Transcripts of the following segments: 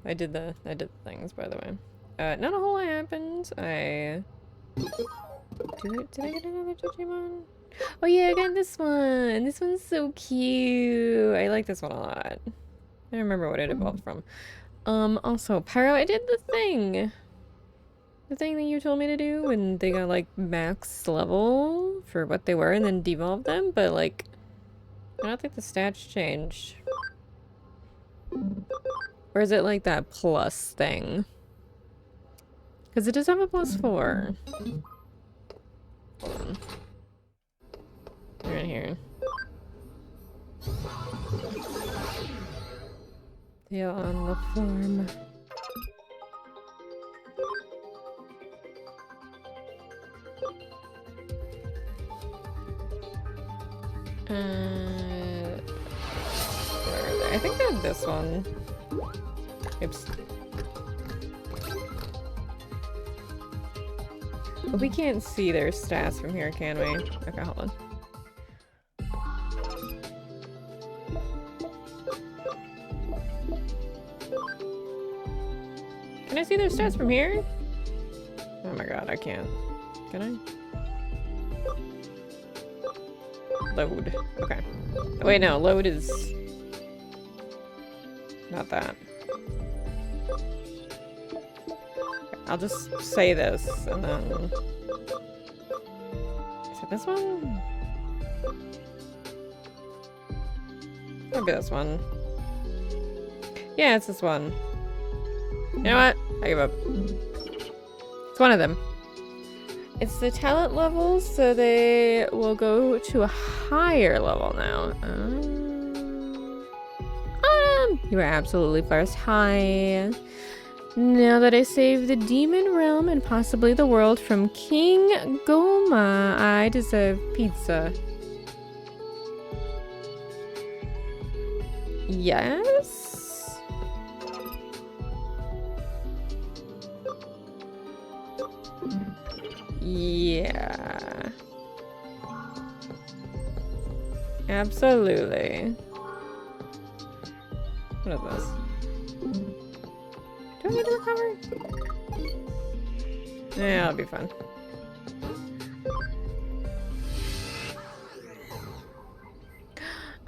I did the things, by the way. Not a whole lot happened. Did I get another Digimon? Oh yeah, I got this one. This one's so cute. I like this one a lot. I don't remember what it evolved from. Also, Pyro, I did the thing. The thing that you told me to do when they got, like, max level for what they were and then devolved them, but, like, I don't think the stats changed. Or is it, like, that plus thing? Because it does have a +4. Hold on. Right here. Yeah, on the farm. Where are they? I think they're this one. Oops. But we can't see their stats from here, can we? Okay, hold on. Can I see their stats from here? Oh my god, I can't. Can I? Load. Okay. Wait, no, load is... not that. I'll just say this, and then... Is it this one? Maybe this one. Yeah, it's this one. You know what? I give up. It's one of them. It's the talent levels, so they will go to a higher level now. You are absolutely first. Hi. Now that I saved the demon realm and possibly the world from King Goma, I deserve pizza. Yes? Yeah. Absolutely. What is this? Do I need to recover? Yeah, that'll be fun.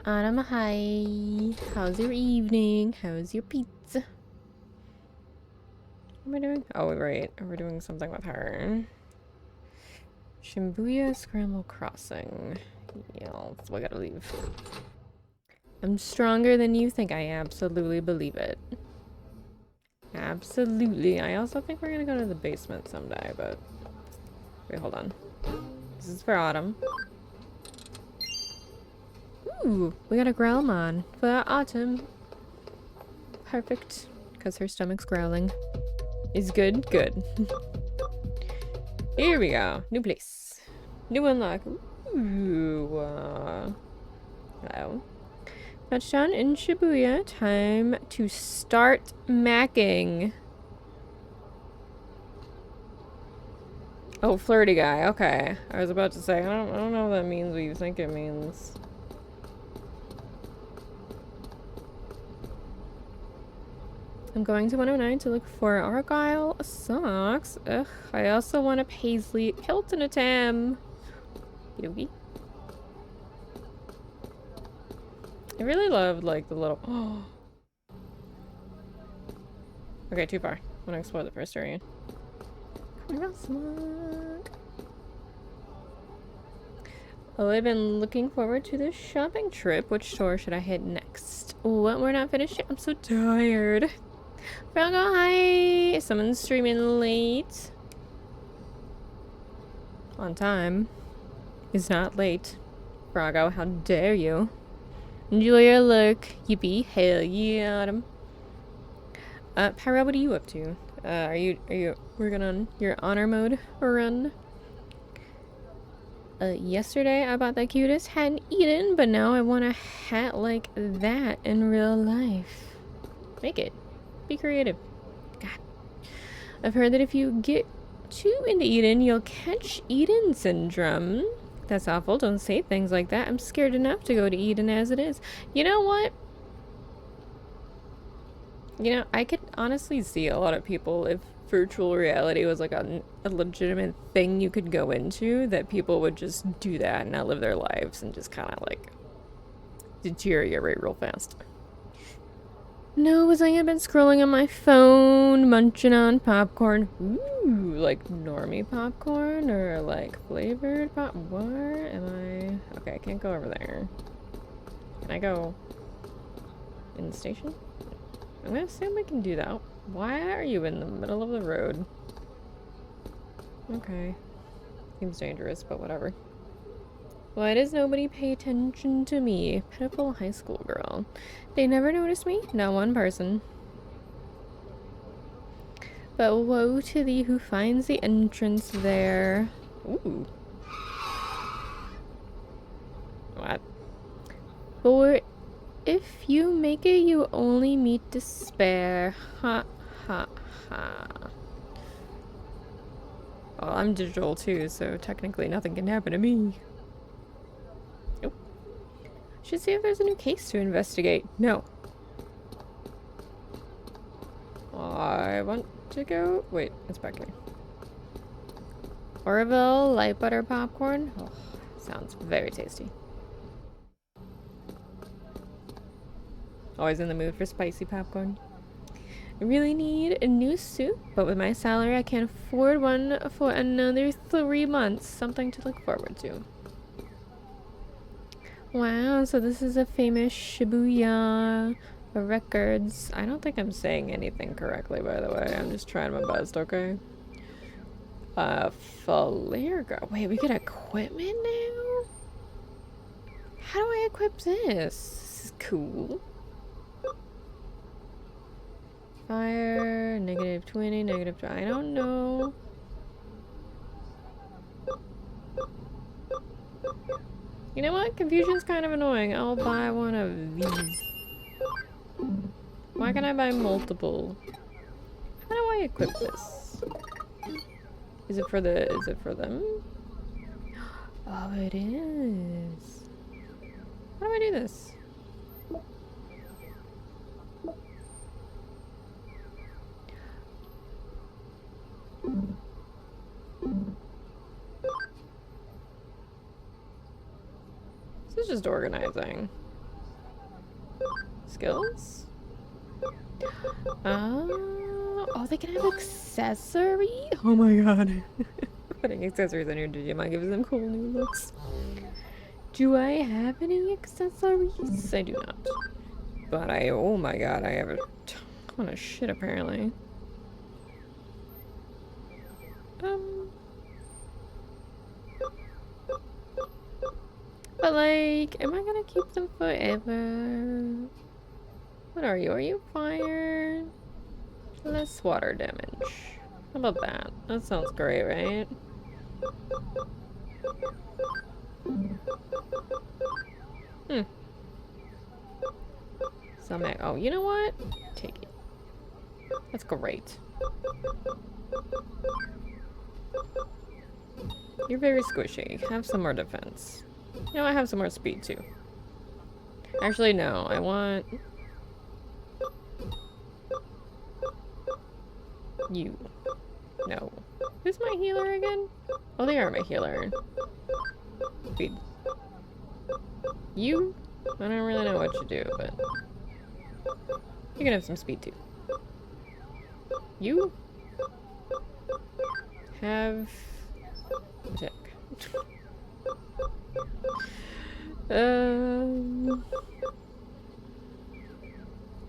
Autumn, hi. How's your evening? How's your pizza? What am I doing? Oh, right. We're doing something with her. Shibuya Scramble Crossing. Yeah, we gotta leave. I'm stronger than you think. I absolutely believe it. Absolutely. I also think we're gonna go to the basement someday, but... Wait, hold on. This is for Autumn. Ooh, we got a Growlmon for Autumn. Perfect. Because her stomach's growling. Is good? Good. Here we go. New place. New unlock. Ooh. Hello. Touchdown in Shibuya. Time to start macking. Oh, flirty guy. Okay. I was about to say, I don't know what that means, what you think it means. I'm going to 109 to look for Argyle socks. Ugh. I also want a paisley kilt and a tam. Yogi. I really loved, like, the little... Oh. Okay, too far. I want to explore the first area. Oh, I've been looking forward to this shopping trip. Which store should I hit next? What? We're not finished yet? I'm so tired. Frago, hi! Someone's streaming late. On time. Is not late. Frago, how dare you? Enjoy your look. Yippee. Hell yeah, Autumn. Pyra, what are you up to? Are you working on your honor mode run? Yesterday I bought the cutest hat in Eden, but now I want a hat like that in real life. Make it. Be creative. God. I've heard that if you get too into Eden, you'll catch Eden syndrome. That's awful. Don't say things like that. I'm scared enough to go to Eden as it is. You know what? You know, I could honestly see a lot of people if virtual reality was like a legitimate thing you could go into, that people would just do that and not live their lives and just kind of like deteriorate real fast. No, was I have been scrolling on my phone, munching on popcorn. Ooh, like normie popcorn or like flavored pop. Where am I? Okay, I can't go over there. Can I go in the station? I'm gonna assume we can do that. Why are you in the middle of the road? Okay. Seems dangerous, but whatever. Why does nobody pay attention to me? Pitiful high school girl. They never noticed me? Not one person. But woe to thee who finds the entrance there. Ooh. What? For if you make it, you only meet despair. Ha ha ha. Well, I'm digital too, so technically nothing can happen to me. Nope. Should see if there's a new case to investigate. No. I want to go. Wait, it's back here. Orville light butter popcorn. Oh, sounds very tasty. Always in the mood for spicy popcorn. I really need a new suit, but with my salary, I can't afford one for another 3 months. Something to look forward to. Wow, so this is a famous Shibuya Records. I don't think I'm saying anything correctly, by the way. I'm just trying my best, okay? Falerga. Wait, we get equipment now? How do I equip this? This is cool. Fire, -20, -20. I don't know. You know what? Confusion's kind of annoying. I'll buy one of these. Why can't I buy multiple? How do I equip this? Is it for them? Oh, it is. How do I do this? This is just organizing. Skills? Oh, they can have accessories? Oh my god. Putting accessories on your Digimon gives them cool new looks. Do I have any accessories? I do not. But oh my god, I have a ton of shit apparently. But like, am I gonna keep them forever? What are you? Are you fire? Less water damage. How about that? That sounds great, right? Oh, you know what? Take it. That's great. You're very squishy. Have some more defense. You know, I have some more speed too. Actually, no. I want you. No. Who's my healer again? Oh, they are my healer. Speed. You? I don't really know what you do, but you can have some speed too. You have attack.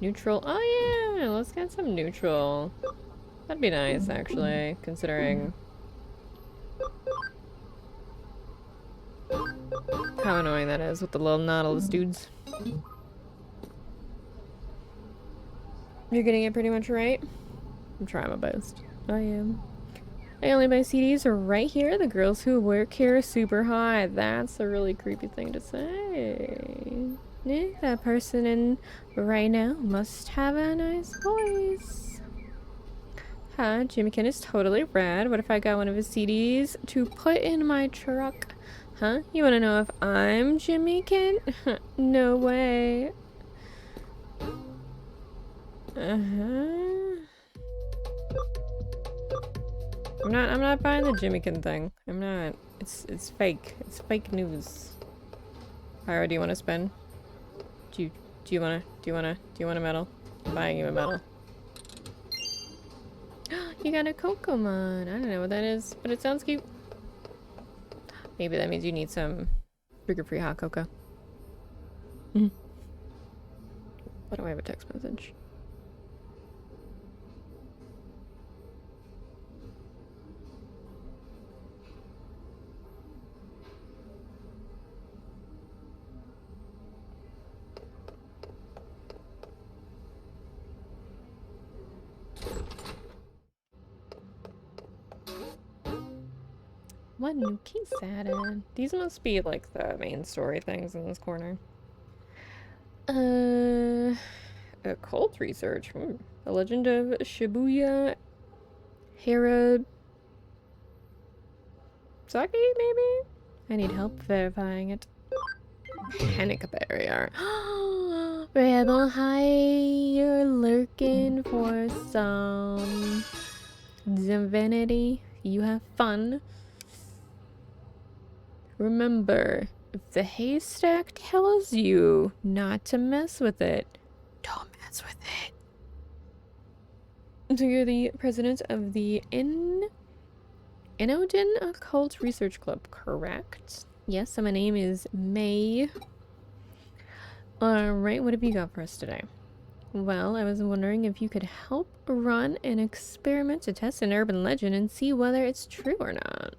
Neutral. Oh yeah, let's get some neutral. That'd be nice, actually, considering how annoying that is with the little Nautilus dudes. You're getting it pretty much right. I'm trying my best. I am. I only buy CDs right here. The girls who work here are super hot. That's a really creepy thing to say. Yeah, that person in right now must have a nice voice. Huh, Jimiken is totally rad. What if I got one of his CDs to put in my truck? Huh? You wanna know if I'm Jimiken? No way. Uh-huh. I'm not buying the Jimiken thing. I'm not. It's fake. It's fake news. Pyro, do you want to spin? Do you want a medal? I'm buying you a medal. You got a Kokomon. I don't know what that is, but it sounds cute. Maybe that means you need some sugar-free hot cocoa. Why do I have a text message? What new keys added? These must be like the main story things in this corner. Occult research. The Legend of Shibuya Hira Saki, maybe? I need help verifying it. Panic barrier. Rebel, hi, you're lurking for some divinity. You have fun. Remember, if the haystack tells you not to mess with it, don't mess with it. So you're the president of the Inodin Occult Research Club, correct? Yes, so my name is May. Alright, what have you got for us today? Well, I was wondering if you could help run an experiment to test an urban legend and see whether it's true or not.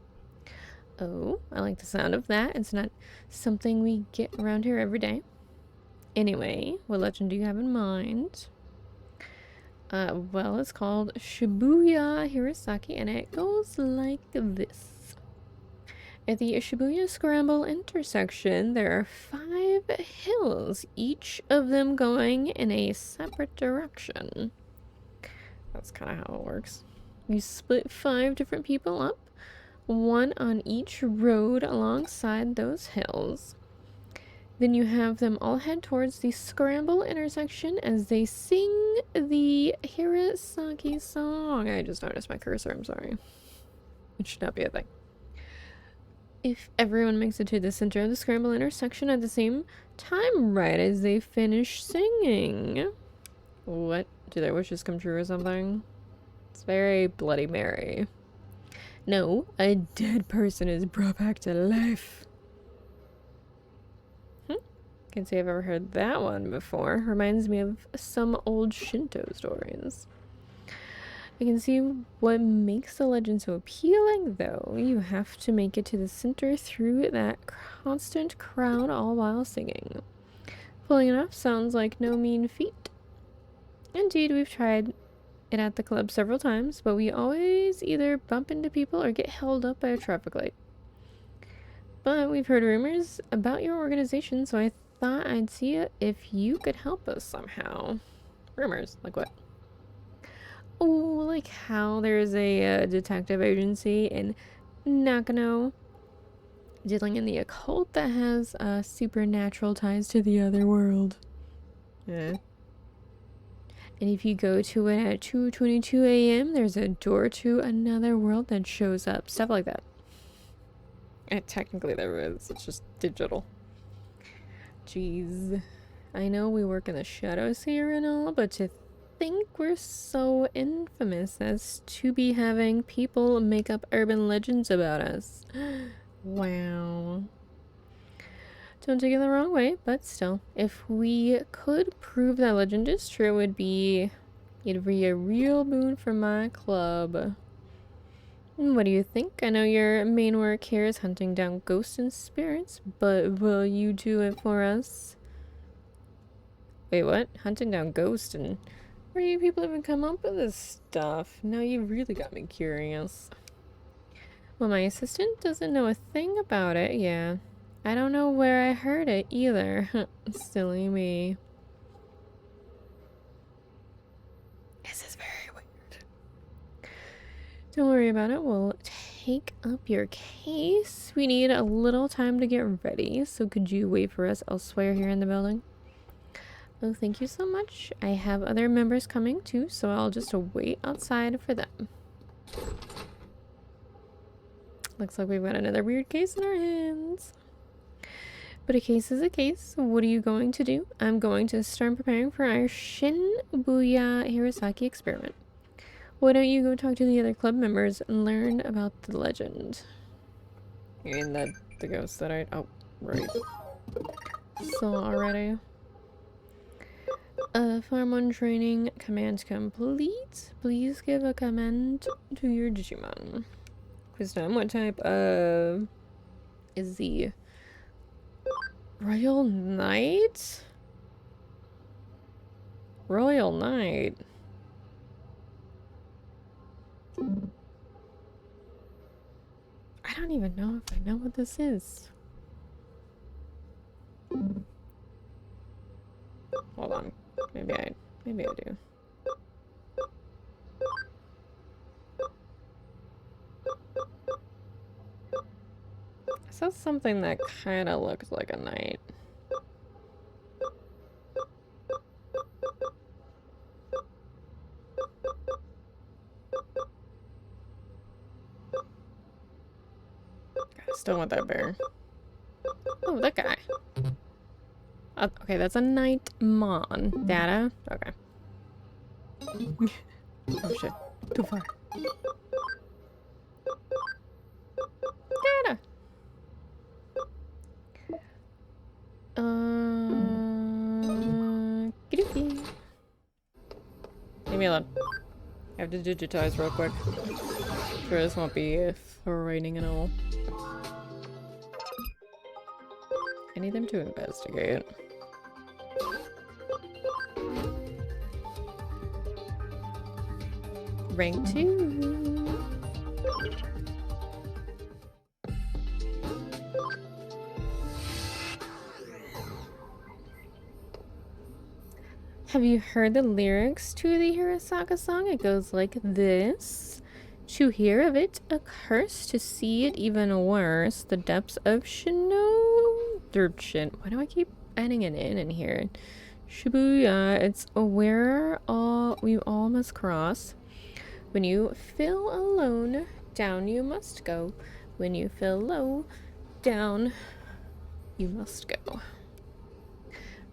Oh, I like the sound of that. It's not something we get around here every day. Anyway, what legend do you have in mind? Well, it's called Shibuya Hirosaki, and it goes like this. At the Shibuya Scramble intersection, there are 5 hills, each of them going in a separate direction. That's kind of how it works. You split 5 different people up, one on each road alongside those hills. Then you have them all head towards the Scramble intersection as they sing the Hirosaki song. I just noticed my cursor, I'm sorry. It should not be a thing. If everyone makes it to the center of the Scramble intersection at the same time, right as they finish singing. What? Do their wishes come true or something? It's very Bloody Mary. No, a dead person is brought back to life. Can't say I've ever heard that one before. Reminds me of some old Shinto stories. I can see what makes the legend so appealing, though. You have to make it to the center through that constant crowd all while singing. Pulling it off sounds like no mean feat. Indeed, we've tried it at the club several times, but we always either bump into people or get held up by a traffic light. But we've heard rumors about your organization, so I thought I'd see if you could help us somehow. Rumors? Like what? Oh, like how there's a detective agency in Nakano dealing in the occult that has supernatural ties to the other world. Yeah. And if you go to it at 2:22 a.m., there's a door to another world that shows up. Stuff like that. And technically there is. It's just digital. Jeez. I know we work in the shadows here and all, but to think we're so infamous as to be having people make up urban legends about us. Wow. Don't take it the wrong way, but still, if we could prove that legend is true, it'd be a real boon for my club. What do you think? I know your main work here is hunting down ghosts and spirits, but will you do it for us? Wait, what? Hunting down ghosts? And where do you people even come up with this stuff? Now you really got me curious. Well, my assistant doesn't know a thing about it, yeah. I don't know where I heard it either. Silly me. This is very weird. Don't worry about it. We'll take up your case. We need a little time to get ready, so could you wait for us elsewhere here in the building? Oh, thank you so much. I have other members coming too, so I'll just wait outside for them. Looks like we've got another weird case in our hands. But a case is a case. What are you going to do? I'm going to start preparing for our Shibuya Hirosaki experiment. Why don't you go talk to the other club members and learn about the legend? You mean the ghost that I... Oh, right. Saw already. Farm 1 training. Command complete. Please give a command to your Digimon. Quiz time. What type of... is the... Royal Knight? Royal Knight? I don't even know if I know what this is. Hold on. Maybe I do. I saw something that kind of looked like a knight. I still want that bear. Oh, that guy. Okay, that's a Nightmon. Data? Okay. Oh shit. Too far. Data! Kitty. Leave me alone. I have to digitize real quick. Sure, this won't be frightening at all. I need them to investigate. Rank 2. Have you heard the lyrics to the Hirosaka song? It goes like this. To hear of it, a curse. To see it, even worse. The depths of Why do I keep adding an in here? Shibuya, it's where we all must cross. When you feel alone, down you must go. When you feel low, down you must go.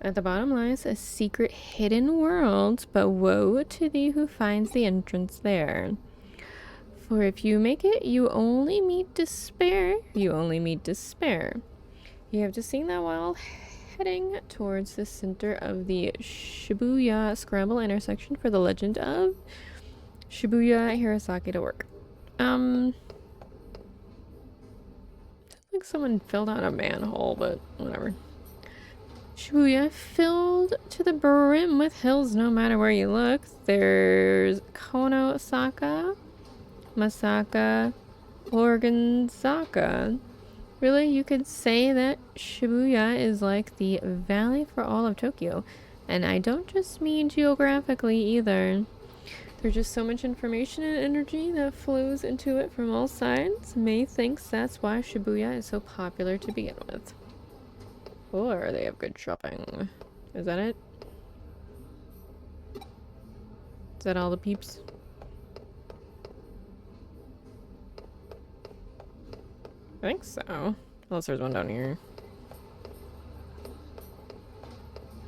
At the bottom lies a secret hidden world, but woe to thee who finds the entrance there. For if you make it, you only meet despair. You only meet despair. You have to sing that while heading towards the center of the Shibuya Scramble intersection for the legend of Shibuya Hirosaki to work. Like someone filled out a manhole, but whatever. Shibuya filled to the brim with hills no matter where you look. There's Konosaka, Masaka, Organzaka. Really, you could say that Shibuya is like the valley for all of Tokyo. And I don't just mean geographically either. There's just so much information and energy that flows into it from all sides. May thinks that's why Shibuya is so popular to begin with. Or they have good shopping. Is that it? Is that all the peeps? I think so. Unless there's one down here.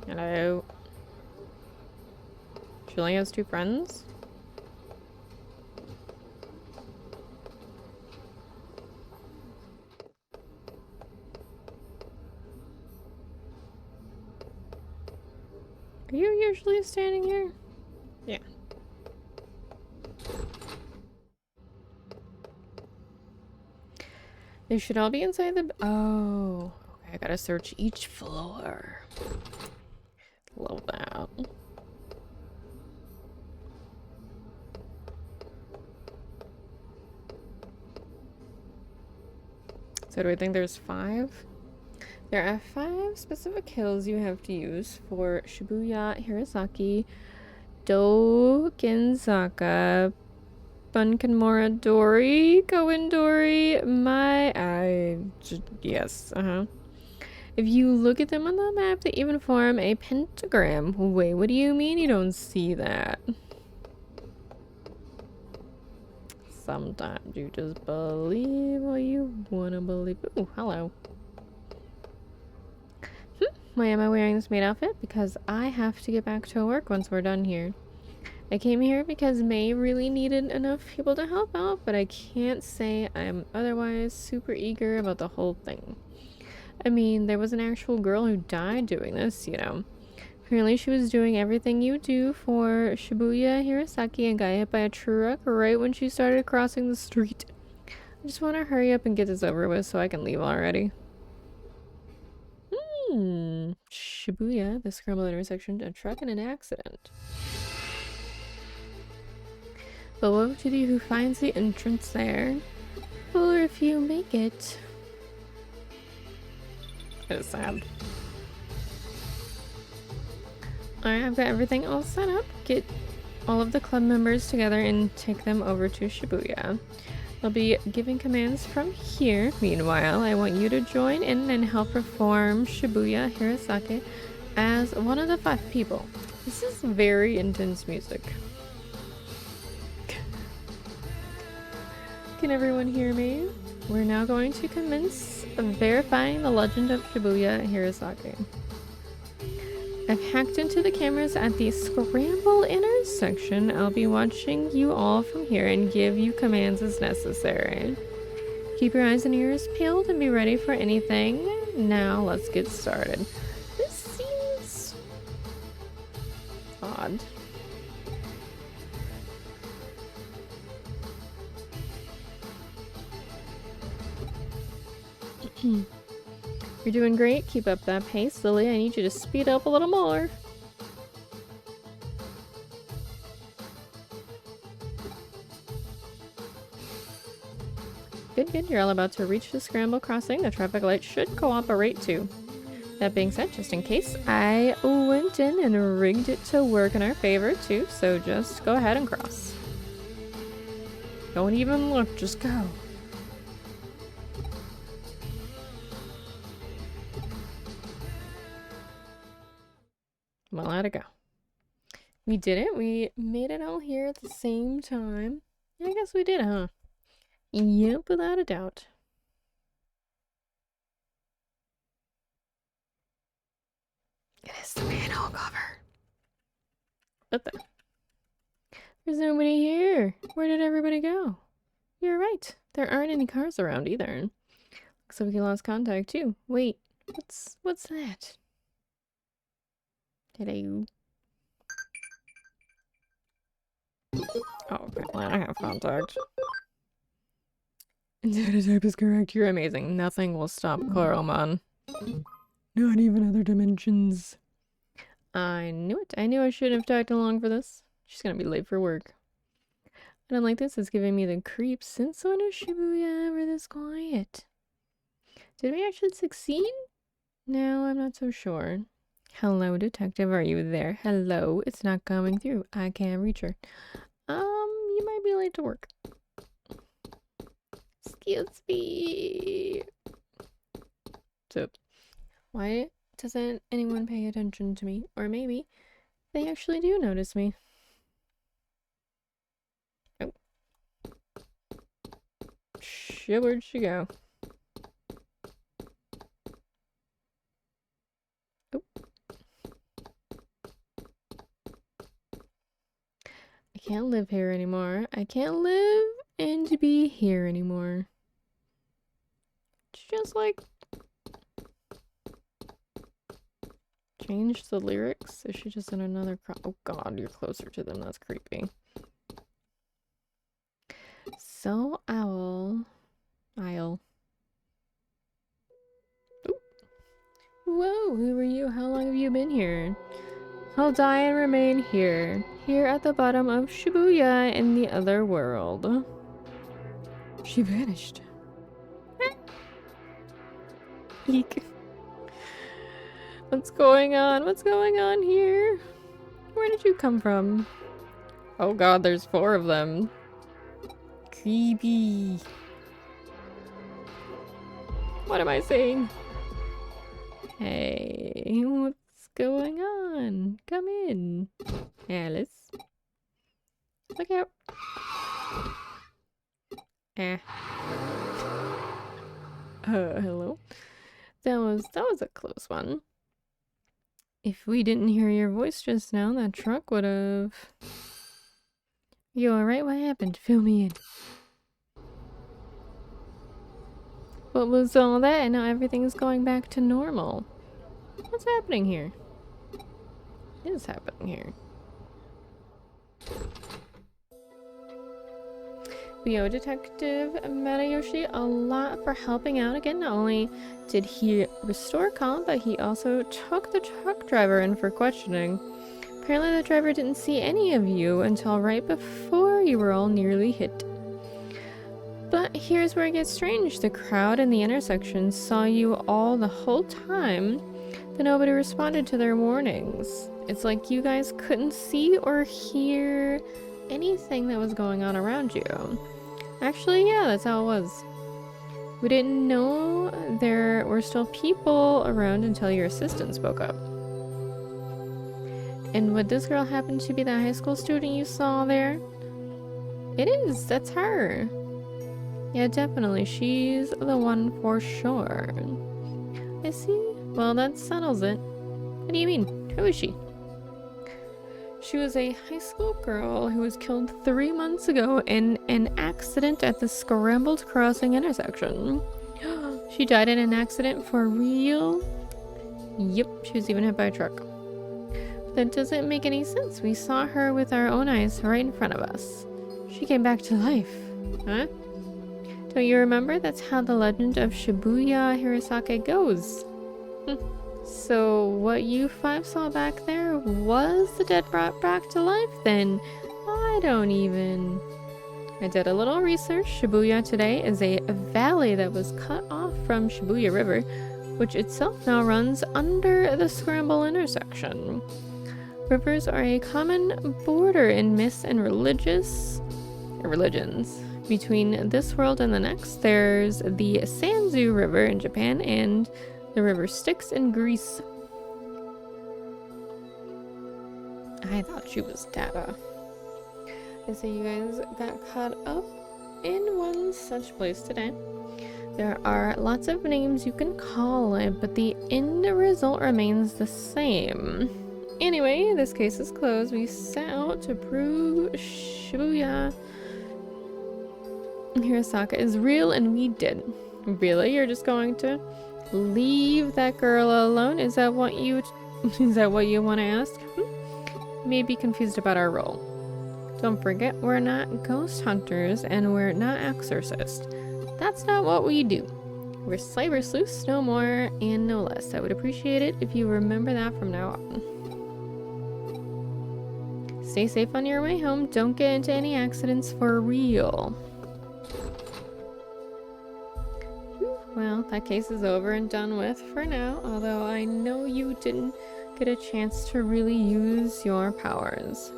Hello. She only has 2 friends? Are you usually standing here? Yeah. They should all be inside the... Oh. Okay, I gotta search each floor. Love that. So do I think there's 5? There are 5 specific hills you have to use for Shibuya Hirosaki, Dogenzaka, Bunkanmora Dori, Koen Dori, yes, If you look at them on the map, they even form a pentagram. Wait, what do you mean you don't see that? Sometimes you just believe what you wanna believe. Ooh, hello. Why am I wearing this maid outfit? Because I have to get back to work once we're done here. I came here because May really needed enough people to help out, but I can't say I'm otherwise super eager about the whole thing. I mean, there was an actual girl who died doing this, you know. Apparently she was doing everything you do for Shibuya Hirosaki and got hit by a truck right when she started crossing the street. I just want to hurry up and get this over with so I can leave already. Shibuya, the scrambled intersection, a truck and an accident. But woe to thee who finds the entrance there. Or if you make it. It is sad. Alright, I've got everything all set up. Get all of the club members together and take them over to Shibuya. I'll be giving commands from here. Meanwhile, I want you to join in and help perform Shibuya Hirosaki as one of the 5 people. This is very intense music. Can everyone hear me? We're now going to commence verifying the legend of Shibuya Hirosaki. I've hacked into the cameras at the scramble intersection. I'll be watching you all from here and give you commands as necessary. Keep your eyes and ears peeled and be ready for anything. Now let's get started. This seems odd. You're doing great. Keep up that pace, Lily. I need you to speed up a little more. Good, good. You're all about to reach the scramble crossing. The traffic light should cooperate too. That being said, just in case, I went in and rigged it to work in our favor too, so just go ahead and cross. Don't even look, just go. Well, how'd it go? We did it. We made it all here at the same time. I guess we did, huh? Yep, without a doubt. It is the manhole cover. What the? There's nobody here. Where did everybody go? You're right. There aren't any cars around either. Looks like we lost contact too. Wait, what's that? Hello. Oh, okay. Well, I have contact. Data type is correct. You're amazing. Nothing will stop Koromon. Not even other dimensions. I knew it. I knew I shouldn't have tagged along for this. She's gonna be late for work. I don't like this. It's giving me the creeps. Since when is Shibuya ever this quiet? Did we actually succeed? No, I'm not so sure. Hello, detective. Are you there? Hello. It's not coming through. I can't reach her. You might be late to work. Excuse me. So, why doesn't anyone pay attention to me? Or maybe they actually do notice me. Oh. Shit, where'd she go? Oh. I can't live here anymore. I can't live and be here anymore. It's just like... change the lyrics? Is she just in another oh god, you're closer to them. That's creepy. So, I'll... Ooh. Whoa, who are you? How long have you been here? I'll die and remain here. Here at the bottom of Shibuya in the other world. She vanished. Eek. What's going on? What's going on here? Where did you come from? Oh god, there's 4 of them. Creepy. What am I saying? Hey, what's going on? Come in. Alice. Look out. Hello. That was a close one. If we didn't hear your voice just now, that truck would have... You alright? What happened? Fill me in. What was all that? And now everything's going back to normal. What's happening here? What is happening here? We owe Detective Matayoshi a lot for helping out again. Not only did he restore calm, but he also took the truck driver in for questioning. Apparently the driver didn't see any of you until right before you were all nearly hit. But here's where it gets strange. The crowd in the intersection saw you all the whole time, but nobody responded to their warnings. It's like you guys couldn't see or hear anything that was going on around you. Actually, yeah, that's how it was. We didn't know there were still people around until your assistant spoke up. And would this girl happen to be the high school student you saw there? It is, that's her. Yeah, definitely, she's the one for sure. I see. Well, that settles it. What do you mean? Who is she? She was a high school girl who was killed 3 months ago in an accident at the Scrambled Crossing intersection. She died in an accident for real? Yep, she was even hit by a truck. That doesn't make any sense. We saw her with our own eyes right in front of us. She came back to life. Huh? Don't you remember? That's how the legend of Shibuya Hirosake goes. So what you 5 saw back there was the dead brought back to life then? I don't even... I did a little research. Shibuya today is a valley that was cut off from Shibuya River, which itself now runs under the Scramble intersection. Rivers are a common border in myths and religions. Between this world and the next, there's the Sanzu River in Japan and the river Styx in Greece. I thought she was data. I say you guys got caught up in one such place today. There are lots of names you can call it, but the end result remains the same. Anyway, this case is closed. We set out to prove Shibuya Hirosaka is real, and we did. Really? You're just going to leave that girl alone? Is that what you want to ask? May be confused about our role. Don't forget, we're not ghost hunters and we're not exorcists. That's not what we do. We're cyber sleuths, no more and no less. I would appreciate it if you remember that from now on. Stay safe on your way home. Don't get into any accidents for real. Well, that case is over and done with for now, although I know you didn't get a chance to really use your powers.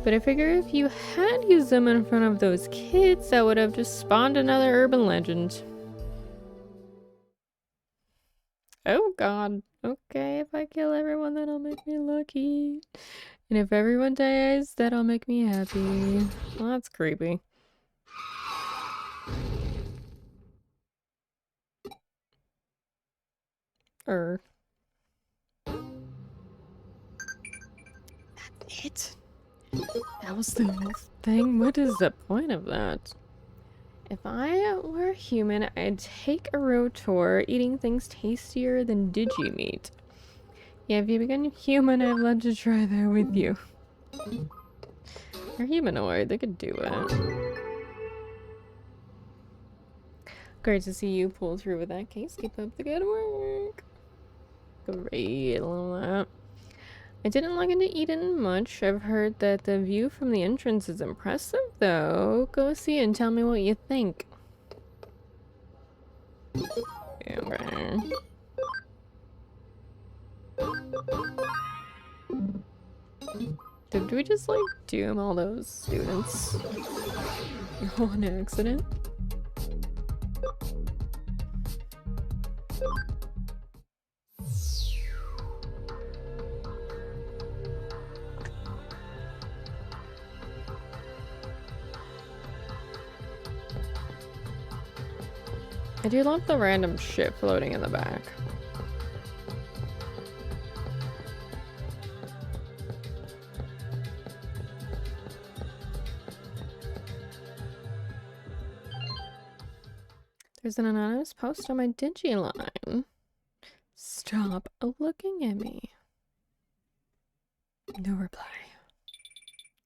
But I figure if you had used them in front of those kids, that would have just spawned another urban legend. Oh god. Okay, if I kill everyone, that'll make me lucky. And if everyone dies, that'll make me happy. Well, that's creepy. That's it? That was the whole thing? What is the point of that? If I were a human, I'd take a road tour, eating things tastier than Digimeat. Yeah, if you become human, I'd love to try that with you. They're humanoid, they could do it. Great to see you pull through with that case. Keep up the good work. Great, I love that. I didn't look into Eden much. I've heard that the view from the entrance is impressive, though. Go see it and tell me what you think. Okay. Did we just, like, doom all those students on accident? I do love the random shit floating in the back. There's an anonymous post on my Digiline. Stop looking at me. No reply.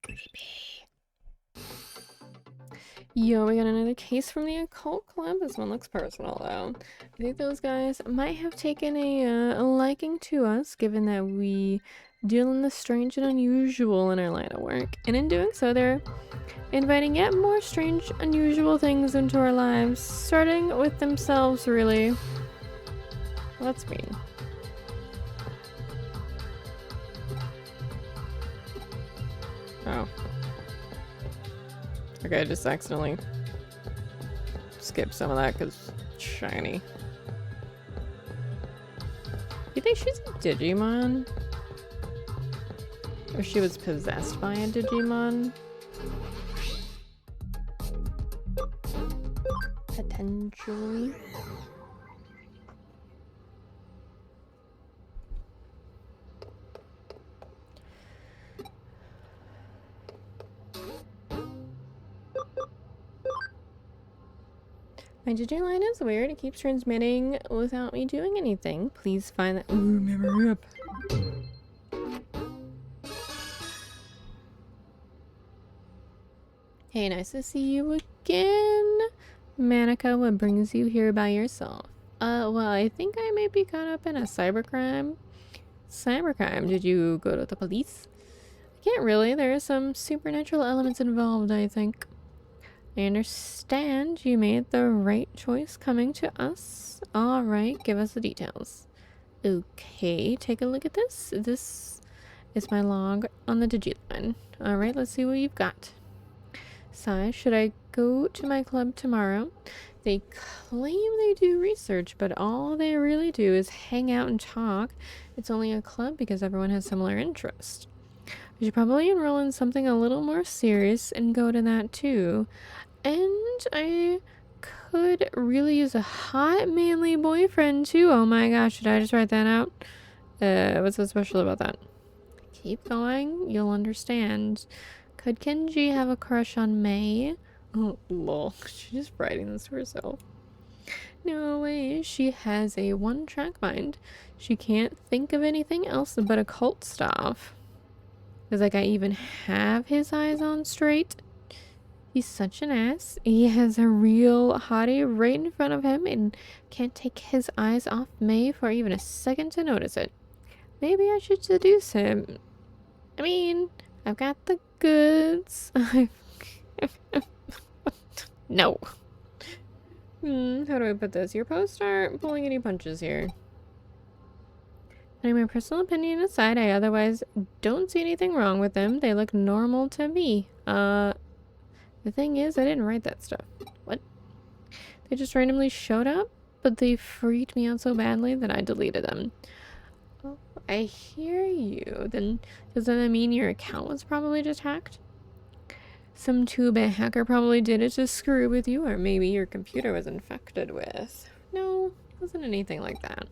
Creepy. Yo, we got another case from the occult club. This one looks personal though. I think those guys might have taken a liking to us, given that we deal in the strange and unusual in our line of work. And in doing so, they're inviting yet more strange, unusual things into our lives, starting with themselves, really. Well, that's mean. Oh. Okay, I just accidentally skipped some of that because it's shiny. You think she's a Digimon? Or she was possessed by a Digimon? Potentially. My Digiline is weird. It keeps transmitting without me doing anything. Please find that. Ooh, memory up. Hey, nice to see you again. Manica, what brings you here by yourself? Well, I think I may be caught up in a cybercrime. Cybercrime? Did you go to the police? I can't really. There are some supernatural elements involved, I think. I understand you made the right choice coming to us. Alright, give us the details. Okay, take a look at this. This is my log on the Digiline. Alright, let's see what you've got. Sai, should I go to my club tomorrow? They claim they do research, but all they really do is hang out and talk. It's only a club because everyone has similar interests. I should probably enroll in something a little more serious and go to that too. And I could really use a hot, manly boyfriend too. Oh my gosh, did I just write that out? What's so special about that? Keep going, you'll understand. Could Kenji have a crush on May? Oh, lol. She's just writing this to herself. No way, she has a one-track mind. She can't think of anything else but occult stuff. Does that guy even have his eyes on straight? He's such an ass. He has a real hottie right in front of him and can't take his eyes off May for even a second to notice it. Maybe I should seduce him. I mean, I've got the goods. No. How do I put this? Your posts aren't pulling any punches here. Putting my personal opinion aside, I otherwise don't see anything wrong with them. They look normal to me. The thing is, I didn't write that stuff. What? They just randomly showed up, but they freaked me out so badly that I deleted them. Oh, I hear you. Then doesn't that mean your account was probably just hacked? Some two-bit hacker probably did it to screw with you, or maybe your computer was infected with. No, it wasn't anything like that.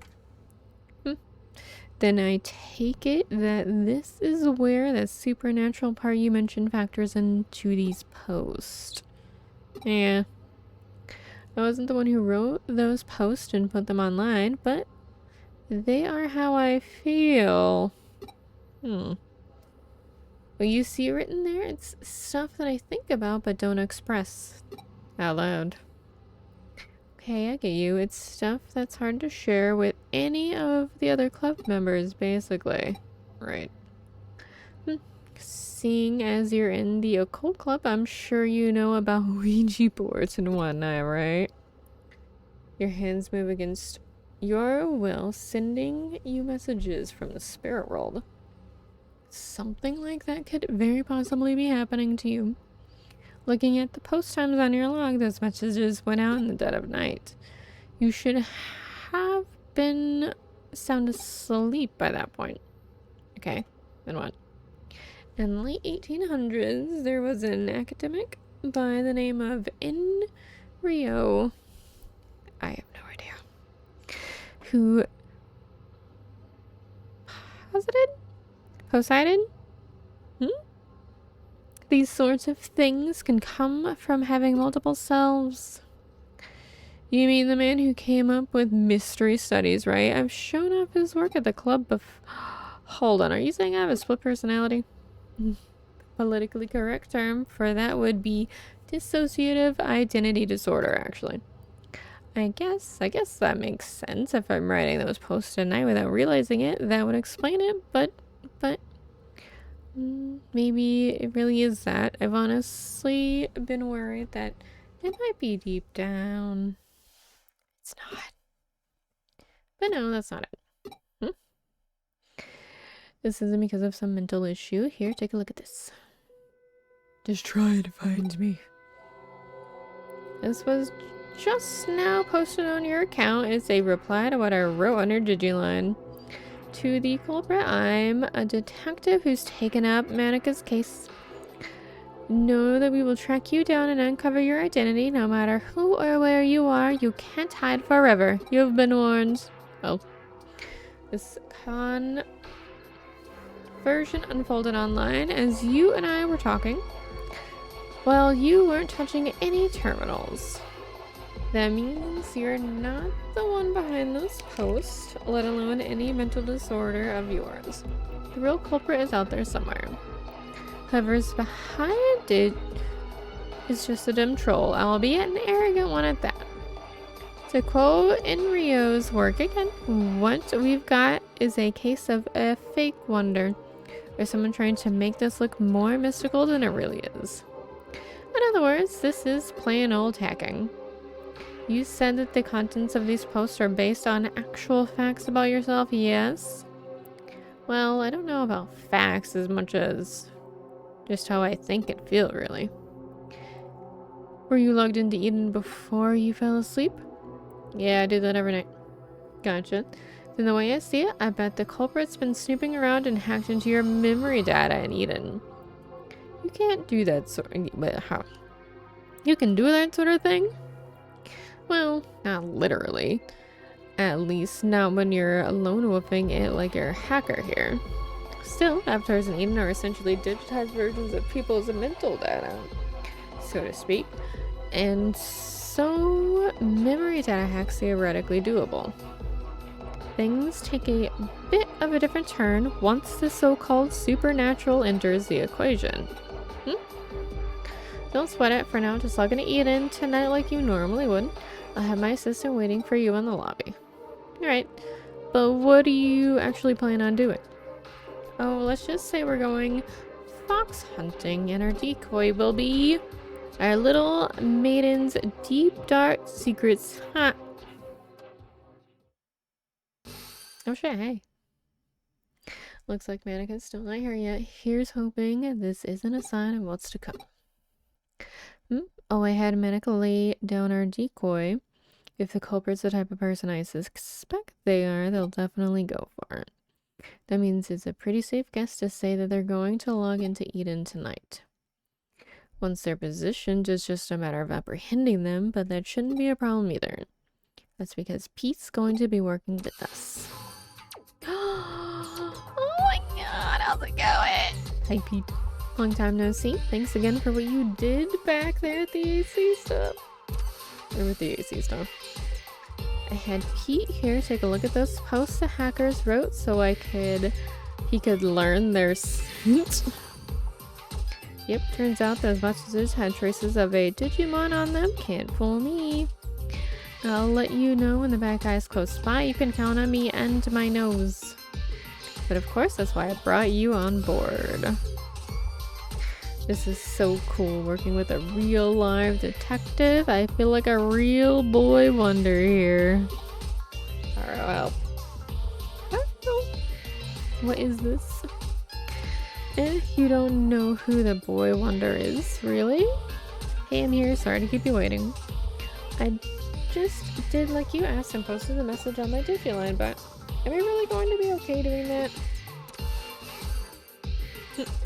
Then I take it that this is where the supernatural part you mentioned factors into these posts. Yeah. I wasn't the one who wrote those posts and put them online, but they are how I feel. What you see written there, it's stuff that I think about but don't express out loud. Okay, I get you. It's stuff that's hard to share with any of the other club members, basically. Right. Seeing as you're in the occult club, I'm sure you know about Ouija boards and whatnot, right? Your hands move against your will, sending you messages from the spirit world. Something like that could very possibly be happening to you. Looking at the post times on your log, those messages went out in the dead of night. You should have been sound asleep by that point. Okay, then what? In the late 1800s, there was an academic by the name of Enrio. I have no idea. Who posited? Poseidon? These sorts of things can come from having multiple selves. You mean the man who came up with mystery studies, right? I've shown off his work at the club Hold on, are you saying I have a split personality? Politically correct term for that would be dissociative identity disorder, actually. I guess that makes sense. If I'm writing those posts at night without realizing it, that would explain it, but maybe it really is that. I've honestly been worried that it might be deep down. It's not. But no, that's not it. This isn't because of some mental issue. Here, take a look at this. Just try to find me. This was just now posted on your account. It's a reply to what I wrote under Digimon. To the culprit, I'm a detective who's taken up Manika's case. Know that we will track you down and uncover your identity. No matter who or where you are, you can't hide forever. You've been warned. Well, this version unfolded online as you and I were talking. Well, you weren't touching any terminals. That means you're not the one behind this post, let alone any mental disorder of yours. The real culprit is out there somewhere. Whoever's behind it is just a dumb troll, albeit an arrogant one at that. To quote in Rio's work again, what we've got is a case of a fake wonder, or someone trying to make this look more mystical than it really is. In other words, this is plain old hacking. You said that the contents of these posts are based on actual facts about yourself, yes? Well, I don't know about facts as much as just how I think and feel, really. Were you logged into Eden before you fell asleep? Yeah, I do that every night. Gotcha. Then the way I see it, I bet the culprit's been snooping around and hacked into your memory data in Eden. You can't do that how? You can do that sort of thing? Well, not literally. At least not when you're lone wolfing it like you're a hacker here. Still, avatars in Eden are essentially digitized versions of people's mental data, so to speak. And so, memory data hacks theoretically doable. Things take a bit of a different turn once the so-called supernatural enters the equation. Don't sweat it. For now, just log into Eden tonight like you normally would. I'll have my assistant waiting for you in the lobby. Alright, but what do you actually plan on doing? Oh, let's just say we're going fox hunting, and our decoy will be our little maiden's deep dark secrets. Ha! Oh shit, hey. Looks like Manika's still not here yet. Here's hoping this isn't a sign of what's to come. Oh, I had Manika lay down our decoy. If the culprit's the type of person I suspect they are, they'll definitely go for it. That means it's a pretty safe guess to say that they're going to log into Eden tonight. Once they're positioned, it's just a matter of apprehending them, but that shouldn't be a problem either. That's because Pete's going to be working with us. Oh my god, how's it going? Hi Pete. Long time no see. Thanks again for what you did back there at the AC stuff. Or with the AC stuff. I had Pete here take a look at those posts the hackers wrote so he could learn their scent. Yep, turns out those boxes had traces of a Digimon on them. Can't fool me. I'll let you know when the bad guy's close by. You can count on me and my nose. But of course, that's why I brought you on board. This is so cool, working with a real live detective. I feel like a real boy wonder here. Alright, well. What is this? You don't know who the boy wonder is, really? Hey, I'm here. Sorry to keep you waiting. I just did like you asked and posted a message on my Digiline, but am I really going to be okay doing that?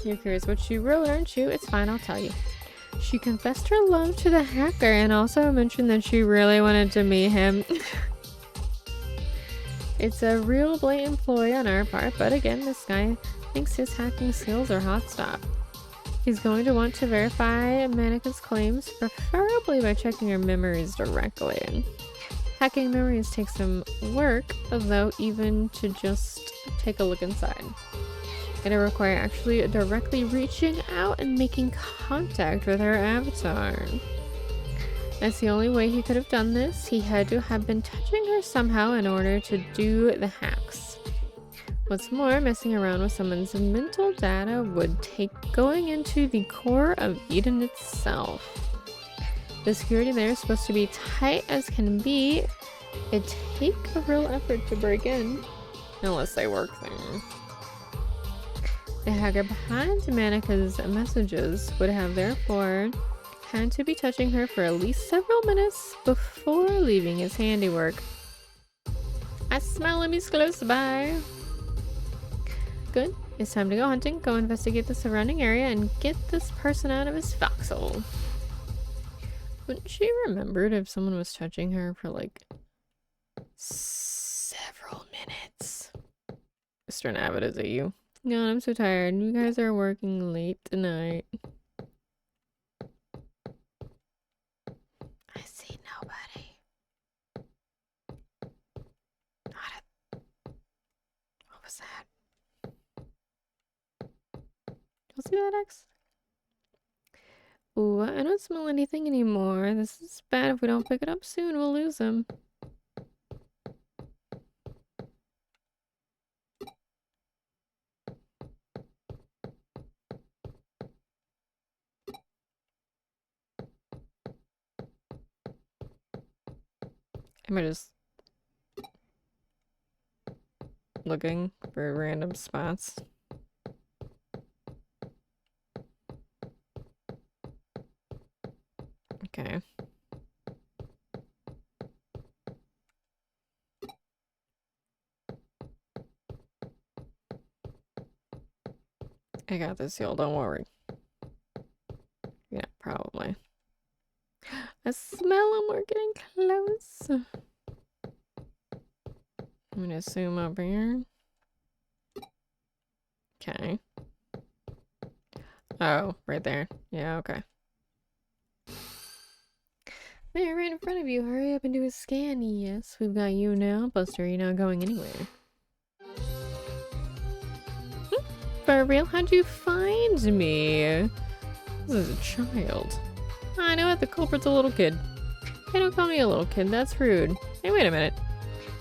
You're curious what you wrote, aren't you? It's fine, I'll tell you. She confessed her love to the hacker and also mentioned that she really wanted to meet him. It's a real blatant ploy on our part, but again, this guy thinks his hacking skills are hot stuff. He's going to want to verify Manika's claims, preferably by checking her memories directly. Hacking memories takes some work, though, even to just take a look inside. It'll require actually directly reaching out and making contact with her avatar. That's the only way he could have done this. He had to have been touching her somehow in order to do the hacks. What's more, messing around with someone's mental data would take going into the core of Eden itself. The security there is supposed to be tight as can be. It'd take a real effort to break in, unless they work there. The hacker behind Manika's messages would have therefore had to be touching her for at least several minutes before leaving his handiwork. I smell him, he's close by. Good, it's time to go hunting, go investigate the surrounding area, and get this person out of his foxhole. Wouldn't she remembered if someone was touching her for like several minutes? Mr. Navid, is it you? No, I'm so tired. You guys are working late tonight. I see nobody. What was that? You'll see that, X? Ooh, I don't smell anything anymore. This is bad. If we don't pick it up soon, we'll lose him. Am I just looking for random spots? Okay. I got this, y'all. Don't worry. Yeah, probably. I smell them. We're getting close. I'm gonna zoom up here. Okay. Oh, right there. Yeah, okay. There, right in front of you. Hurry up and do a scan. Yes, we've got you now. Buster, you're not going anywhere. For real? How'd you find me? This is a child. I know it. The culprit's a little kid. Hey, don't call me a little kid. That's rude. Hey, wait a minute.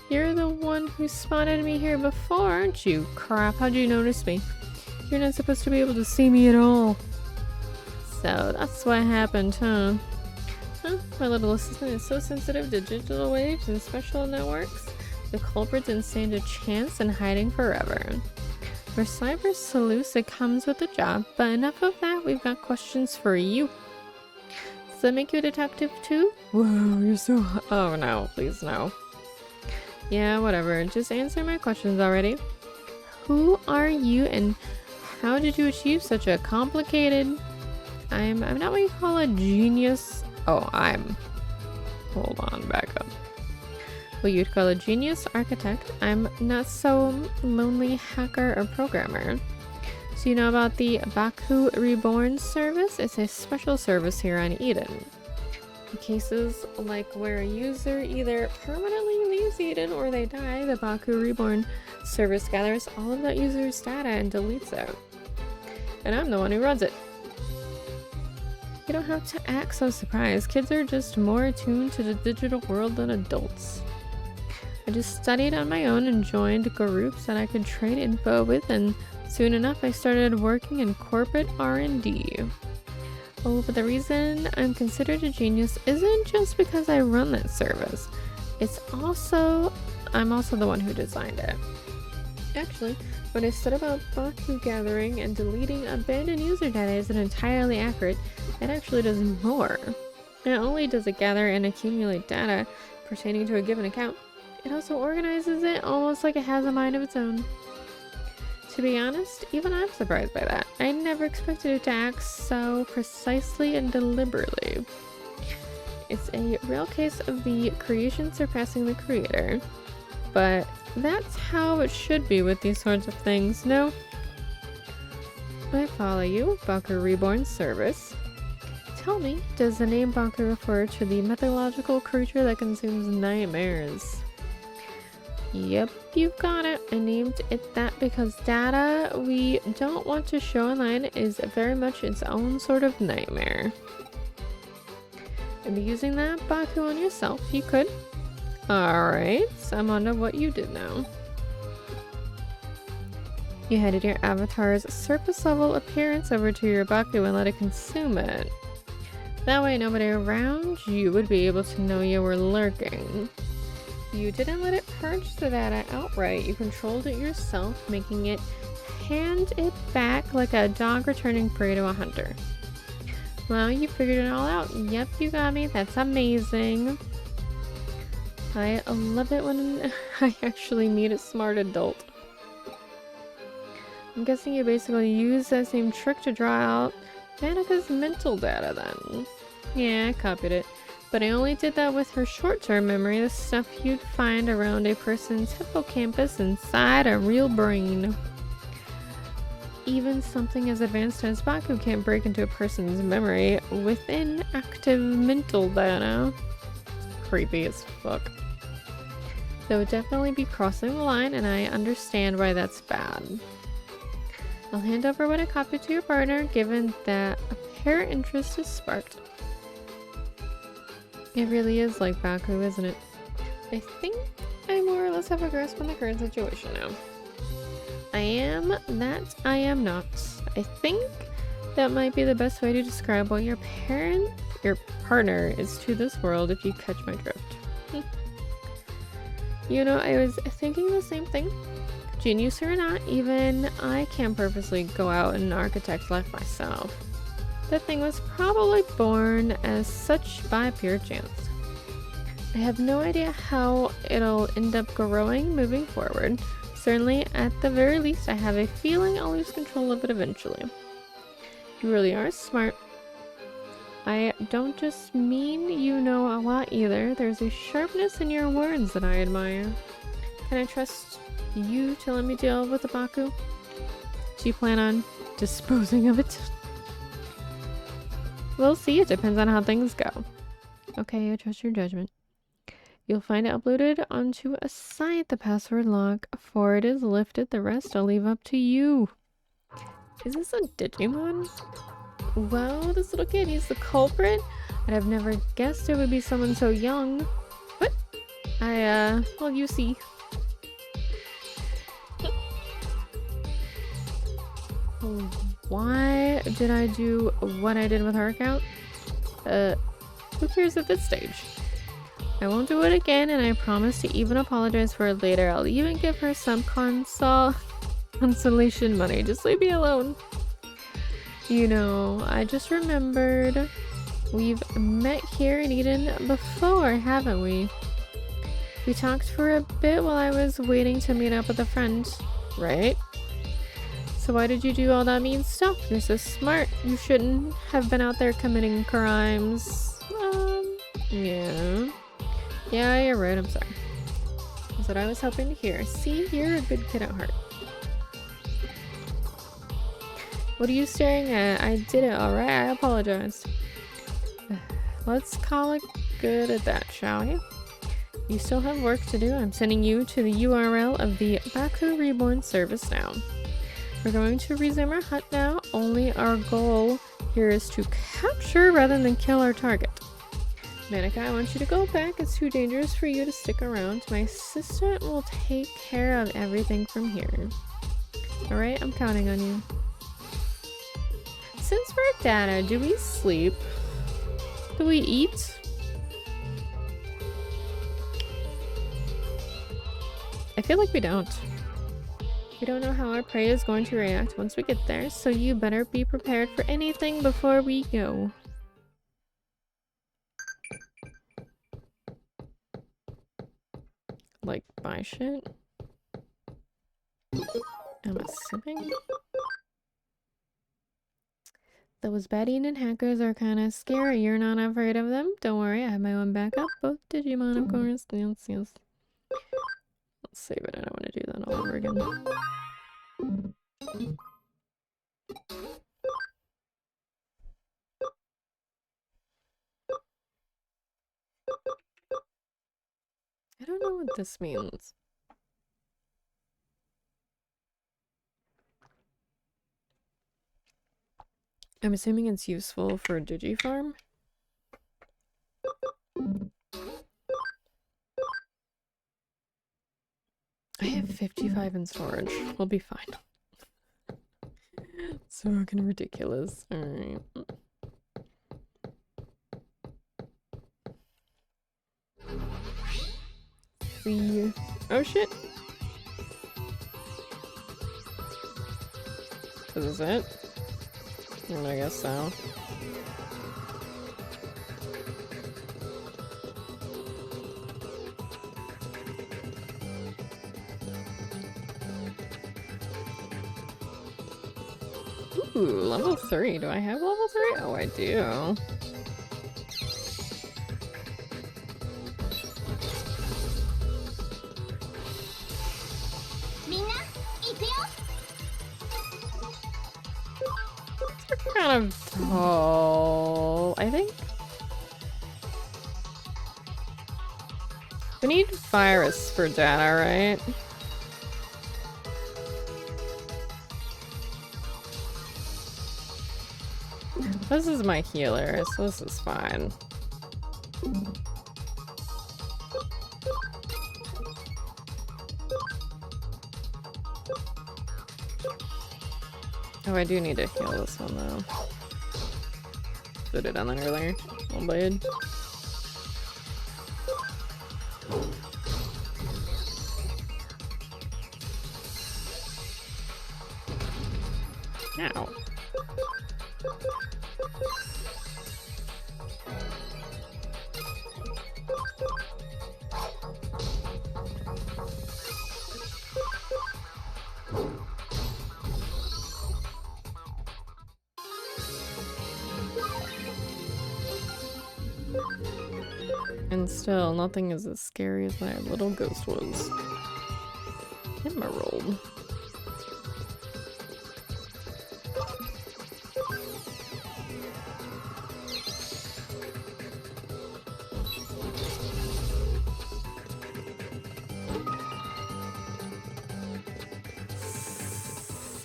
You're the one who spotted me here before, aren't you? Crap, how'd you notice me? You're not supposed to be able to see me at all. So, that's what happened, huh? Huh? My little assistant is so sensitive to digital waves and special networks. The culprit didn't stand a chance in hiding forever. For Cyber Sleuth, it comes with the job, but enough of that, we've got questions for you. Does that make you a detective too? Whoa, you're so hot. Oh no, please no. Yeah, whatever. Just answer my questions already. Who are you and how did you achieve such a complicated... I'm not what you call a genius. Oh, hold on, back up. What you'd call a genius architect. I'm not so lonely hacker or programmer. So you know about the Baku Reborn service? It's a special service here on Eden. In cases like where a user either permanently leaves Eden or they die, the Baku Reborn service gathers all of that user's data and deletes it. And I'm the one who runs it. You don't have to act so surprised. Kids are just more attuned to the digital world than adults. I just studied on my own and joined groups that I could trade info with, and soon enough I started working in corporate R&D. Oh, but the reason I'm considered a genius isn't just because I run that service. I'm also the one who designed it. Actually, what I said about Baku gathering and deleting abandoned user data isn't entirely accurate. It actually does more. Not only does it gather and accumulate data pertaining to a given account, it also organizes it almost like it has a mind of its own. To be honest, even I'm surprised by that. I never expected it to act so precisely and deliberately. It's a real case of the creation surpassing the creator. But that's how it should be with these sorts of things, no? I follow you, Baku Reborn Service. Tell me, does the name Baku refer to the mythological creature that consumes nightmares? Yep, you've got it. I named it that because data we don't want to show online is very much its own sort of nightmare. And using that Baku on yourself, you could. Alright, so I'm on to what you did now. You headed your avatar's surface level appearance over to your Baku and let it consume it. That way nobody around you would be able to know you were lurking. You didn't let it purge the data outright, you controlled it yourself, making it hand it back like a dog returning prey to a hunter. Well, you figured it all out. Yep, you got me. That's amazing. I love it when I actually meet a smart adult. I'm guessing you basically used that same trick to draw out Danica's mental data then. Yeah, I copied it. But I only did that with her short-term memory, the stuff you'd find around a person's hippocampus inside a real brain. Even something as advanced as Baku can't break into a person's memory within active mental data. Creepy as fuck. That would definitely be crossing the line, and I understand why that's bad. I'll hand over what I copied to your partner, given that apparent interest is sparked. It really is like Baku, isn't it? I think I more or less have a grasp on the current situation now. I am that I am not. I think that might be the best way to describe what your partner is to this world, if you catch my drift. You know, I was thinking the same thing. Genius or not, even I can't purposely go out and architect life myself. That thing was probably born as such by pure chance. I have no idea how it'll end up growing moving forward. Certainly, at the very least, I have a feeling I'll lose control of it eventually. You really are smart. I don't just mean you know a lot either. There's a sharpness in your words that I admire. Can I trust you to let me deal with the Baku? Do you plan on disposing of it? We'll see. It depends on how things go. Okay, I trust your judgment. You'll find it uploaded onto a site, the password lock, for it is lifted. The rest I'll leave up to you. Is this a Digimon? Well, this little kid, he's the culprit? I'd have never guessed it would be someone so young. What? Well, you see. Why did I do what I did with her account? Who cares at this stage? I won't do it again, and I promise to even apologize for it later. I'll even give her some consolation money. Just leave me alone. You know, I just remembered we've met here in Eden before, haven't we? We talked for a bit while I was waiting to meet up with a friend, right? So why did you do all that mean stuff? You're so smart. You shouldn't have been out there committing crimes. Yeah. Yeah, you're right. I'm sorry. That's what I was hoping to hear. See, you're a good kid at heart. What are you staring at? I did it, alright? I apologize. Let's call it good at that, shall we? You still have work to do. I'm sending you to the URL of the Baku Reborn service now. We're going to resume our hunt now. Only our goal here is to capture rather than kill our target. Manika, I want you to go back. It's too dangerous for you to stick around. My assistant will take care of everything from here. Alright, I'm counting on you. Since we're data, do we sleep? Do we eat? I feel like we don't. We don't know how our prey is going to react once we get there, so you better be prepared for anything before we go. Like, buy shit? I'm assuming. Those bad-eating hackers are kind of scary. You're not afraid of them? Don't worry, I have my own backup. Both Digimon, of course. Yes, yes. Let's save it. I don't want to do that all over again. I don't know what this means. I'm assuming it's useful for Digifarm. I have 55 in storage. We'll be fine. So fucking ridiculous. Alright. See. Oh shit! Is this it? I guess so. Ooh, level 3. Do I have level 3? Oh, I do. They're kind of tall, I think. We need virus for data, right? This is my healer, so this is fine. Oh, I do need to heal this one though. Did it on that earlier. One blade. Ow. And still, nothing is as scary as my little ghost was. Emerald.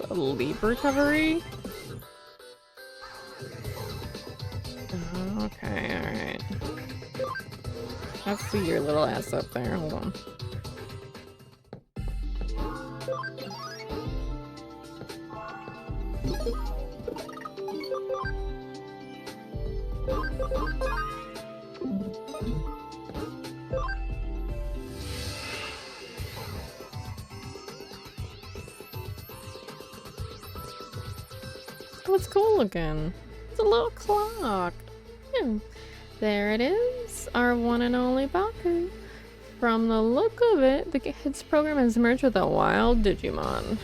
Sleep recovery? Okay, alright. Let's see your little ass up there. Hold on. Oh, it's cool looking. It's a little clock. There it is, our one and only Baku. From the look of it, the kids program has merged with a wild Digimon.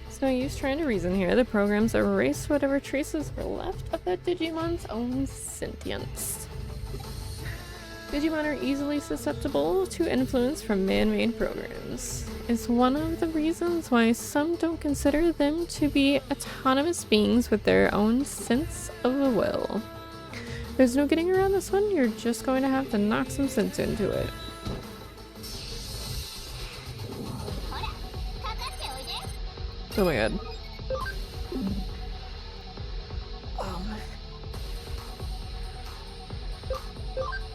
It's no use trying to reason here. The program's erased whatever traces were left of that Digimon's own sentience. Digimon are easily susceptible to influence from man-made programs. It's one of the reasons why some don't consider them to be autonomous beings with their own sense of a will. There's no getting around this one, you're just going to have to knock some sense into it. Oh my god.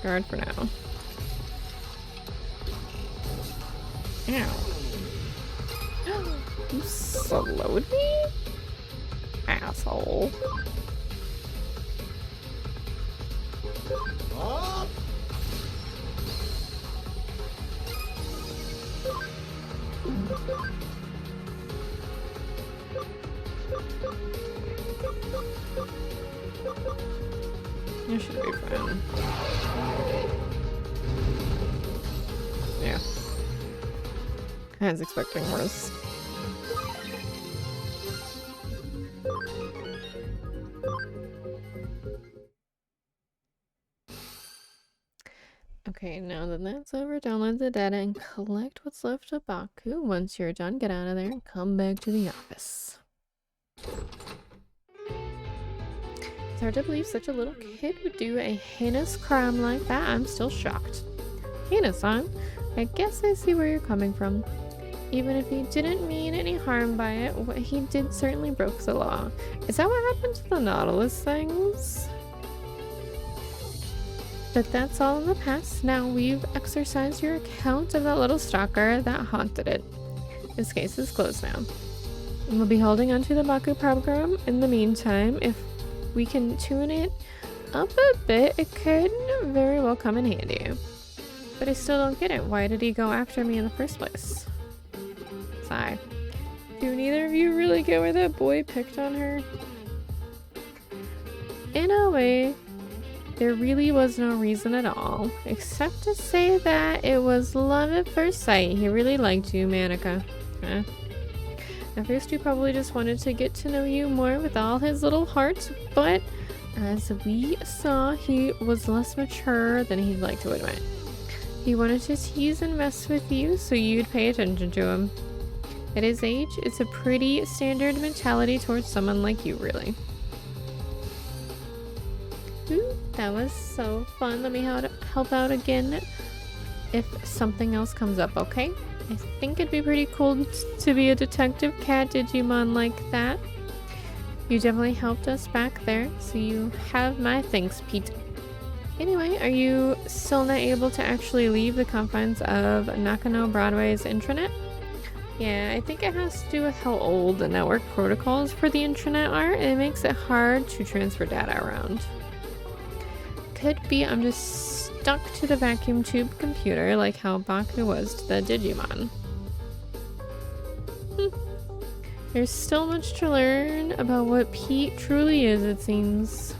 Guard for now. Ow. You slowed me? Asshole. You should be fine. Yeah. I was expecting worse. Okay, now that that's over, download the data and collect what's left of Baku. Once you're done, get out of there and come back to the office. It's hard to believe such a little kid would do a heinous crime like that. I'm still shocked. Heinous, huh? I guess I see where you're coming from. Even if he didn't mean any harm by it, what he did certainly broke the law. Is that what happened to the Nautilus things? But that's all in the past. Now we've exercised your account of that little stalker that haunted it. This case is closed now. And we'll be holding onto the Baku program. In the meantime, if we can tune it up a bit, it could very well come in handy. But I still don't get it. Why did he go after me in the first place? Sigh. Do neither of you really get where that boy picked on her? In a way, there really was no reason at all, except to say that it was love at first sight. He really liked you, Manika. Huh? At first, he probably just wanted to get to know you more with all his little heart, but as we saw, he was less mature than he'd like to admit. He wanted to tease and mess with you so you'd pay attention to him. At his age, it's a pretty standard mentality towards someone like you, really. Ooh, that was so fun. Let me help out again if something else comes up, okay? I think it'd be pretty cool to be a detective cat Digimon like that. You definitely helped us back there, so you have my thanks, Pete. Anyway, are you still not able to actually leave the confines of Nakano Broadway's intranet? Yeah, I think it has to do with how old the network protocols for the intranet are, and it makes it hard to transfer data around. Could be I'm just stuck to the vacuum tube computer like how Baku was to the Digimon. There's still much to learn about what Pete truly is, it seems.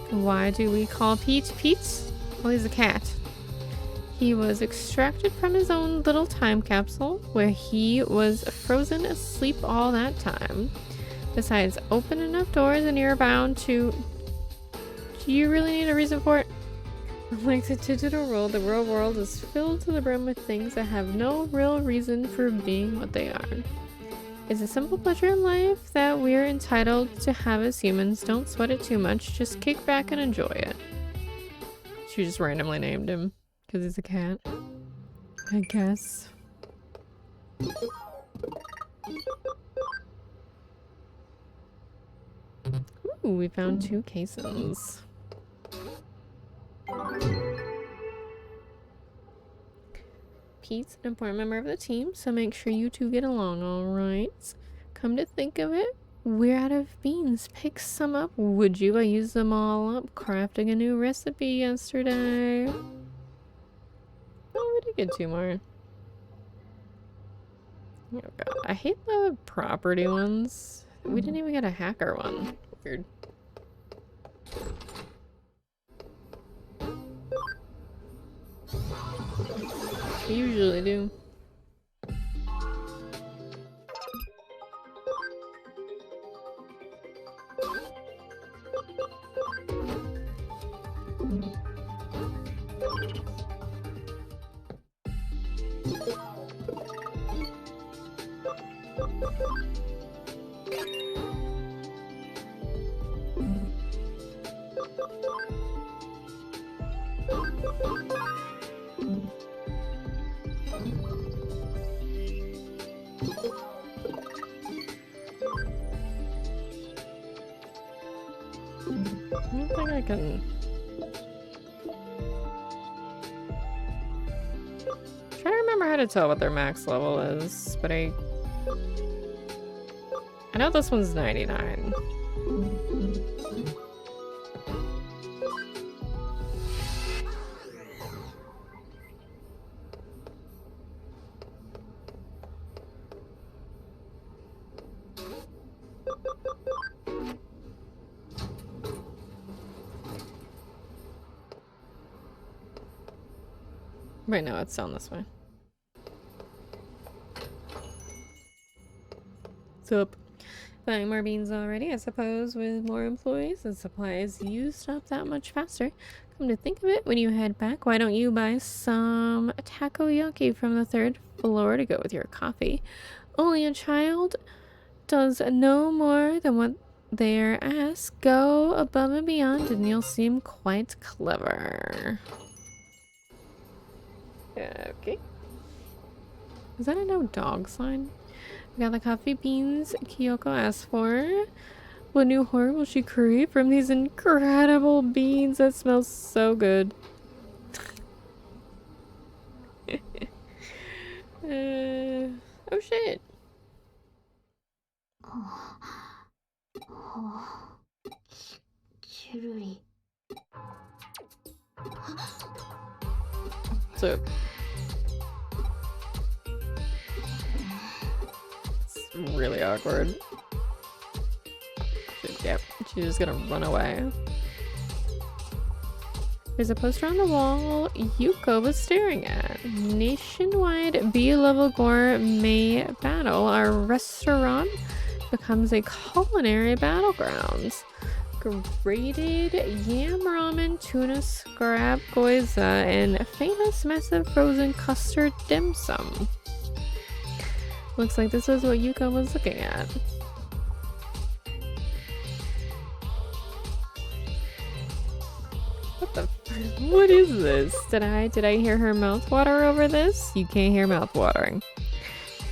Why do we call Pete Pete? Well, he's a cat. He was extracted from his own little time capsule where he was frozen asleep all that time. Besides, open enough doors and you're bound to... Do you really need a reason for it? Like the digital world, the real world is filled to the brim with things that have no real reason for being what they are. It's a simple pleasure in life that we're entitled to have as humans. Don't sweat it too much, just kick back and enjoy it. She just randomly named him because he's a cat, I guess. Ooh, we found 2 cases. Pete's an important member of the team, so make sure you two get along, alright? Come to think of it, we're out of beans. Pick some up, would you? I used them all up crafting a new recipe yesterday. Oh, we did get 2 more. Oh god, I hate the property ones. We didn't even get a hacker one. Weird. We usually do. I don't think I can... Try to remember how to tell what their max level is, but I know this one's 99. Right now it's down this way. What's up? Buying more beans already, I suppose. With more employees and supplies used up that much faster. Come to think of it, when you head back, why don't you buy some takoyaki from the 3rd floor to go with your coffee? Only a child does no more than what they're asked. Go above and beyond and you'll seem quite clever. Okay. Is that a no dog sign? We got the coffee beans Kyoko asked for. What new horror will she create from these incredible beans that smell so good? Oh shit. So it's really awkward. Yep, she's just gonna run away. There's a poster on the wall Yuko was staring at. Nationwide B-level gourmet battle. Our restaurant becomes a culinary battlegrounds. Grated yam ramen, tuna scrap gyoza, and famous massive frozen custard dim sum. Looks like this was what Yuko was looking at. What is this? Did I hear her mouth water over this? You can't hear mouth watering.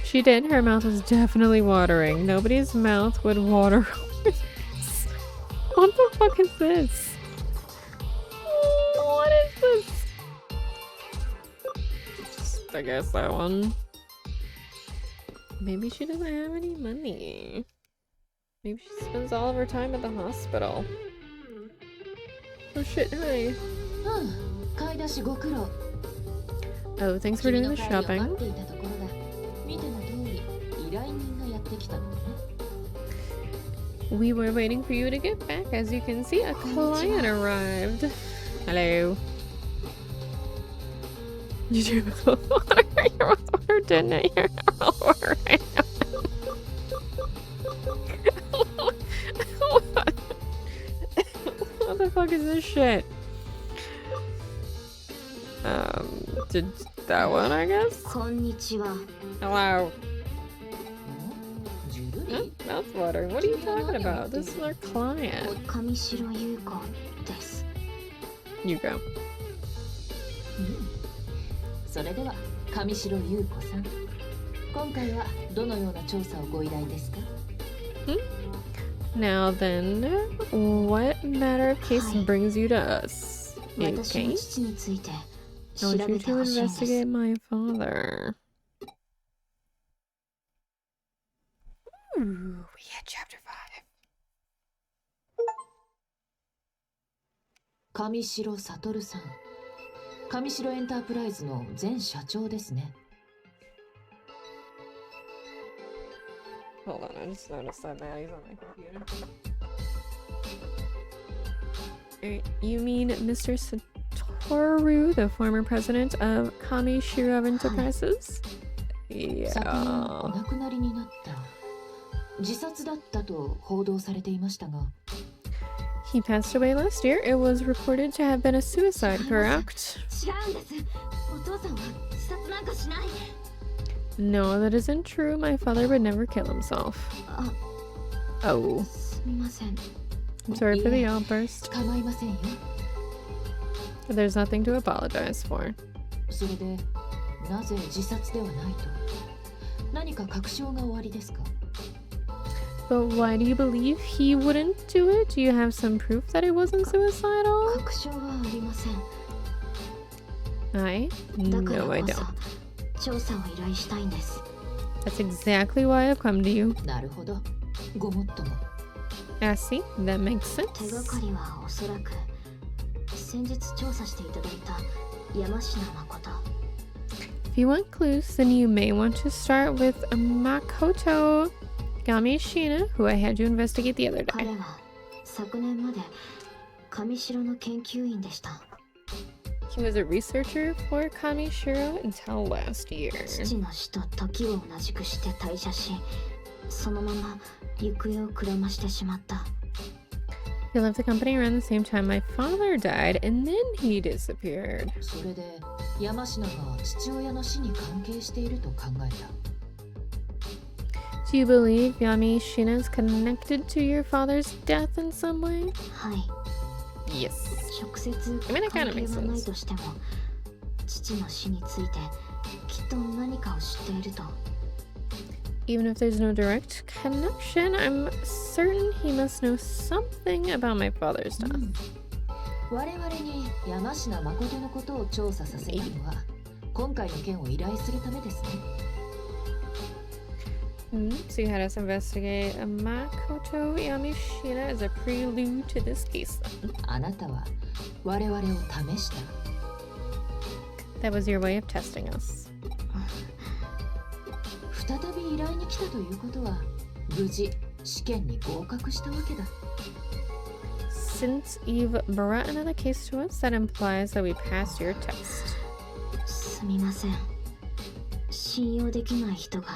She did. Her mouth was definitely watering. Nobody's mouth would water over this. What the fuck is this? What is this? Just, I guess that one. Maybe she doesn't have any money. Maybe she spends all of her time at the hospital. Oh shit, hi. Oh, thanks for doing the shopping. We were waiting for you to get back. As you can see, a client arrived. Hello. You do have a water. Your water didn't it? Your water right now. What the fuck is this shit? Did that one, I guess? Hello. Huh? Mouth water. What are you talking about? This is our client. You go. Now then, what matter of case brings you to us? Okay. I want you to investigate my father. Ooh, we hit chapter 5. 上白悟さん、上白エンタープライズの前社長ですね。 Hold on, I just noticed that now he's on my computer. You mean Mr. Satoru, the former president of Kamishiro Enterprises? Yeah. 昨年お亡くなりになった。自殺だったと報道されていましたが。 He passed away last year. It was reported to have been a suicide, correct? No, that isn't true. My father would never kill himself. Oh. I'm sorry for the outburst. There's nothing to apologize for. それでなぜ自殺ではないと何か確証がおありですか But why do you believe he wouldn't do it? Do you have some proof that it wasn't suicidal? 確証はありません No, I don't. 調査を依頼したいんです That's exactly why I've come to you. なるほどごもっとも I see. That makes sense. 手がかりはおそらく先日調査していただいた山科誠 If you want clues, then you may want to start with Makoto Gamishina, who I had you investigate the other day. 彼は昨年まで上白の研究員でした He was a researcher for Kamishiro until last year. 父の死と時を同じくして退社し、そのまま行方をくらましてしまった。He left the company around the same time my father died, and then he disappeared. それで山科が父親の死に関係していると考えた。Do you believe Yamashina is connected to your father's death in some way? はい。 Yes. 直接 I mean, it 関 kind of 係 makes はない sense. としても、父の死についてきっと何かを知っていると。Even if there's no direct connection, I'm certain he must know something about my father's death. 我々に山科誠のことを調査させたのは今回の件を依頼するためですね。So you had us investigate Makoto Yamashina as a prelude to this case then. あなたは我々を試した。That was your way of testing us. 再び依頼に来たということは無事試験に合格したわけだ。Since you've brought another case to us, that implies that we passed your test. すみません。信用できない人が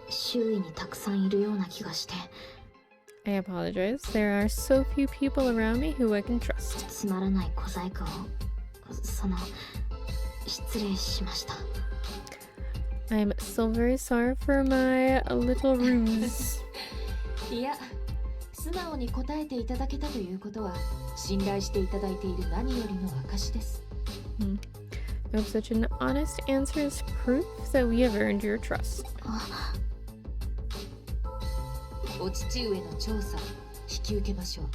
周囲にたくさんいるような気がして。I apologize. There are so few people around me who I can trust. つまらない小細工を、失礼しました。I'm so very sorry for my little ruse. いや、素直に答えていただけたということは信頼していただいている何よりの証です。I hope such an honest answer is proof that we have earned your trust. お父上の調査引き受けましょう。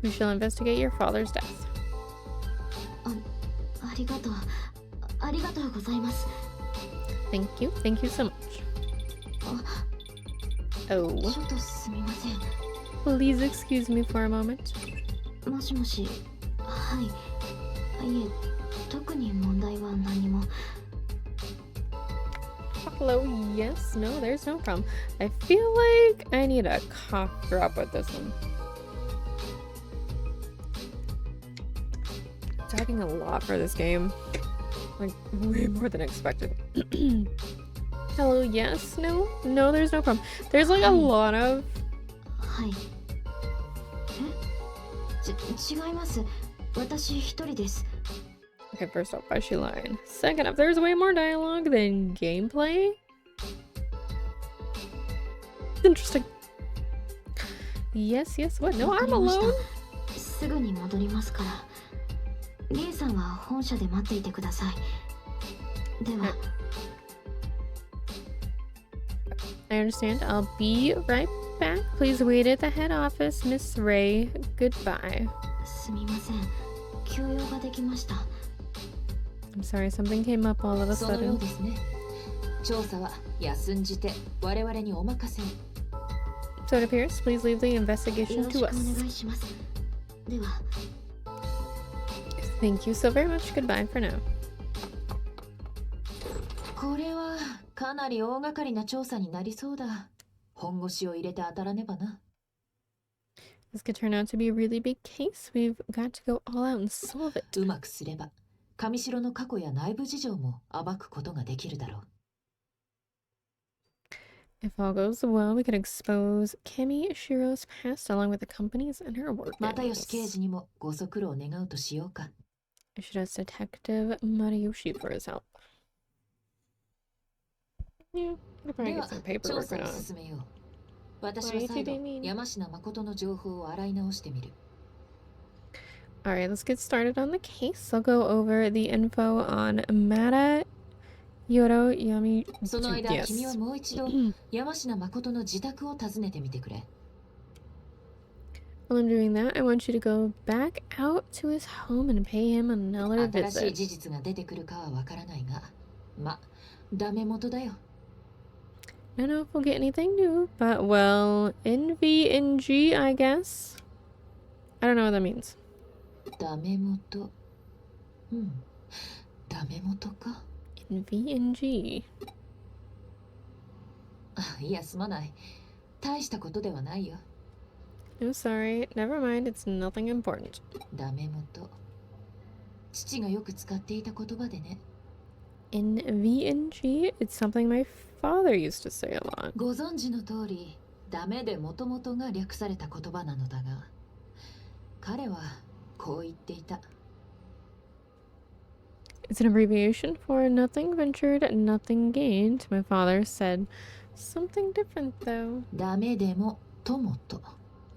We shall investigate your father's death. ありがとう。ありがとうございます。Thank you. Thank you so much. Oh. ちょっとすみません。 Please excuse me for a moment. もしもし。はい。いえ、特に問題は何も。Hello, yes, no, there's no problem. I feel like I need a cough drop with this one. Talking a lot for this game. Like, way more than expected. Hello, yes, no, no, there's no problem. There's like a lot of... はい。違います。私一人です。 Okay, first off, why is she lying? Second off, there's way more dialogue than gameplay. Interesting. Yes, yes, what? No, I'm alone. すぐに戻りますから。リエさんは本社で待っていてください。では。I understand. I'll be right back. Please wait at the head office, Miss Ray. Goodbye. すみません。休養ができました。I'm sorry, something came up all of a そのよう sudden. ですね。調査は休んじて我々にお任せを。So it appears, please leave the investigation よろし to くお us. 願いします。では。Thank you so very much. Goodbye for now. これはかなり大掛かりな調査になりそうだ。本腰を入れて当たらねばな。This could turn out to be a really big case. We've got to go all out and solve it. うまくすれば上城の過去や内部事情も暴くことができるだろう。If all goes well, we could expose Shiro's past along with the company's and her work. 又吉刑事にもご足労願うとしようか。I should ask Detective Mariyoshi for his help. Yeah, we'll probably で get は some 調 paperwork 査を on. 進めよう。私は再度山科誠の情報を洗い直してみる。Alright, let's get started on the case. I'll go over the info on Mata Yoro Yami. その間、 Yes. 君はもう一度山科誠の自宅を訪ねてみてくれ。While I'm doing that, I want you to go back out to his home and pay him another 新しい visit. 事実が出てくるかはわからないが、ま、ダメ元だよ。I don't know if we'll get anything new, but well, NVNG, I guess. I don't know what that means. ダメ元。うん。ダメ元か。NVNG. あ、いや、すまない。大したことではないよ。I'm sorry. Never mind. It's nothing important. ダメ元。父がよく使っていた言葉でね。In VNG, it's something my father used to say a lot. ご存知の通り、ダメでもともとが略された言葉なのだが、彼はこう言っていた。It's an abbreviation for nothing ventured, nothing gained. My father said something different though. ダメでもともと。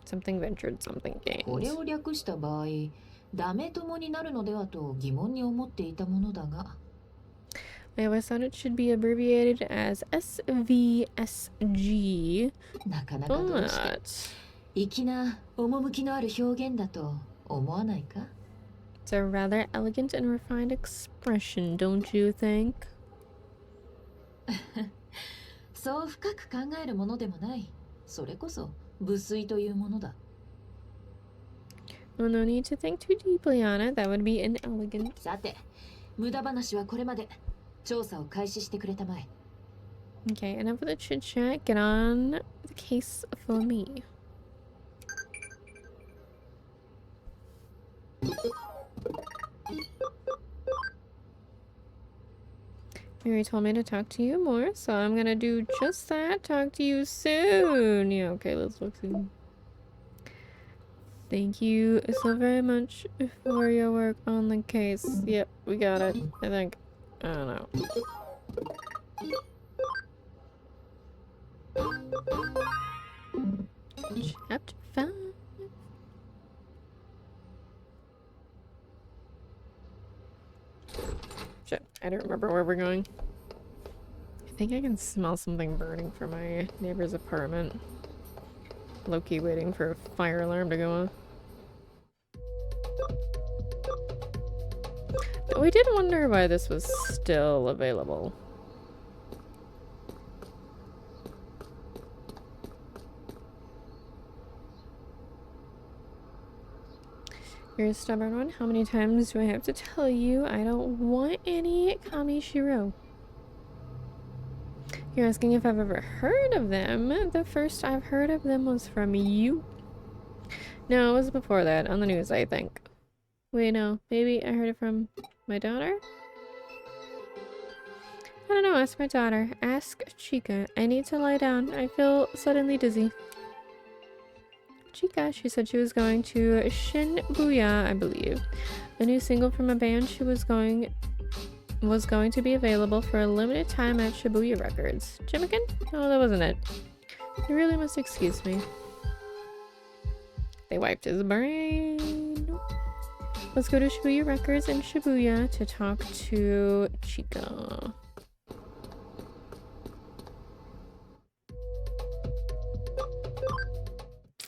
Something ventured, something これ gained. を略した場合、ダメ友になるのではと疑問に思っていたものだが。I always thought it should be abbreviated as SVSG. なかなかどうして But 粋な趣のある表現だと思わないか？ it's a rather elegant and refined expression, don't you think? そう深く考えるものでもない。それこそ無粋というものだ。Well, no need to think too deeply on it. That would be inelegant. さて、無駄話はこれまで。調査を開始してくれたまえ。Okay, enough with the chit chat. Get on the case for me. Mary told me to talk to you more, so I'm gonna do just that. Talk to you soon. Yeah, okay, let's look soon. Thank you so very much for your work on the case. Yep, we got it, I think. I don't know. Chapter 5. Shit, I don't remember where we're going. I think I can smell something burning from my neighbor's apartment. Low-key waiting for a fire alarm to go off. We did wonder why this was still available. You're a stubborn one. How many times do I have to tell you I don't want any Kamishiro? You're asking if I've ever heard of them. The first I've heard of them was from you. No, it was before that, on the news, I think. Wait, no. Maybe I heard it from my daughter? I don't know, ask my daughter. Ask Chica. I need to lie down. I feel suddenly dizzy. Chica, she said she was going to Shibuya, I believe. A new single from a band she was going to be available for a limited time at Shibuya Records. Jimiken? No, that wasn't it. You really must excuse me. They wiped his brain. Let's go to Shibuya Records in Shibuya to talk to Chica.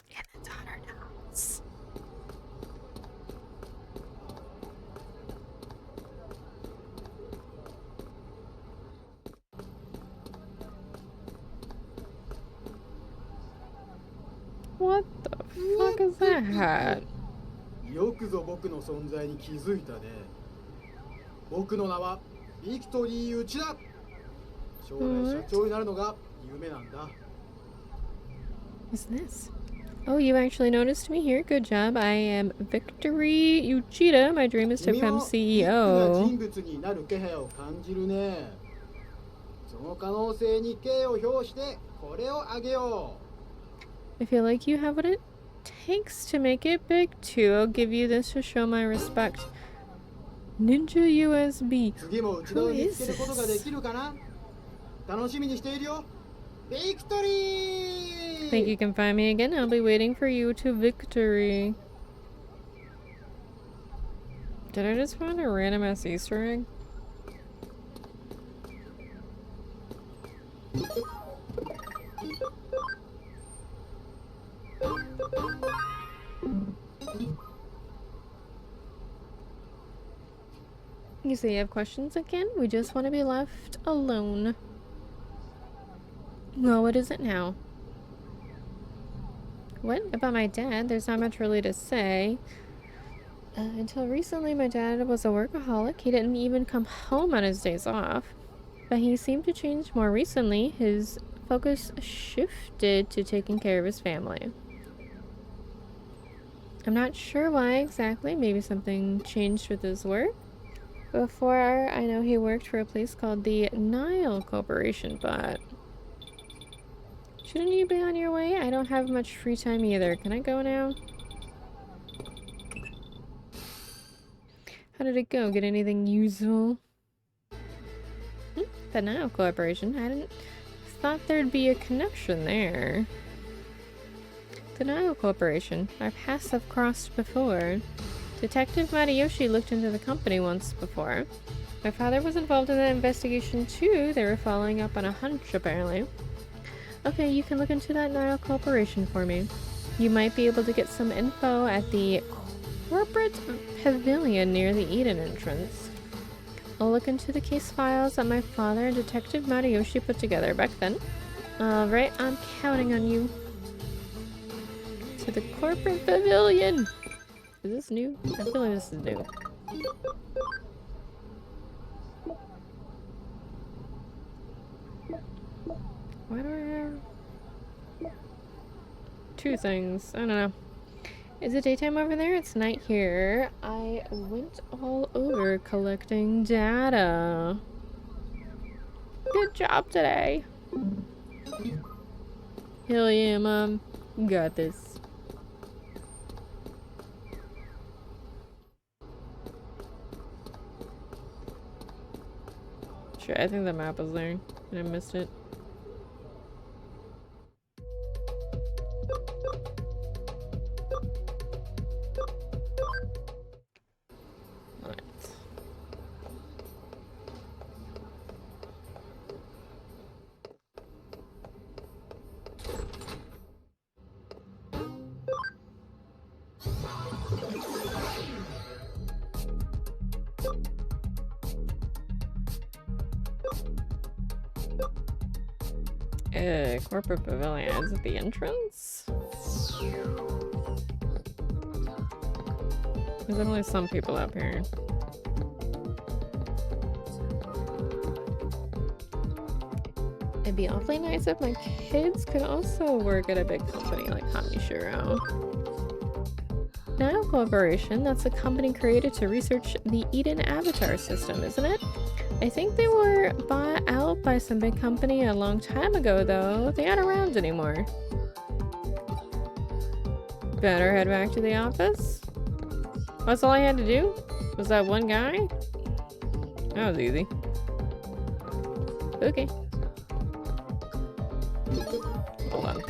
Yeah, the daughter knows. What the fuck is that? よくぞ僕の存在に気づいたね。僕の名はビクトリー・ウチだ。将来社長になるのが夢なんだ。What's this? Oh, you actually noticed me here. Good job. I am Victory Uchida. My dream is to 君 become もビッグな CEO. 人物になる気配を感じるね。その可能性に敬を表してこれをあげよう。 I feel like you have what it takes to make it big too. I'll give you this to show my respect. Ninja USB. 次も内田を見つけることができるかな。楽しみにしているよ。ビクトリー Think you can find me again? I'll be waiting for you to victory. Did I just find a random ass Easter egg? You say you have questions again? We just want to be left alone. Well, what is it now? What? About my dad? There's not much really to say. Until recently, my dad was a workaholic. He didn't even come home on his days off. But he seemed to change more recently. His focus shifted to taking care of his family. I'm not sure why exactly. Maybe something changed with his work. Before, I know he worked for a place called the Nile Corporation, but shouldn't you be on your way? I don't have much free time either. Can I go now? How did it go? Get anything useful? The Nile Corporation? I didn't thought there'd be a connection there. The Nile Corporation. Our paths have crossed before. Detective Matayoshi looked into the company once before. My father was involved in that investigation too. They were following up on a hunch, apparently. Okay, you can look into that Nile Corporation for me. You might be able to get some info at the corporate pavilion near the Eden entrance. I'll look into the case files that my father and Detective Matayoshi put together back then. Alright, I'm counting on you. To the corporate pavilion! Is this new? I feel like this is new. Why do I have two things? I don't know. Is it daytime over there? It's night here. I went all over collecting data. Good job today. Hell yeah, Mom. You got this. Sure, I think the map was there and I missed it. Corporate pavilion. Is it the entrance? There's only some people up here. It'd be awfully nice if my kids could also work at a big company like Kamishiro. Nile Corporation, that's a company created to research the Eden Avatar system, isn't it? I think they were bought out by some big company a long time ago, though. They aren't around anymore. Better head back to the office? That's all I had to do? Was that one guy? That was easy. Okay. Hold on.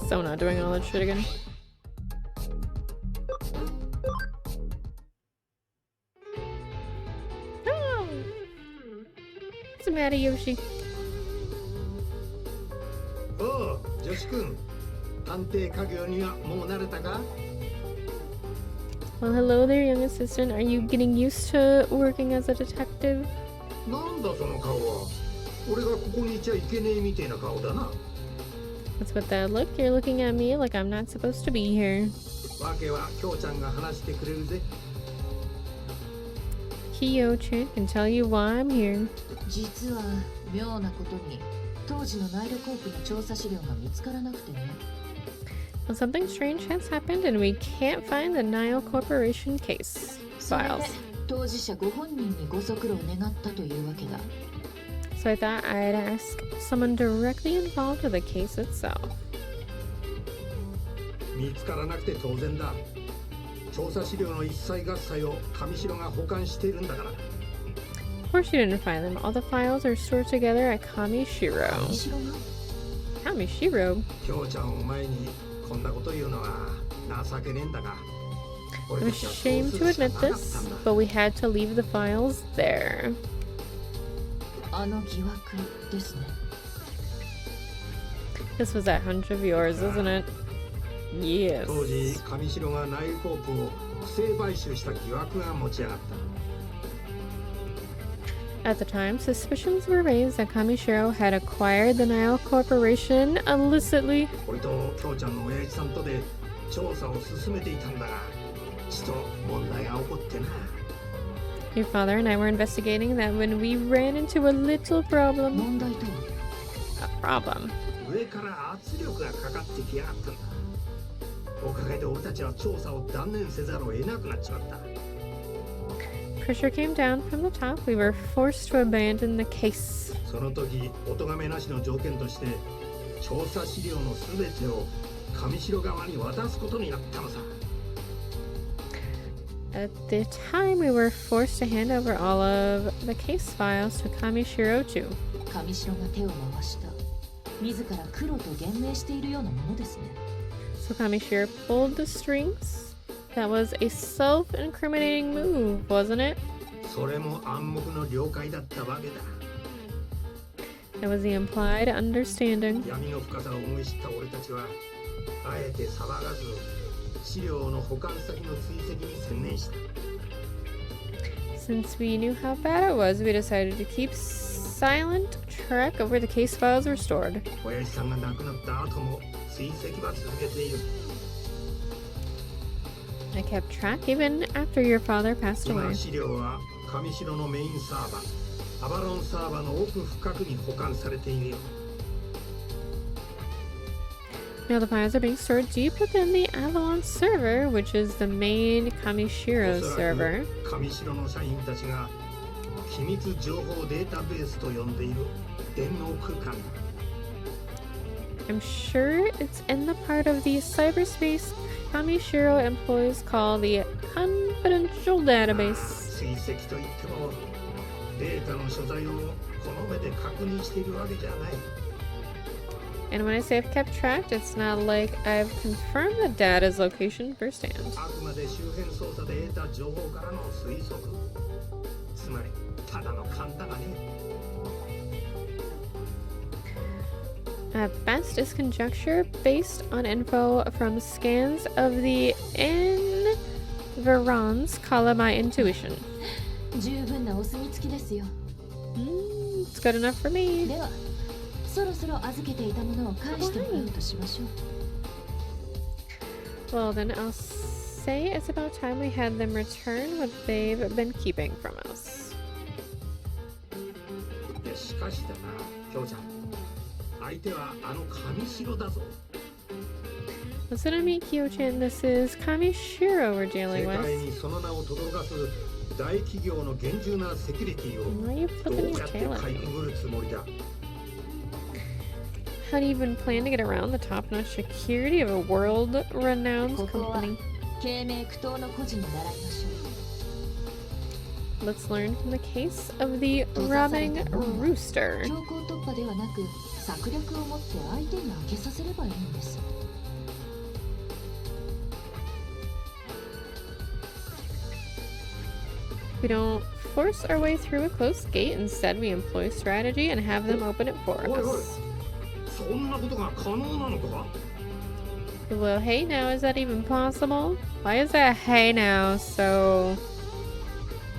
So not doing all that shit again. Matayoshi. Oh, Joshi-kun. Well, hello there, young assistant. Are you getting used to working as a detective? What's with that look? You're looking at me like I'm not supposed to be here. Kiyo-chan can tell you why I'm here. 実は妙なことに当時のナイルコープの調査資料が見つからなくてね。Well, something strange has happened and we can't find the Nile Corporation case files. 当事者ご本人にご足労願ったというわけだ。So I thought I'd ask someone directly involved with the case itself. 見つからなくて当然だ。調査資料の一切合切を上白が保管しているんだから。Of course you didn't find them. All the files are stored together at Kamishiro. Kamishiro? I'm ashamed to admit this, but we had to leave the files there. This was that hunch of yours, isn't it? Yes. At the time, suspicions were raised that Kamishiro had acquired the Nile Corporation illicitly. Your father and I were investigating that when we ran into a little problem. problem. 上から圧力がかかってきやがったんだ。おかげで俺たちは調査を断念せざるを得なくなっちまった。 Pressure came down from the top. We were forced to abandon the case. その時、お咎めなしの条件として、調査資料のすべてを上白側に渡すことになったのさ。At the time, we were forced to hand over all of the case files to Kamishiro too. 上白が手を回した自ら黒と言明しているようなものですね。 So Kamishiro pulled the strings. That was a self-incriminating move, wasn't it? それも暗黙の了解だったわけだ。 That was the implied understanding. 闇の深さを思い知った俺たちは、あえて騒がず、資料の保管先の追跡に専念した。 Since we knew how bad it was, we decided to keep silent track of where the case files were stored. 親父さんが亡くなった後も追跡は続けている。 I kept track even after your father passed 今 away. 資料は上白のメインサーバー、アバロンサーバーの奥深くに保管されているよ。 Now the files are being stored deep within the Avalon server, which is the main Kamishiro おそら server. く上白の社員たちが秘密情報データベースと呼んでいる電脳空間だ。 I'm sure it's in the part of the cyberspace Kamishiro employees call the confidential まあ database. 追跡といってもデータの所在をこの目で確認しているわけじゃない。 And when I say I've kept track, it's not like I've confirmed the data's location firsthand. あくまで周辺捜査で得た情報からの推測。つまりただの勘だがね。 At best is conjecture based on info from scans of the environs, call it my intuition. 十分なお墨付きですよ。 It's good enough for me. ではそろそろ預けていたものを返してもらおうとしましょう。 Well, then I'll say it's about time we had them return what they've been keeping from us. でしかしだな、京ちゃん。相手はあの上白だぞ。 Listen to me, Kyo-chan. This is Kamishiro we're 世 dealing 界 with. にその名を轟かす大企業の厳重なセキュリティを Why are you ど flipping う your やって tail か at い me? くぐるつもりだ。 How do you even plan to get around the top-notch security of a world-renowned ここは company? 敬明苦闘の孤児に習いましょ Let's learn from the case of the 閉ざされ robbing た門は rooster. 強行突破ではなく策略を持って相手に開けさせればいいんです。 We don't force our way through a closed gate. Instead, we employ strategy and have them open it for おいおい、 us. そんなことが可能なのか。 Well, hey now, is that even possible? Why is that hey now so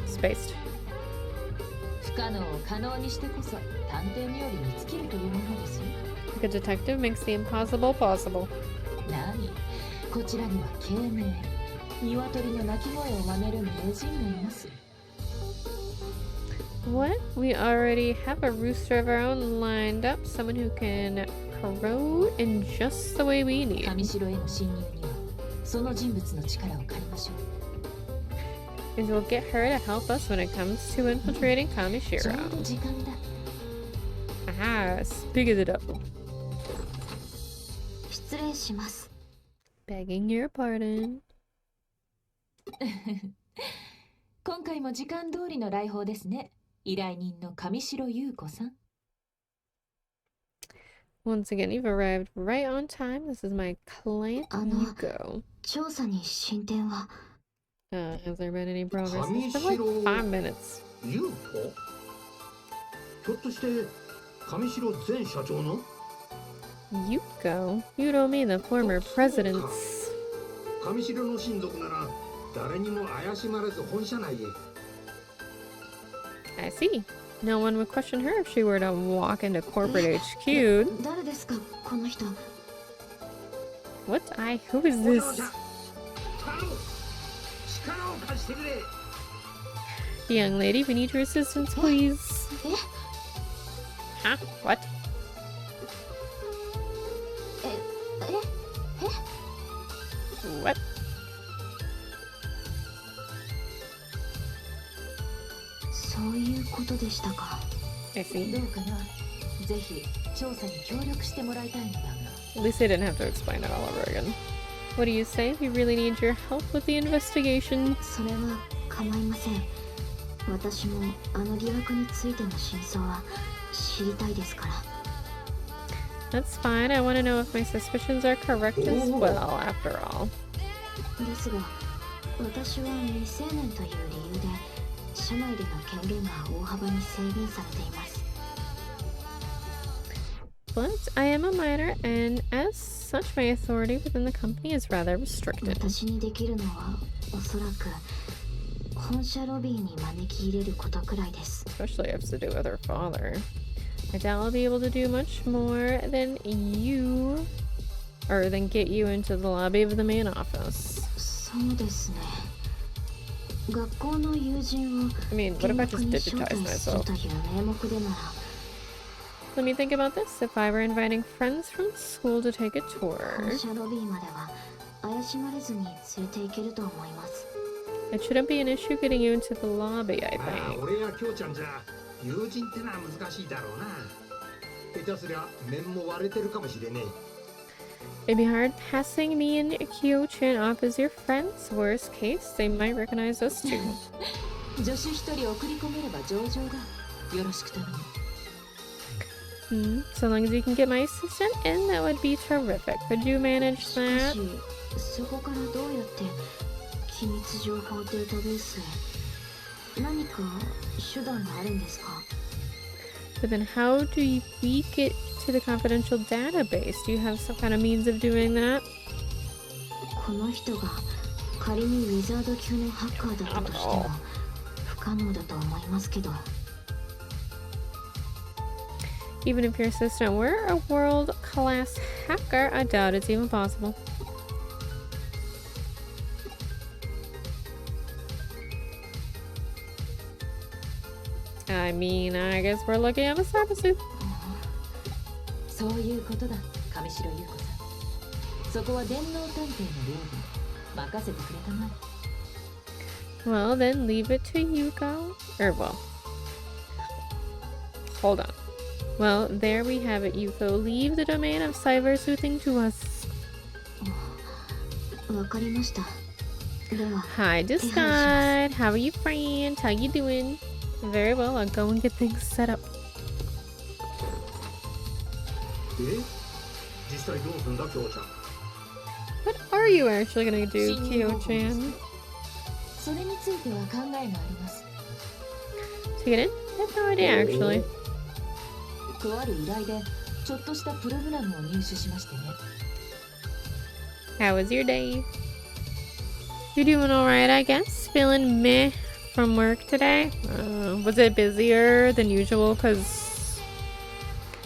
spaced? 不可能を可能にしてこそ探偵冥利に尽きるというものですよ。 A good detective makes the impossible possible. 何こちらには敬明鶏の鳴き声を真似る名人がいます。 What? We already have a rooster of our own lined up. Someone who can crow in just the way we need. 上城への侵入にはその人物の力を借りましょう。 And we'll get her to help us when it comes to infiltrating ちょ Kamishiro. うど時間だ。 Aha, speak of the devil. 失礼します。 Begging your pardon. 今回も時間通りの来訪ですね。依頼人の上白優子さん。 Once again, you've arrived right on time. This is my client, Yuko. 調査に進展は Has there been any progress? It's been like 5 minutes. 優子？ひょっとして上白前社長の？ Yuko? You don't mean the former president's... 上白の親族なら誰にも怪しまれず本社内へ。 I see. No one would question her if she were to walk into corporate HQ. 誰ですかこの人。 What? Who is お嬢 this? ちゃん、頼む。力を貸してくれ。 Young lady, we need your assistance, please. Eh? Huh? What? What? そういうことでしたか。 I see. どうかな。ぜひ調査に協力してもらいたいのだが。 At least I didn't have to explain it all over again. What do you say? We really need your help with the investigation. それは構いません。私もあの疑惑についての真相は知りたいですから。 That's fine. I want to know if my suspicions are correct as well, after all. ですが、私は未成年という理由で社内での権限が大幅に制限されています。 But I am a minor, and as such, my authority within the company is rather restricted. 私にできるのはおそらく本社ロビーに招き入れることくらいです。 Especially if it's to do with her father. I doubt I'll be able to do much more than you, or than get you into the lobby of the main office. そうですね。学校の友人を I mean, what if I 見学 just に招 digitize 待する myself? という名目でなら。 Let me think about this. If I were inviting friends from school to take a tour, 本社ロビーまでは怪しまれずに連れて行けると思います。 it shouldn't be an issue getting you into the lobby, I ああ think. 俺や京ちゃんじゃ友人ってのは難しいだろうな。下手すりゃ面も割れてるかもしれねえ。 It'd be hard passing me and Kyo-chan off as your friends. Worst case, they might recognize us too. 助手一人送り込めれば上々だ。よろしく頼む。 So long as you can get my assistant in, that would be terrific. Could you manage しか that? し、そこからどうやって機密情報データベースへ何か手段があるんですか？ But then how do we get to the confidential database? Do you have some kind of means of doing that? この人が仮にウィザード級のハッカーだったとしても不可能だと思いますけど。 Even if your assistant were a world-class hacker, I doubt it's even possible. I mean, I guess we're lucky I'm a cyber sleuth. そういうことだ、上白優子さん。そこは電脳探偵の領分。任せてくれたまえ。 Well, then leave it to Yuko. Well. Hold on. Well, there we have it, Yuko. Leave the domain of cyber sleuthing to us. わかりました。では、 Hi, Discard. How are you, friend? How you doing? Very well. I'll go and get things set up. え実際どうすんだ京ちゃん。 What are you actually gonna do, 侵入方法です Kyo-chan? それについては考えがあります。 To get in? I have no idea, actually. とある依頼でちょっとしたプログラムを入手しましてね。 How was your day? You're doing alright, I guess? Feeling meh from work today? Was it busier than usual? Because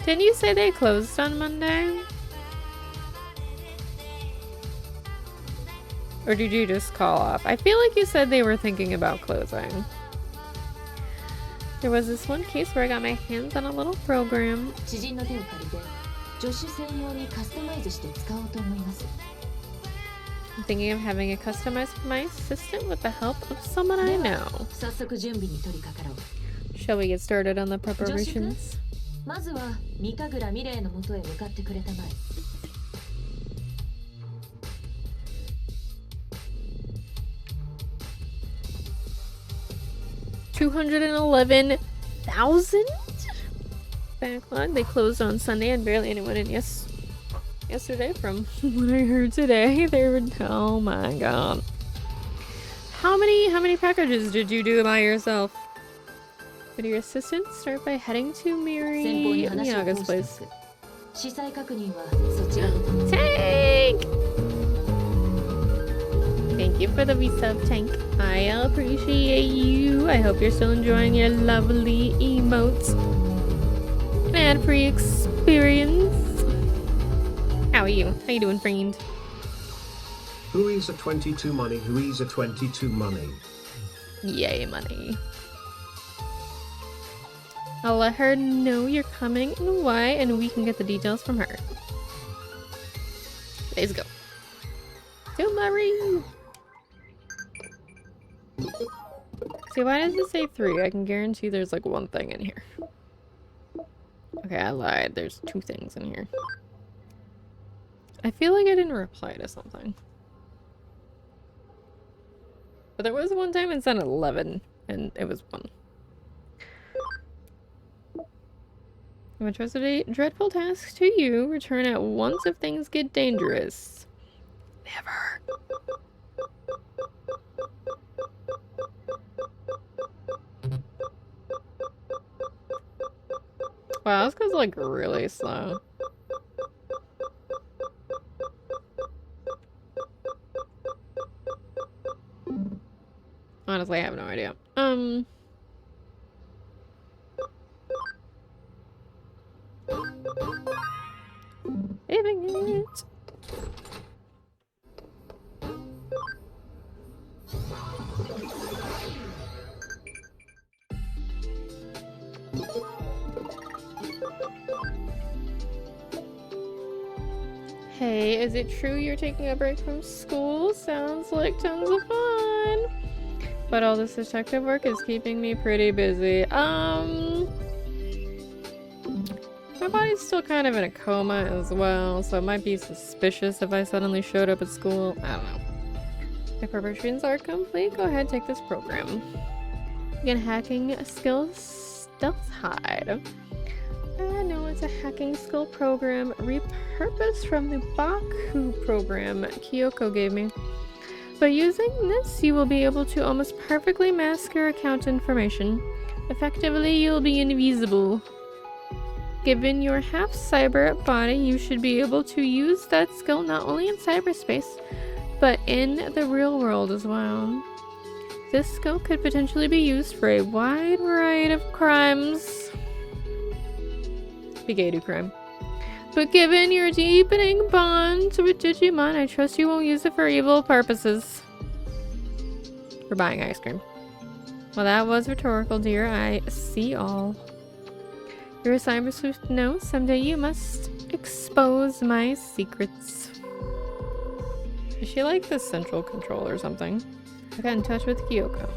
didn't you say they closed on Monday? Or did you just call off? I feel like you said they were thinking about closing. There was this one case where I got my hands on a little program. 知人の手を借りて助手専用にカスタマイズして使おうと思います。 I'm thinking of having it customized for my assistant with the help of someone I know. 早速準備に取り掛かろう。 Shall we get started on the preparations? まずは三神楽美玲の元へ向かってくれたまえ。 211,000 backlog. They closed on Sunday and barely anyone in yesterday from what I heard today. They were, oh my god. How many packages did you do by yourself? Did your assistant start by heading to 先方に話を Miyaga's 通してお place? く。司祭確認はそちらで頼む。 Tank! Thank you for the resub, Tank. I appreciate you. I hope you're still enjoying your lovely emotes and ad-free experience. How are you? How you doing, friend? Who is a 22 money? Who is a 22 money? Yay, money. I'll let her know you're coming and why, and we can get the details from her. Let's go. Don't worry. See, why does it say 3? I can guarantee there's like one thing in here. Okay, I lied. There's 2 things in here. I feel like I didn't reply to something. But there was one time it said 11, and it was 1. I'm entrusted a dreadful task to you. Return at once if things get dangerous. Never. Wow, this goes like really slow. Honestly, I have no idea. Saving it. Hey, is it true you're taking a break from school? Sounds like tons of fun. But all this detective work is keeping me pretty busy. My body's still kind of in a coma as well, so it might be suspicious if I suddenly showed up at school. I don't know. If preparations are complete, go ahead, take this program. Again, hacking skills stealth hide. I know it's a hacking skill program repurposed from the Baku program Kyoko gave me. By using this, you will be able to almost perfectly mask your account information. Effectively, you'll be invisible. Given your half-cyber body, you should be able to use that skill not only in cyberspace, but in the real world as well. This skill could potentially be used for a wide variety of crimes. Big A crime. But given your deepening bond with Digimon, I trust you won't use it for evil purposes. For buying ice cream. Well, that was rhetorical, dear. I see all. You're a cyber sleuth. No, someday you must expose my secrets. Is she like the central control or something? I got in touch with Kyoko.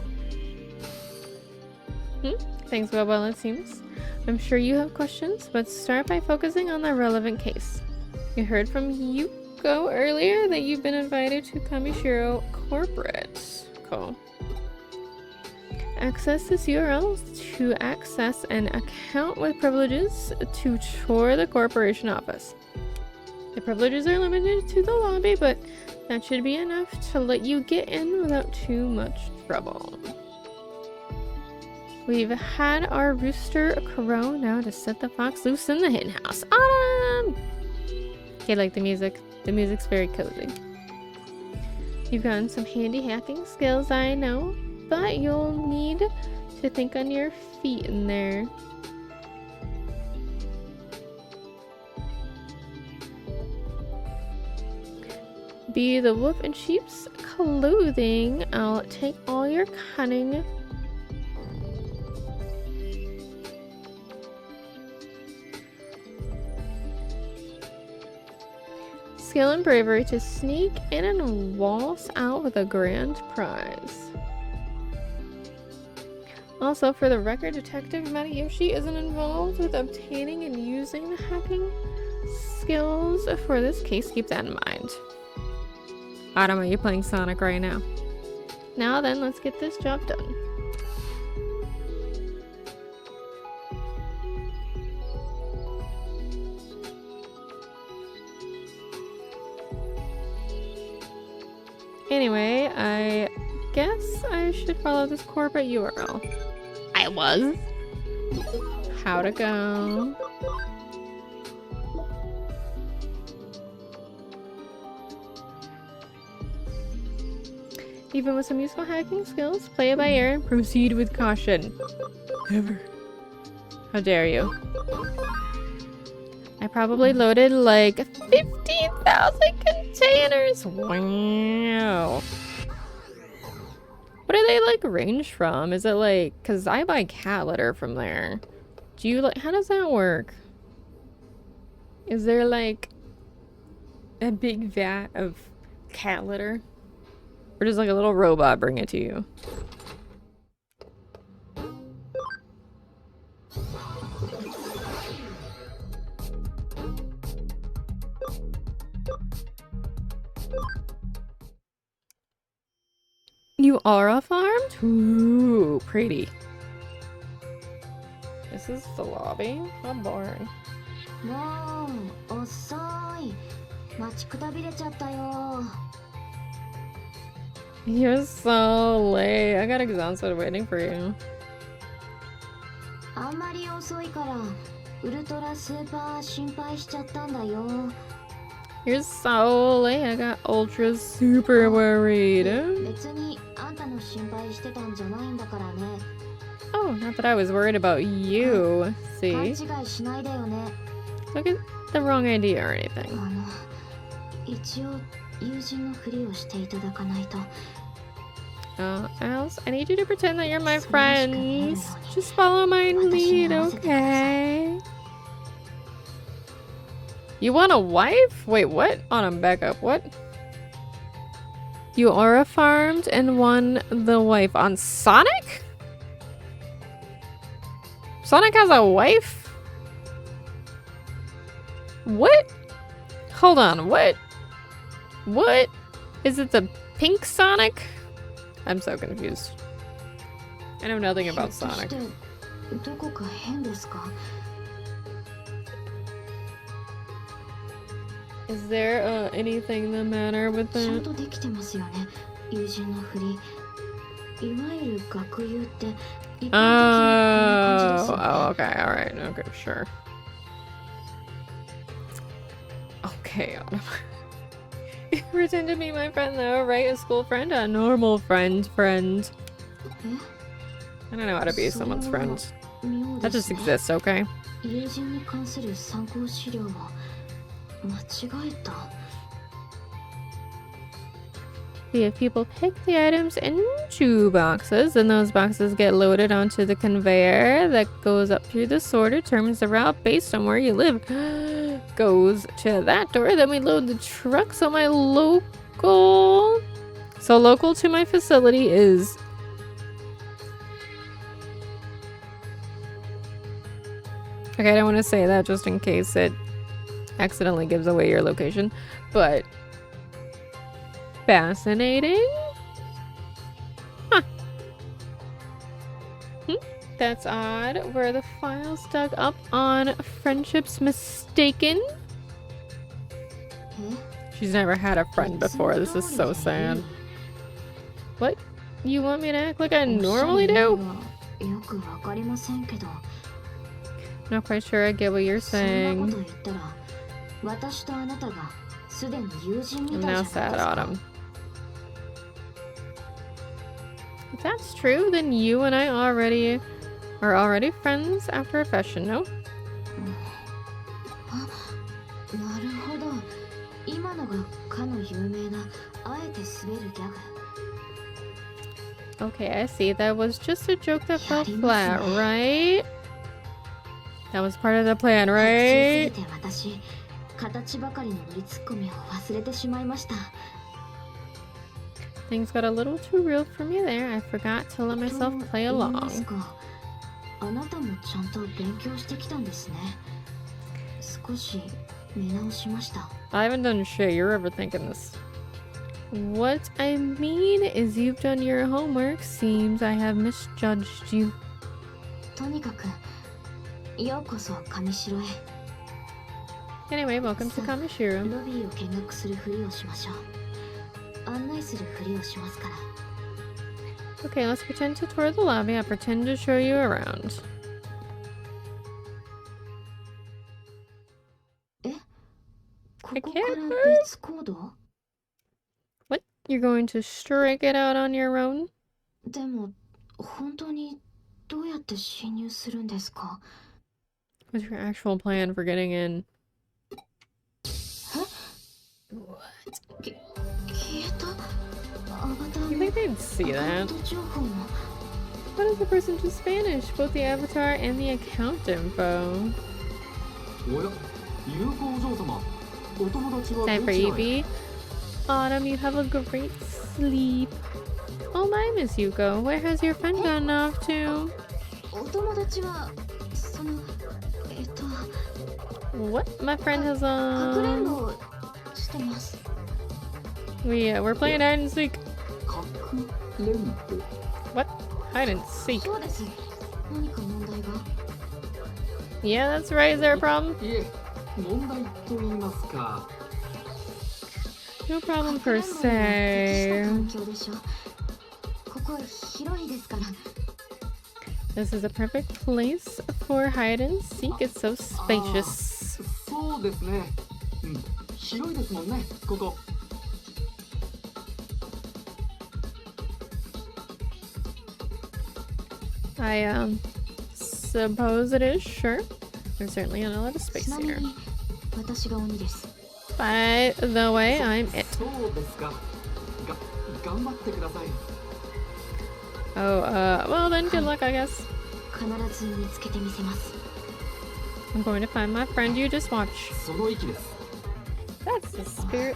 Things go well, it seems. I'm sure you have questions, but start by focusing on the relevant case. You heard from Yuko earlier that you've been invited to Kamishiro Corporate. Cool. Access this URL to access an account with privileges to tour the corporation office. The privileges are limited to the lobby, but that should be enough to let you get in without too much trouble. We've had our rooster crow, now to set the fox loose in the hen house. Autumn! Okay, like the music. The music's very cozy. You've gotten some handy hacking skills, I know, but you'll need to think on your feet in there. Be the wolf in sheep's clothing. I'll take all your cunning. Skill and bravery to sneak in and waltz out with a grand prize. Also, for the record, Detective Matayoshi isn't involved with obtaining and using the hacking skills for this case. Keep that in mind. Autumn, are you playing Sonic right now? Now then, let's get this job done. Anyway, I guess I should follow this corporate URL. I was. How to go. Even with some useful hacking skills, play it by ear and proceed with caution. Never. How dare you? I probably loaded like 15,000 containers. Wow. What do they like range from? Is it like, cause I buy cat litter from there. Do you like, how does that work? Is there like a big vat of cat litter? Or does like a little robot bring it to you? You are farmed? Ooh, pretty. This is the lobby? How boring. もう遅い。待ちくたびれちゃったよ。 You're so late. I got exhausted waiting for you. あんまり遅いからウルトラスーパー心配しちゃったんだよ。 You're so late. I got ultra super worried. 別にあんたの心配してたんじゃないんだからね。 Oh, not that I was worried about you. 勘違 See? いしないでよね。 Don't get the wrong idea or anything. 一応友人のふりをしていただかないと。 Alice, I need you to pretend that you're my friends. Just follow my lead, okay? You want a wife? Wait, what? On him, back up. What? You aura farmed and won the wife on Sonic? Sonic has a wife? What? Hold on, what? What? Is it the pink Sonic? I'm so confused. I know nothing about Sonic. どこか変ですか? Is there anything the matter with ちゃん that? とできてますよね。友人のふり。いわゆる学友って一般的にこんな感じですよね。 Oh, okay, alright, okay, sure. Okay, Autumn. You pretend to be my friend though, right? A school friend? A normal friend. I don't know how to be someone's friend. 妙 That で just すね。 exists, okay? 友人に関する参考資料を間違えた。 We have people pick the items into boxes, and those boxes get loaded onto the conveyor that goes up through the store, determines the route based on where you live. Goes to that door, then we load the truck. So my local... So local to my facility is... Okay, I don't want to say that just in case it accidentally gives away your location, but... Fascinating. Huh. That's odd. Were the files dug up on Friendships Mistaken? She's never had a friend before. This is so sad. What? You want me to act like I normally do? よくわかりませんけど。 Not quite sure I get what you're そんなこ saying. と言ったら、私とあなたがすでに友人み I'm たい now じゃない sad, ですか。 Autumn. If that's true, then you and I are already friends after a fashion, no? あ、なるほど。今のがかの有名なあえて滑るギャグ。 Okay, I see. That was just a joke that fell やりますね。 flat, right? That was part of the plan, 学 right? 生すぎて私、形ばかりのノリツッコミを忘れてしまいました。 Things got a little too real for me there. I forgot to let myself play と言いま along. すか、あなたもちゃんと勉強してきたんですね。少し見直しました。 I haven't done shit. You're overthinking this. What I mean is you've done your homework. Seems I have misjudged you. とにかく、ようこそ上城へ。 Anyway, welcome to Kamishiro. ロビーを見学するふりをしましょう。案内するふりをしますから。 Okay, let's pretend to tour the lobby. I'll pretend to show you around. え、こ I こ can't から move. 別行動？ What? You're going to strike it out on your own? でも、本当にどうやって侵入するんですか？ What's your actual plan for getting in? 消えた？アバター You も think they'd see アカウン that? ト情報も。 What does the person just vanish? Both the avatar and the account info. おや、友好お嬢様。お友達は Time ど for ちらへ？ EB. Autumn, you have a great sleep. Oh my, Miss Yuko, where has your friend gone off to? お友達はWhat? My friend has かくれんぼをしてます。we're playing hide and seek. かくれんぼ What? Hide and seek. そうです。何か問題が？ Yeah, that's right. Is there a problem? いえ問題と言いますか No problem かくれ per んぼには適した se. 環境でしょ。ここ広いですから。 This is a perfect place for hide and seek. It's so spacious. そうですね、うん、広いですもんねここ I suppose it is, sure. There's certainly a lot of ち space なみ here. に私が鬼です。 By the way, I'm it. そうですか頑張ってください Oh, well then, good luck, I guess. 必ず見つけてみせます。 I'm going to find my friend. You just watch. その息です That's the spirit.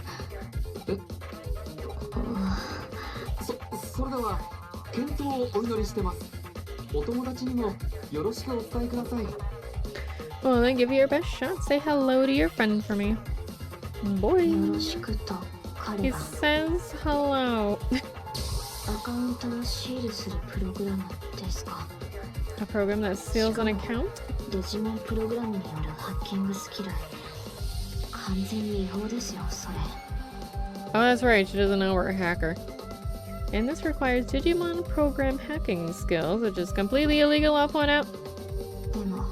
それでは健闘をお祈りしてますお友達にもよろしくお伝えください Well, then give it your best shot. Say hello to your friend for me. Boy. よろしくと He 彼が says hello. アカウントをシールするプログラムですか。 A program that seals an account? デジモンプログラムによるハッキングスキル。完全に違法ですよ、それ。 Oh, that's right. She doesn't know we're a hacker. And this requires Digimon program hacking skills, which is completely illegal, I'll point out. でも、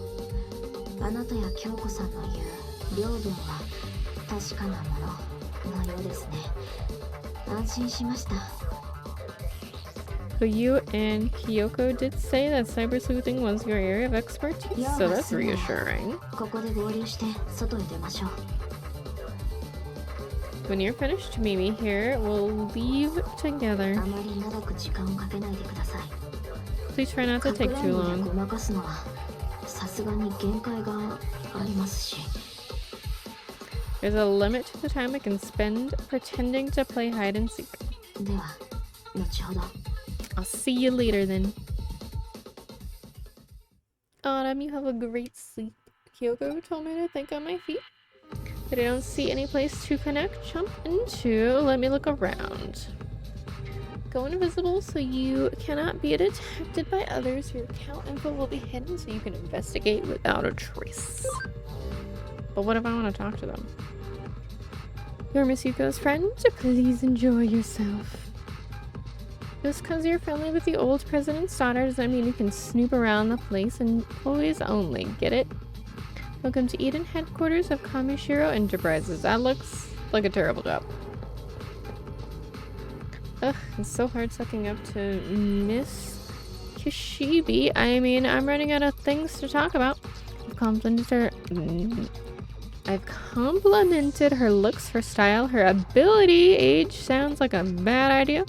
あなたや京子さんの言う領分は確かなもののようですね。安心しました。 So you and Kyoko did say that cyber sleuthing was your area of expertise, so that's reassuring. ここで合流して外へ出ましょう。 When you're finished, meet me here. We'll leave あ together. まり長く時間をかけないでください。 Please try not to かく take れ too んぼで long. ごまかすのはさすがに限界がありますし。 There's a limit to the time I can spend pretending to play hide and seek. では、後ほど。 I'll see you later then. Autumn, you have a great sleep. Kyoko told me to think on my feet. But I don't see any place to connect, jump into. Let me look around. Go invisible so you cannot be detected by others. Your account info will be hidden so you can investigate without a trace. But what if I want to talk to them? You're Miss Yuko's friend. Please enjoy yourself. Just because you're friendly with the old president's daughter doesn't mean you can snoop around the place and always only. Get it? Welcome to Eden headquarters of Kamishiro Enterprises. That looks like a terrible job. Ugh, it's so hard sucking up to Miss Kishibe. I mean, I'm running out of things to talk about. I've complimented her looks, her style, her ability. Age sounds like a bad idea.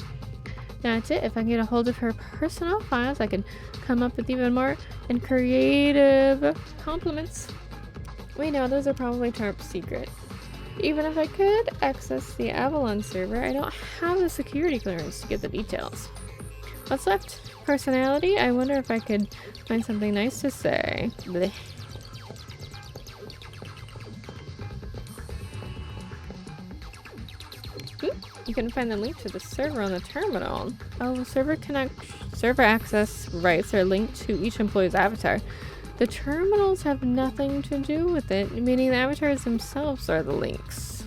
That's it. If I can get a hold of her personal files, I can come up with even more and creative compliments. Wait, no, those are probably top secret. Even if I could access the Avalon server, I don't have the security clearance to get the details. What's left? Personality? I wonder if I could find something nice to say. Blech. You can find the link to the server on the terminal. Oh, server access rights are linked to each employee's avatar. The terminals have nothing to do with it, meaning the avatars themselves are the links.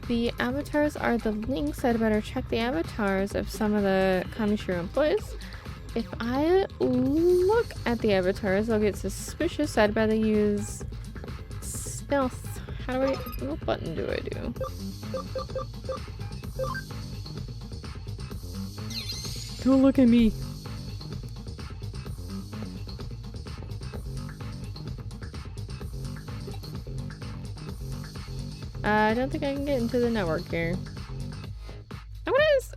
The avatars are the links. I'd better check the avatars of some of the Kamishiro employees. If I look at the avatars, I'll get suspicious. I'd rather use stealth. What button do I do? Don't look at me. I don't think I can get into the network here.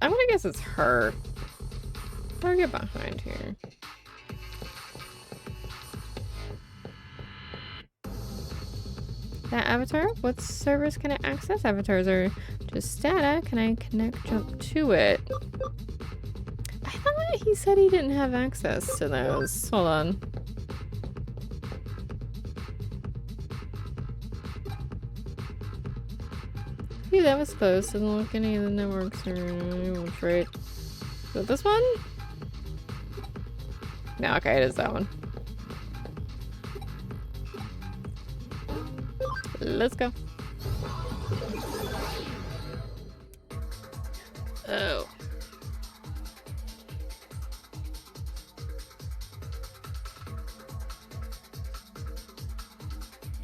I'm gonna guess it's her. I'll get behind here. That avatar? What servers can I access? Avatars are just data. Can I jump to it? I thought he said he didn't have access to those. Hold on. Yeah, that was close. Doesn't look any of the networks or right. Is it this one? No, okay, it is that one. Let's go. Oh.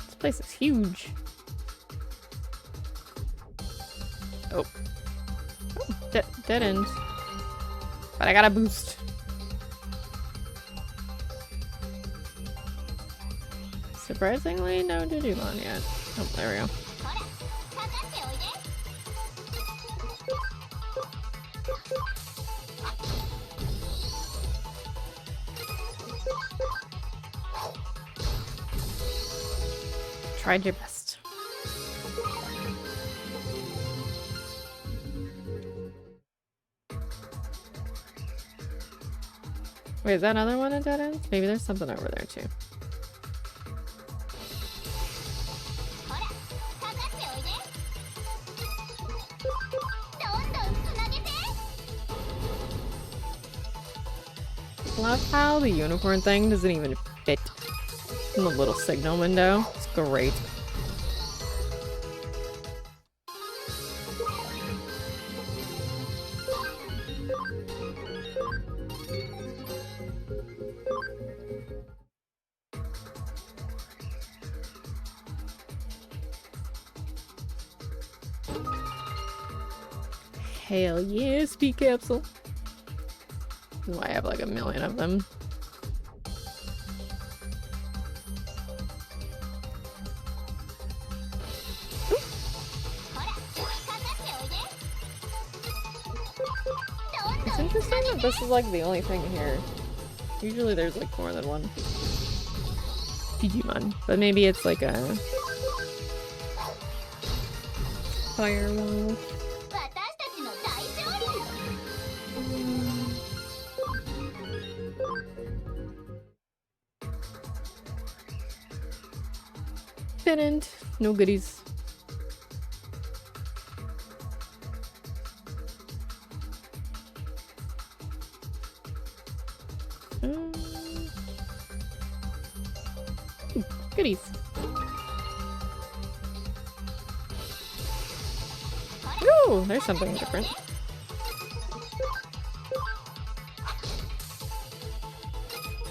This place is huge. Oh. Dead end. But I got a boost. Surprisingly, no Digimon yet. Oh, there we go. Tried your best. Wait, is that another one at dead ends? Maybe there's something over there too. Love how the unicorn thing doesn't even fit in the little signal window. It's great. Hell yeah, speed capsule. This is why I have like a million of them. It's interesting that this is like the only thing here. Usually there's like more than one Digimon, but maybe it's like a firewall. Didn't. No goodies. Goodies. Ooh, there's something different.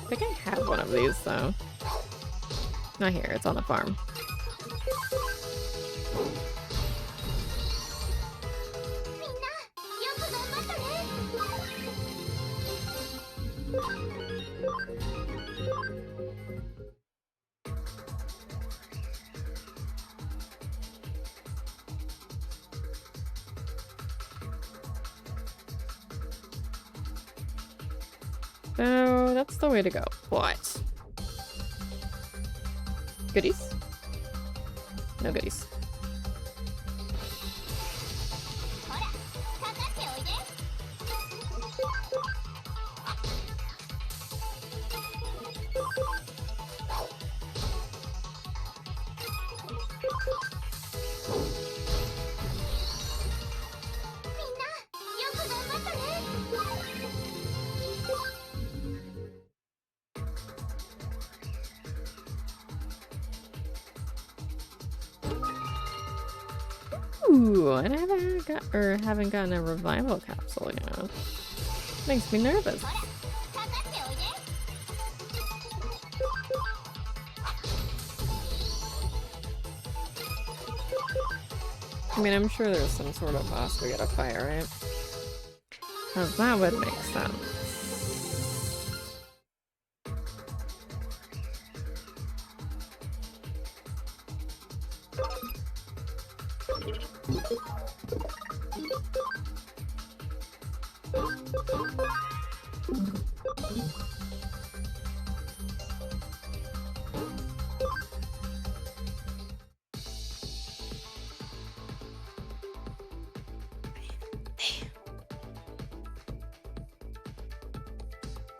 I think I have one of these though. Not here, it's on the farm. So that's the way to go. What? Goodies? No goodies. Ooh, and I haven't gotten a revival capsule yet. Makes me nervous. I mean, I'm sure there's some sort of boss we gotta fight, right? Cause that would make sense.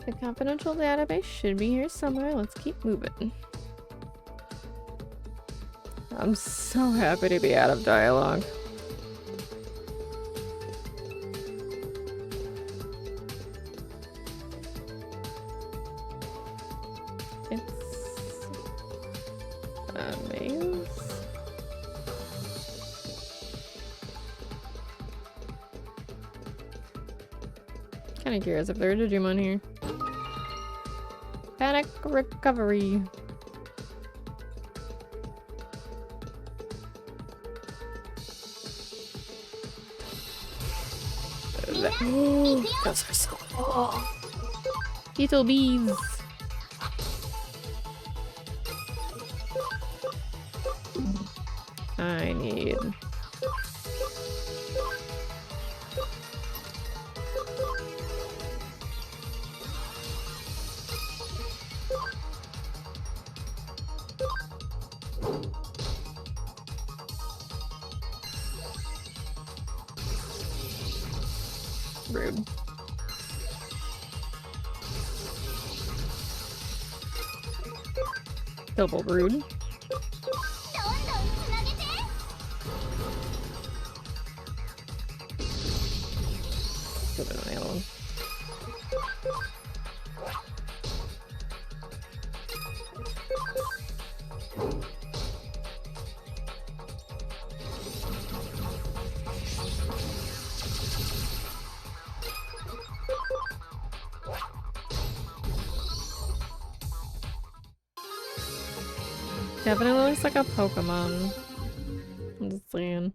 The confidential database should be here somewhere. Let's keep moving. I'm so happy to be out of dialogue. It's a maze. Kinda curious if there are Digimon here. Panic recovery. Those are so cool. Little bees. I need. Rude. Double rude. Put it on the other one. Definitely looks like a Pokemon. I'm just saying.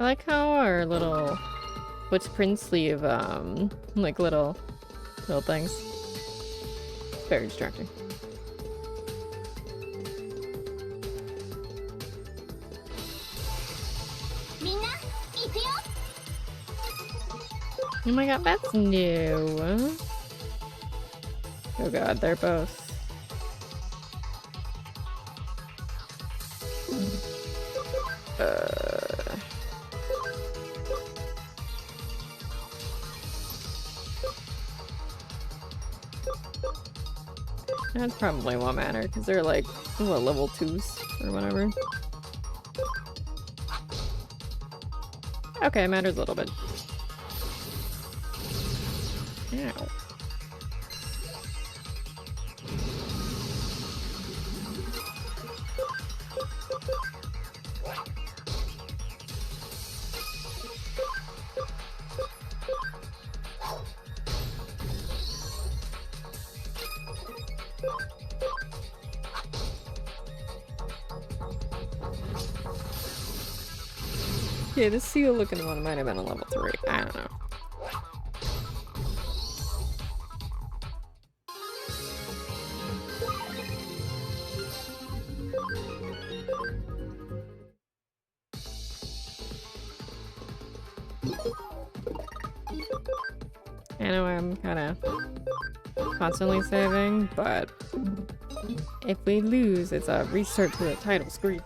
I like how our little footprint sleeve, like little things. It's very distracting. Oh my god, that's new. Oh god, they're both. That probably won't matter because they're like, what, level 2s or whatever. Okay, it matters a little bit. Ow. Yeah, the seal looking one might have been a level 3. I don't know. I know I'm kind of constantly saving, but if we lose, it's a restart to the title screen.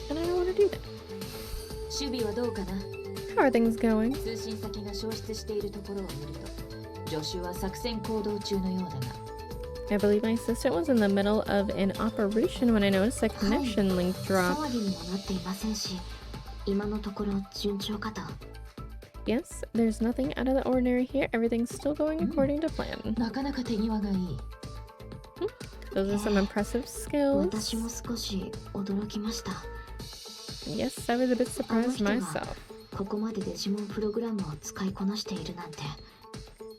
And I don't want to do that. How are things going? I believe my assistant was in the middle of an operation when I noticed a connection link drop. Yes, there's nothing out of the ordinary here. Everything's still going according to plan. Those are some impressive skills. Yes, I was a bit surprised myself.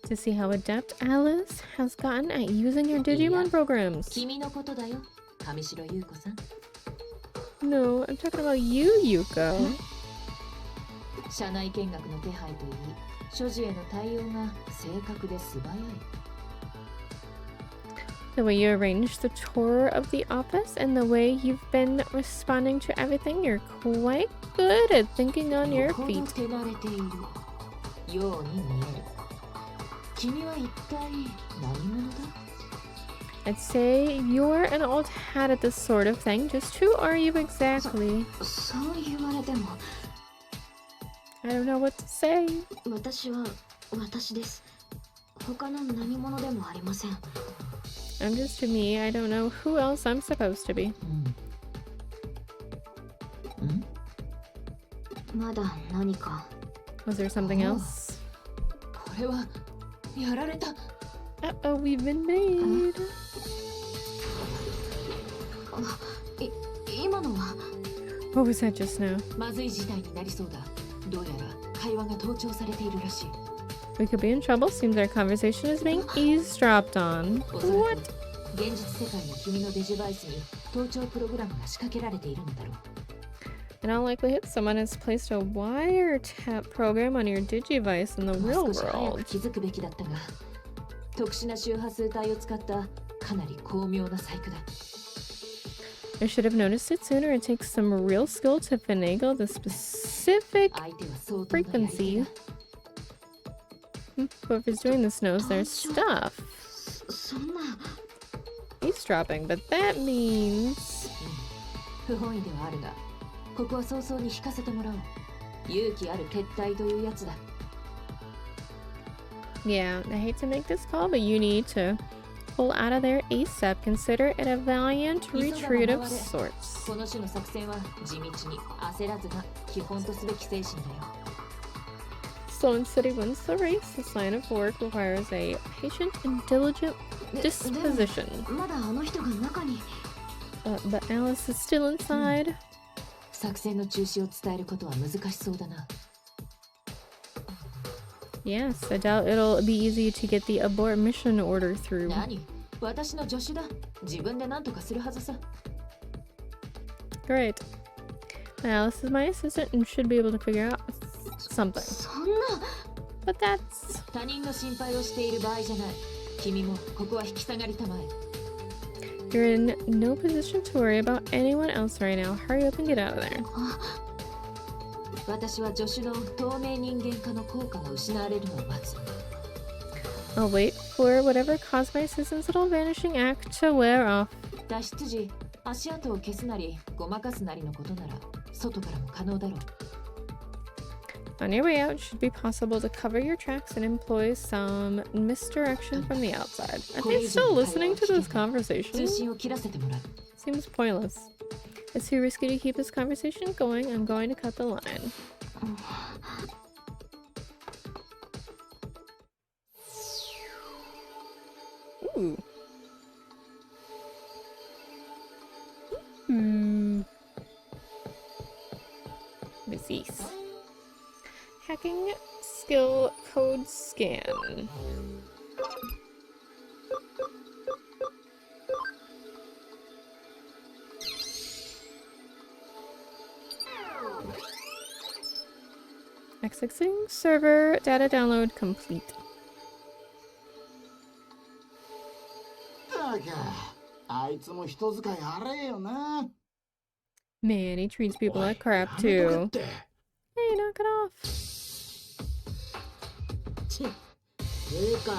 To see how adept Alice has gotten at using your Digimon programs. No, I'm talking about you, Yuko. The way you arranged the tour of the office and the way you've been responding to everything, you're quite good at thinking on your feet. I'd say you're an old hat at this sort of thing. Just who are you exactly? そう言われても I don't know what to say. 私は私です。他の何者でもありません。 I'm just me. I don't know who else I'm supposed to be. まだ何か Was there something else? これはやられた。 Uh-oh, we've been made. 今のは What was that just now? まずい事態になりそうだ。どうやら会話が盗聴されているらしい。 We could be in trouble. Seems our conversation is being eavesdropped on. おそら What? く現実世界の君のデジバイスに盗聴プログラムが仕掛けられているのだろう。 In all likelihood, someone has placed a wiretap program on your Digivice in the も real う少し早 world. く気づくべきだったが、特殊な周波数帯を使ったかなり巧妙な細工だ。 I should have noticed it sooner. It takes some real skill to finagle the specific 相手は相当なやり手だ。 frequency. Whoever's doing this knows their stuff. そんな Eavesdropping, but that means... 不本意ではあるが、ここは早々に引かせてもらおう。勇気ある撤退というやつだ。 Yeah, I hate to make this call, but you need to pull out of there ASAP. Consider it a valiant retreat of sorts. この種の作戦は地道に焦らずが基本とすべき精神だよ。 Sloan City wins the race. This line of work requires a patient and diligent disposition. まだあの人が中に But Alice is still inside. 作戦の中止を伝えることは難しそうだな。 Yes, I doubt it'll be easy to get the abort mission order through. 何？私の助手だ。自分で何とかするはずさ。 Great. Alice is my assistant and should be able to figure out something. そんな But that's... 他人の心配をしている場合じゃない。君もここは引き下がりたまえ。 You're in no position to worry about anyone else right now. Hurry up and get out of there. 私は助手の透明人間化の効果が失われるのを待つ。 I'll wait for whatever caused my assistant's little vanishing act to wear off. 脱出時、足跡を消すなり、ごまかすなりのことなら、外からも可能だろう。 On your way out, it should be possible to cover your tracks and employ some misdirection from the outside. Are they still listening to this 通 conversation? 信を切らせてもらう。 Seems pointless. It's too risky to keep this conversation going. I'm going to cut the line. Ooh. What is this? Hacking skill code scan. Accessing server data download complete. だがあいつも人使い荒えよな。 Man, he treats people like crap やめと too. けって。 Hey, knock it off. ちてか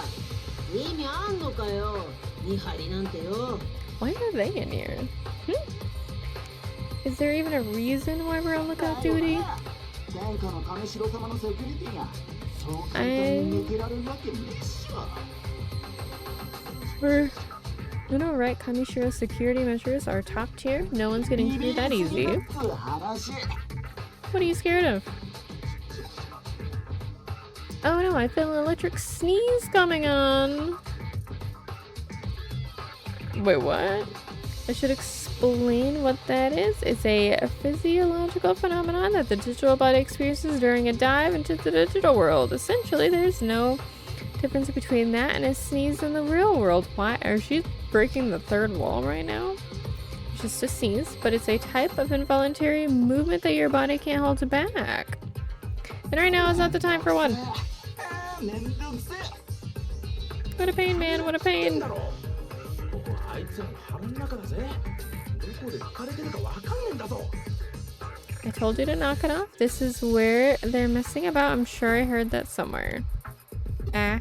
意味あんのかよ見張りなんてよ。 Why are they in here? Is there even a reason why we're on lookout duty? 天下の金城様のセキュリティがそう簡単に抜けられるわけねえっしょ。 You know, right? Kamishira's security measures are top tier. No one's getting through that easy. What are you scared of? Oh no, I feel an electric sneeze coming on. Wait, what? I should explain what that is. It's a physiological phenomenon that the digital body experiences during a dive into the digital world. Essentially, there's no difference between that and a sneeze in the real world. Why? Are she breaking the third wall right now? It's just a sneeze, but it's a type of involuntary movement that your body can't hold back. And right now is not the time for one. What a pain, man. What a pain. あいつらの腹の中だぜ。どこで書かれてるかわかんねえんだぞ。 I told you to knock it off. This is where they're messing about. I'm sure I heard that somewhere. Ah.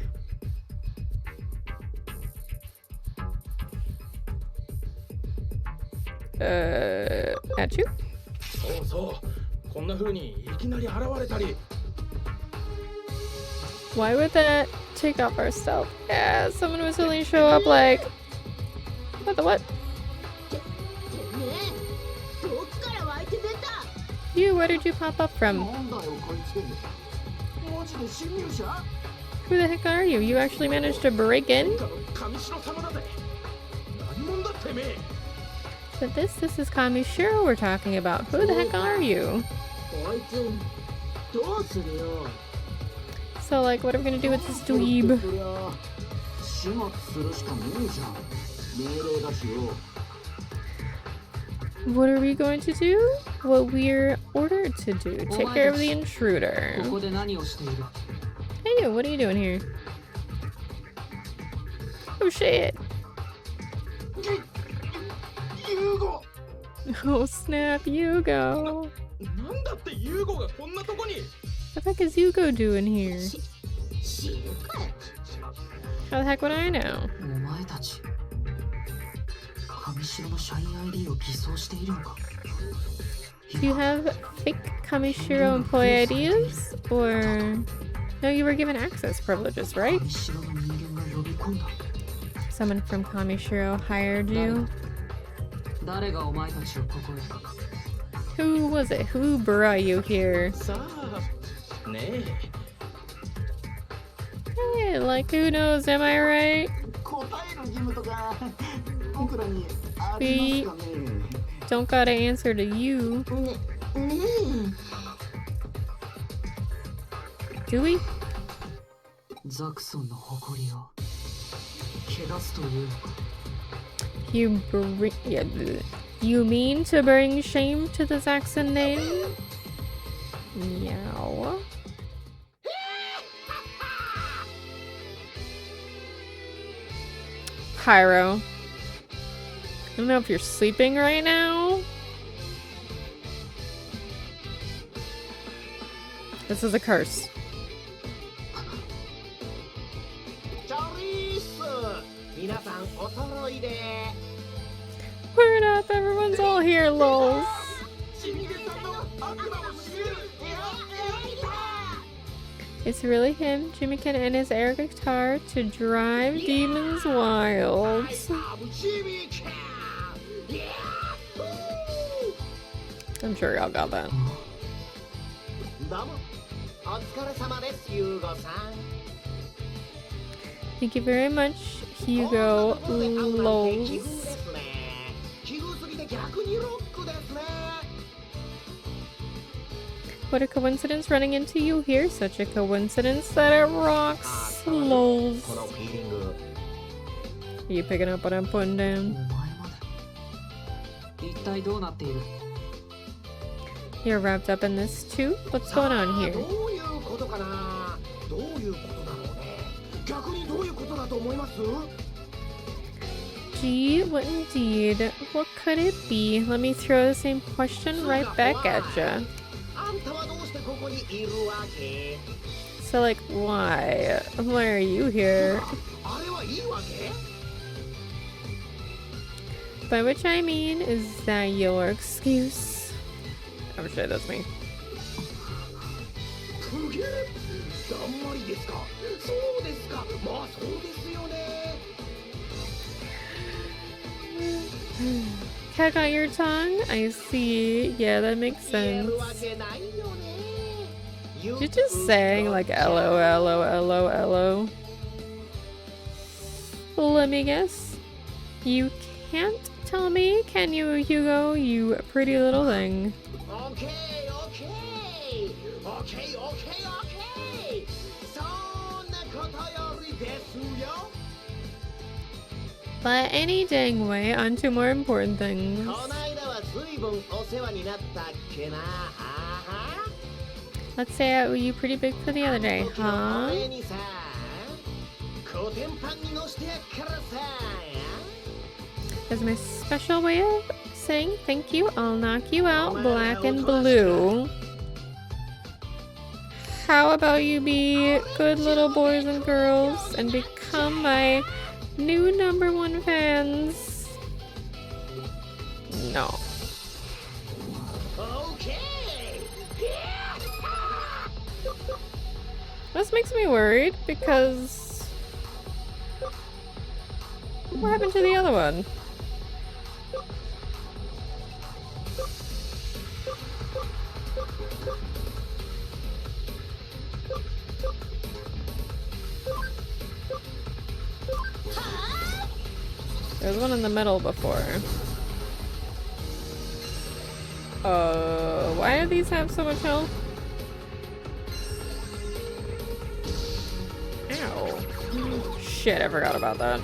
at you? そうそう。こんな風にいきなり現れたり。 Why would that take off our stealth? Yeah, someone would suddenly show up like... What the what? ねえ、どっから湧いて出た。 You, where did you pop up from? なんだよこいつ。マジで侵入者？ Who the heck are you? You actually managed to break in? 神城様だぜ。何者だてめえ。 But this is Kamishiro we're talking about. Who the heck are you? こいつどうするよ。 So, like, what are we gonna do with this dweeb? そりゃ始末するしかねえじゃん。命令だしよ。 What are we going to do? What we're ordered to do. Take care of the intruder. ここで何をしている？ Hey, you, what are you doing here? Oh, shit. ユーゴ。 Oh, snap, Yugo. なんだってユーゴがこんなとこに。 What the heck is Yugo doing here? 知るかよ。 How the heck would I know? お前たち、上白の社員 ID を偽装しているのか。 Do you have fake Kamishiro employee IDs? Or... No, you were given access privileges, right? 上白の人間が呼び込んだ。 Someone from Kamishiro hired you? 誰がお前たちをここへ。 Who was it? Who brought you here? さあ。ねえ。 Hey, like, who knows, am I right? 答える義務とか僕らにありますかね。 Don't gotta answer to you. ねえ。 Do we? ザクソンの誇りを汚すというのか。 You bring... Yeah, bleh. You mean to bring shame to the Zaxxon name? Meow. Pyro. I don't know if you're sleeping right now. This is a curse. チャリース、皆さんお揃いで。 We're not. Everyone's all here, lols. ジミケンさんの悪魔を知る。 It's really him, Jimiken, and his air guitar to drive demons wild. I'm sure y'all got that. どうも、お疲れ様です、ユーゴさん。 Thank you very much, Hugo Lols. 奇遇すぎて逆にロックですね。 What a coincidence running into you here. Such a coincidence that it rocks. Lols. このフィーリング。 Are you picking up what I'm putting お down? 前まで。一体どうなっている？ You're wrapped up in this too? What's going on ど here? ういうことかな。どういうことだろうね。逆にどういうことだと思います？ Gee, what indeed? What could it be? Let me throw the same question right back at ya. あんたはどうしてここにいるわけ？ So, like, why? Why are you here? あれはいいわけ？ By which I mean, is that your excuse? I'm sure that's me. すげえ。だんまりですか。そうですか。まあそうですよね。 Cat got your tongue? I see. Yeah, that makes 言え sense. るわけないよね。 You're just saying, like, LO. Let me guess. You can't tell me, can you, Hugo? You pretty little thing. オッケーオッケーオッケーオッケーオッケー。そんなことよりですよ。 But any dang way, on to more important things. こないだはずいぶんお世話になったっけな。はは。 Let's say I owe you pretty big for the other day, お huh? 礼にさ、コテンパンに乗してやっからさ。 As my special way of saying thank you, I'll knock you out black and blue. How about you be good little boys and girls and become my new #1 fans? No. Okay. This makes me worried because what happened to the other one? There was one in the middle before. Why do these have so much health? Ow. Shit, I forgot about that.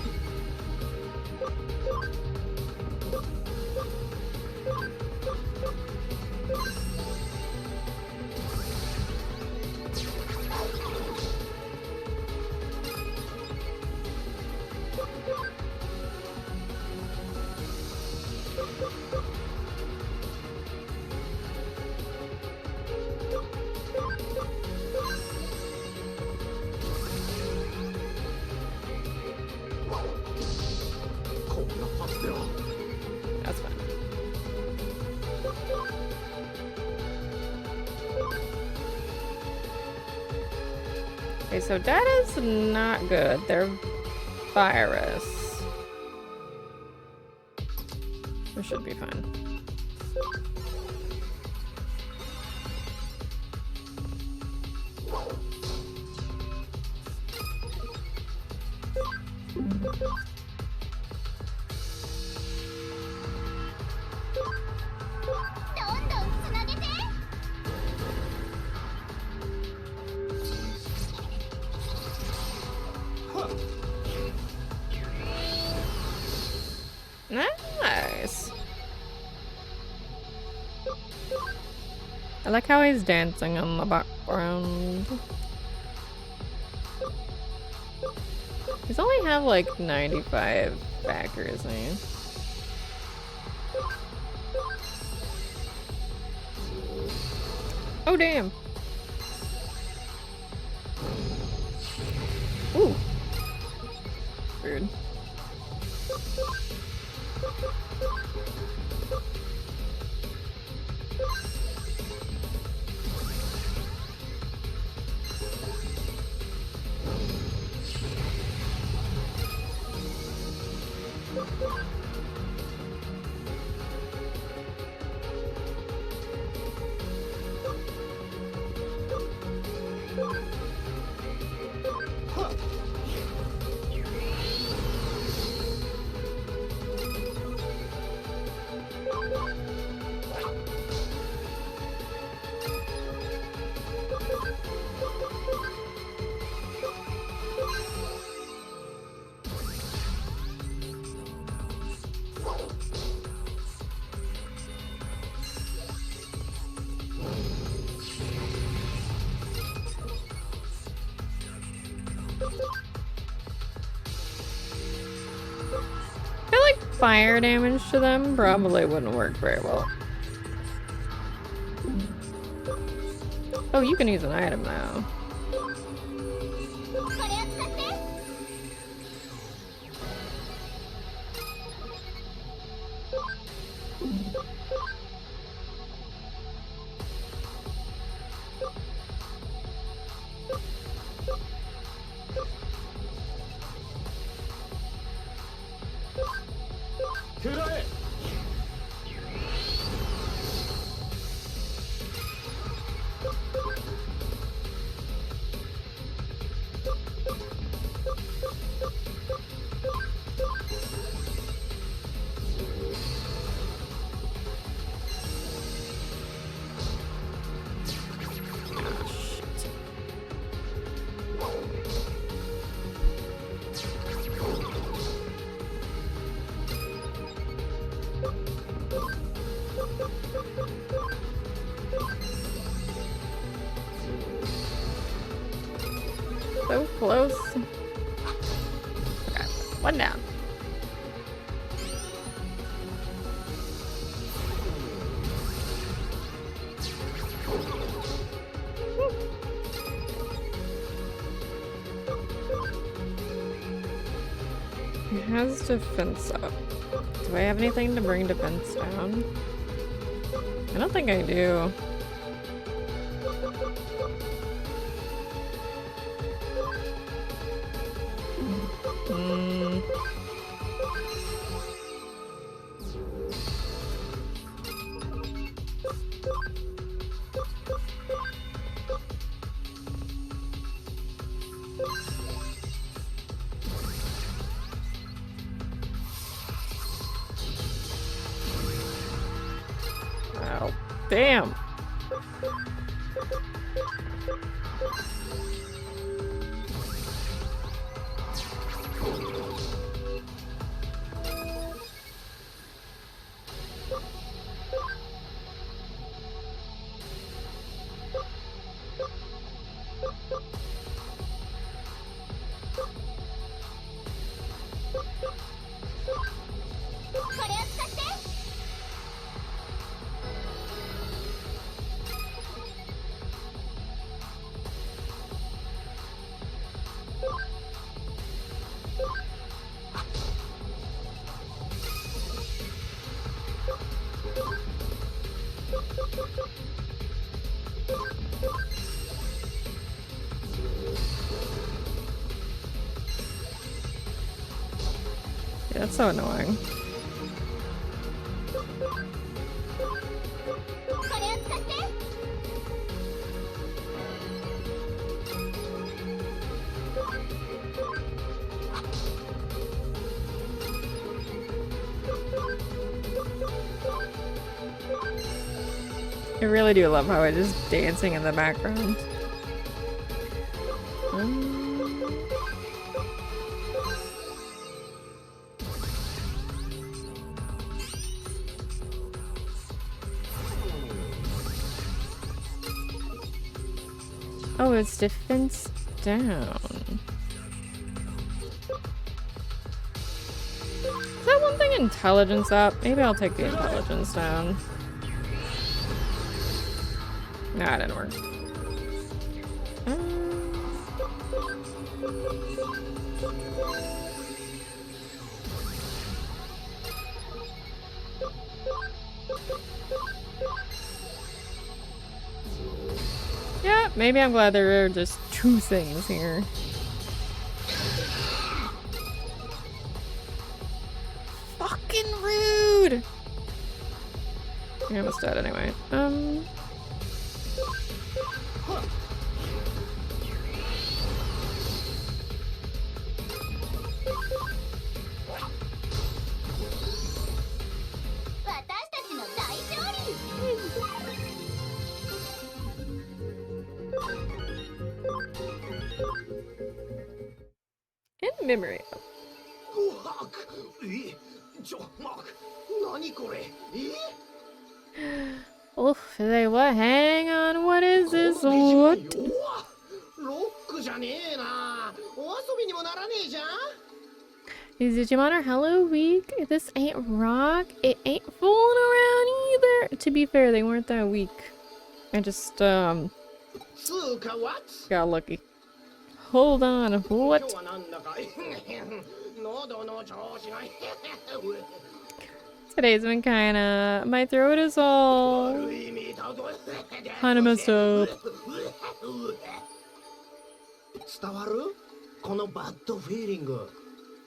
That's fine. Okay, so that is not good. They're virus. We should be fine. Nice. I like how he's dancing in the background. He's only have like 95 accuracy. Oh damn. Ooh. Weird. Fire damage to them probably wouldn't work very well. Oh, you can use an item now. So close. Okay, one down. He has defense up. Do Do I have anything to bring defense down? I don't think I do. Wow. Damn. Yeah, that's so annoying. I really do love how it's just dancing in the background. Oh, it's defense down. Is that one thing intelligence up? Maybe I'll take the intelligence down. Nah, it didn't work. Yeah, maybe I'm glad there are just two things here. Fucking rude! You're almost dead anyway. In memory of. Oh, they what? Hang on, what is this? What? These Digimon are hella weak. This ain't rock. It ain't fooling around either. To be fair, they weren't that weak. I just, got lucky. Hold on, what? Today's been kinda... My throat is all... kinda messed up.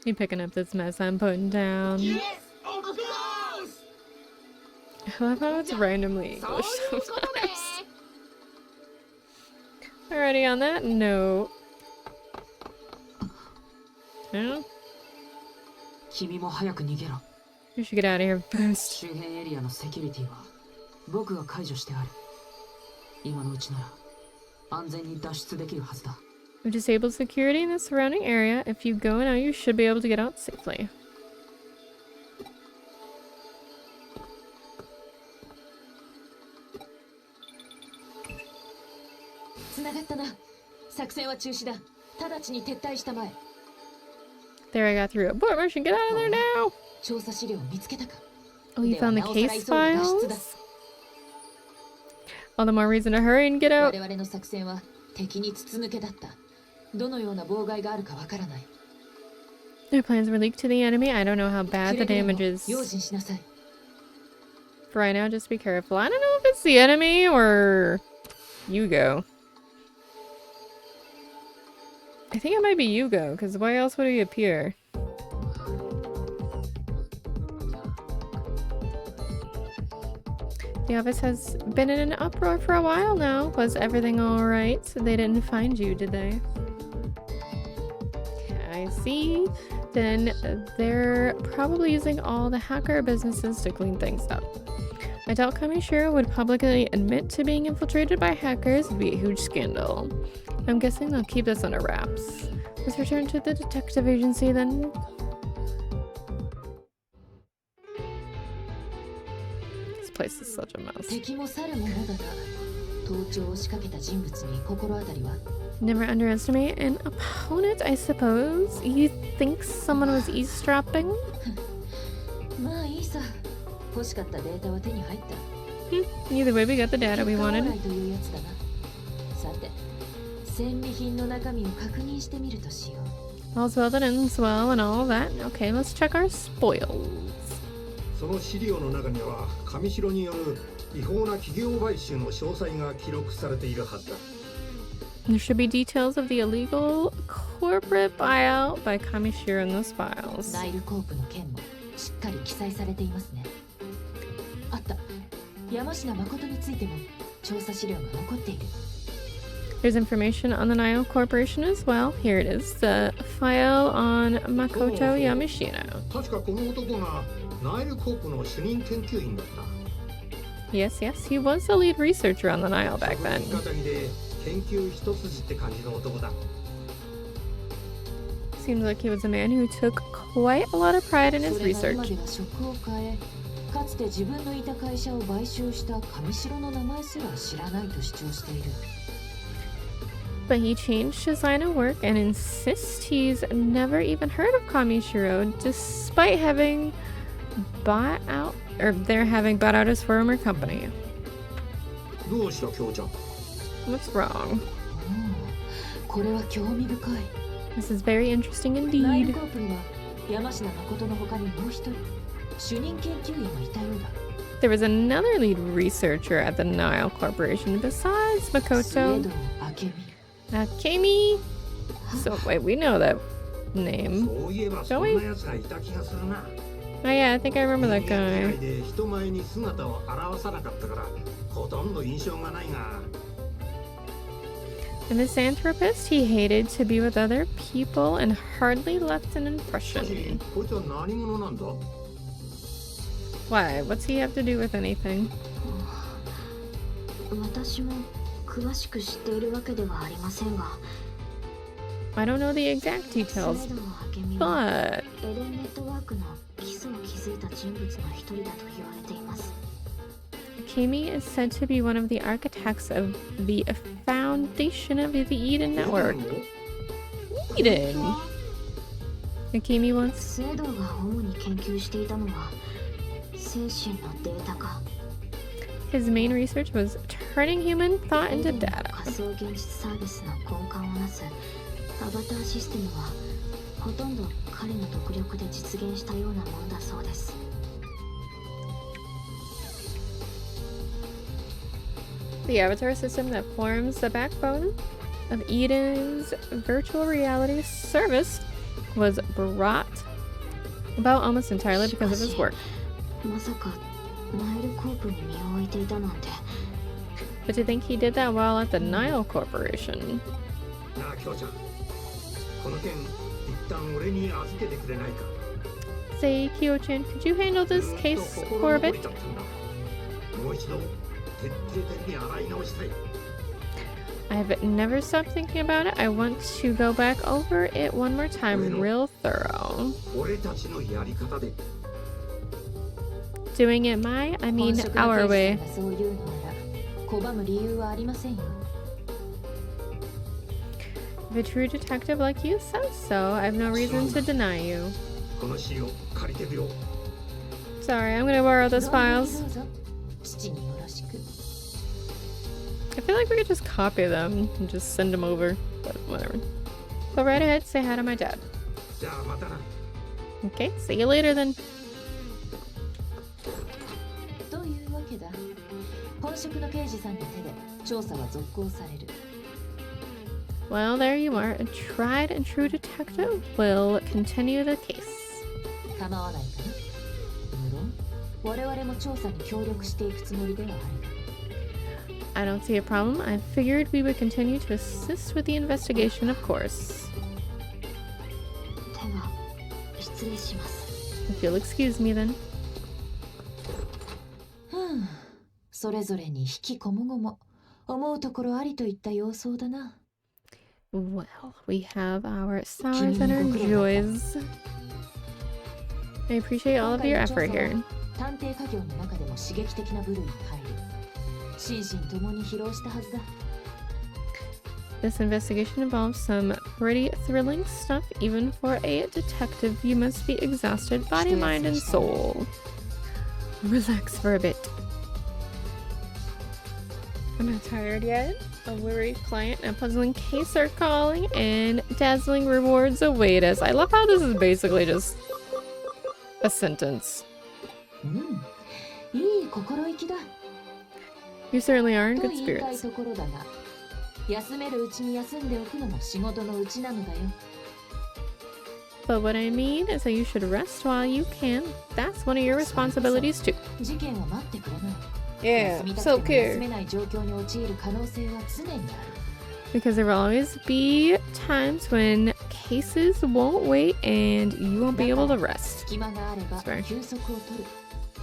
You picking up this mess I'm putting down. Yes, of course. I love how it's randomly English sometimes. Alrighty, on that note... Yeah? You should get out of here first. We've disabled security in the surrounding area. If you go now, you should be able to get out safely. There, I got through. Abort mission, get out of there now! Oh, you found the case files? All the more reason to hurry and get out. Their plans were leaked to the enemy. I don't know how bad the damage is. 用心しなさい。 For right now, just be careful. I don't know if it's the enemy or Yugo. I think it might be Yugo, because why else would he appear? The office has been in an uproar for a while now. Was everything alright? They didn't find you, did they? I see. Then they're probably using all the hacker businesses to clean things up. I doubt Kamishiro would publicly admit to being infiltrated by hackers. It'd be a huge scandal. I'm guessing they'll keep this under wraps. Let's return to the detective agency then. This place is such a mess. 敵も去るものだが、盗聴を仕掛けた人物に心当たりは？ Never underestimate an opponent, I suppose. You think someone was eavesdropping? まあいいさ。欲しかったデータは手に入った。 Either way, we got the data we wanted. というやつだな。さて、戦利品の中身を確認してみるとしよう。 All's well that ends well and all that. Okay, let's check our spoils. その資料の中には上白による違法な企業買収の詳細が記録されているはずだ。 There should be details of the illegal corporate buyout by Kamishiro in those files. ナイルコープの件もしっかり記載されていますね。あった。山科誠についても調査資料が残っている。 There's information on the Nile Corporation as well. Here it is, the file on Makoto Yamashina. 確かこの男がナイルコープの主任研究員だった。 Yes, yes, he was the lead researcher on the Nile back then. 肩着で研究一筋って感じの男だ。 Seems like he was a man who took quite a lot of pride in his それが research. 今では職を変え、かつて自分のいた会社を買収した上白の名前すら知らないと主張している。 But he changed his line of work and insists he's never even heard of Kamishiro, despite having bought out, or they're having bought out his former company. どうした京ちゃん。 What's wrong? これは興味深い。 This is very interesting ナイル indeed. コープには山科誠の他にもう一人主任研究員がいたようだ。 There was another lead researcher at the Nile Corporation besides スウェ Makoto ドン・アケミ。 Akemi. So wait, we know that name. そういえばそんな奴がいた気がするな。 Oh yeah, I think I remember that 人間 guy. 嫌いで人前に姿を現さなかったからほとんど印象がないが。 A misanthropist, he hated to be with other people and hardly left an しかし impression. こいつは何者なんだ。 Why? What's he have to do with anything? 私も詳しく知っているわけではありませんが、 I don't know the exact スウェ details, ドン・アケミは but エレンネットワークの基礎を築いた人物の一人だと言われています。 Akemi is said to be one of the architects of the foundation of the Eden Network. Eden? Akemi once スウェドンが主に研究していたのは精神のデータ化。 his main research was turning human thought エ into レンの data. 仮想現実サービスの根幹をなすアバターシステムはほとんど彼の独力で実現したようなものだそうです。 The avatar system that forms the backbone of Eden's virtual reality service was brought about almost entirely because of his work. まさかナイルコープに身を置いていたなんて。 But to think he did that while at the Nile Corporation. なあ京ちゃん、この件一旦俺に預けてくれないか。 Say, Kyo-chan, could you handle this ずっと case 心 for a 残 bit? りだったんだ。もう一度徹底的に洗い直したい。 I've never stopped thinking about it. I want to go back over it one more time, real thorough. 俺たちのやり方で。 Doing it my, I mean 本職の our 刑 way. 事さんがそう言うのなら拒む理由はありませんよ。 If a true detective like you says so, I have no reason to deny you. この資料借りてくよ。 Sorry, I'm gonna borrow those どうぞ files. どうぞ。父によろしく。 I feel like we could just copy them and just send them over, but whatever. Go right ahead, say hi to my dad. じゃあまたな。Okay, see you later then. というわけだ。本職の刑事さんの手で調査は続行される。Well, there you are. A tried and true detective will continue the case. 構わないかな。無論、我々も調査に協力していくつもりではあるが。I don't see a problem. I figured we would continue to assist with the investigation, of course. では失礼します。 If you'll excuse me then. それぞれに引きこもごも思うところありといった様相だな。Well, we have our sours and our joys. I appreciate all of your effort here. 探偵家業の中でも刺激的な部類に入る。心身ともに疲労したはずだ。This investigation involves some pretty thrilling stuff. Even for a detective, you must be exhausted, body, mind, and soul. Relax for a bit. I'm not tired yet. A worried client and a puzzling case are calling, and dazzling rewards await us. I love how this is basically just a sentence. いい心意気だ。 You certainly are in と good 言いたい spirits. ところだが、休めるうちに休んでおくのも仕事のうちなのだよ。But what I mean is that you should rest while you can. That's one of your responsibilities too. 事件は待ってくれない。 Yeah, 休みたくても休 self-care. めない状況に陥る可能性は常にある。 Because there will always be times when cases won't wait and you won't be able to rest. 隙間があれば Sorry. 休息を取る。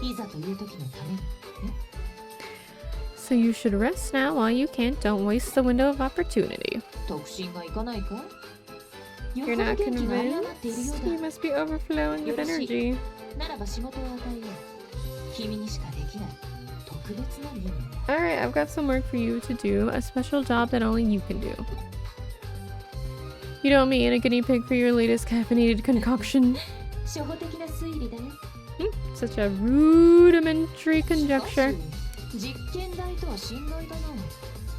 いざという時のために。 So you should rest now while you can. Don't waste the window of opportunity. 特進がいかないか？ You're not よほど元気が有り余っているよ convinced? う You だ。 must be overflowing with energy. ならば仕事を与えよう。君にしかできない特別な任務だ。 Alright, I've got some work for you to do. A special job that only you can do. You don't mean a guinea pig for your latest caffeinated concoction. 初歩的な推理だよ。 Such a rudimentary conjecture. 実験台とは信頼だな。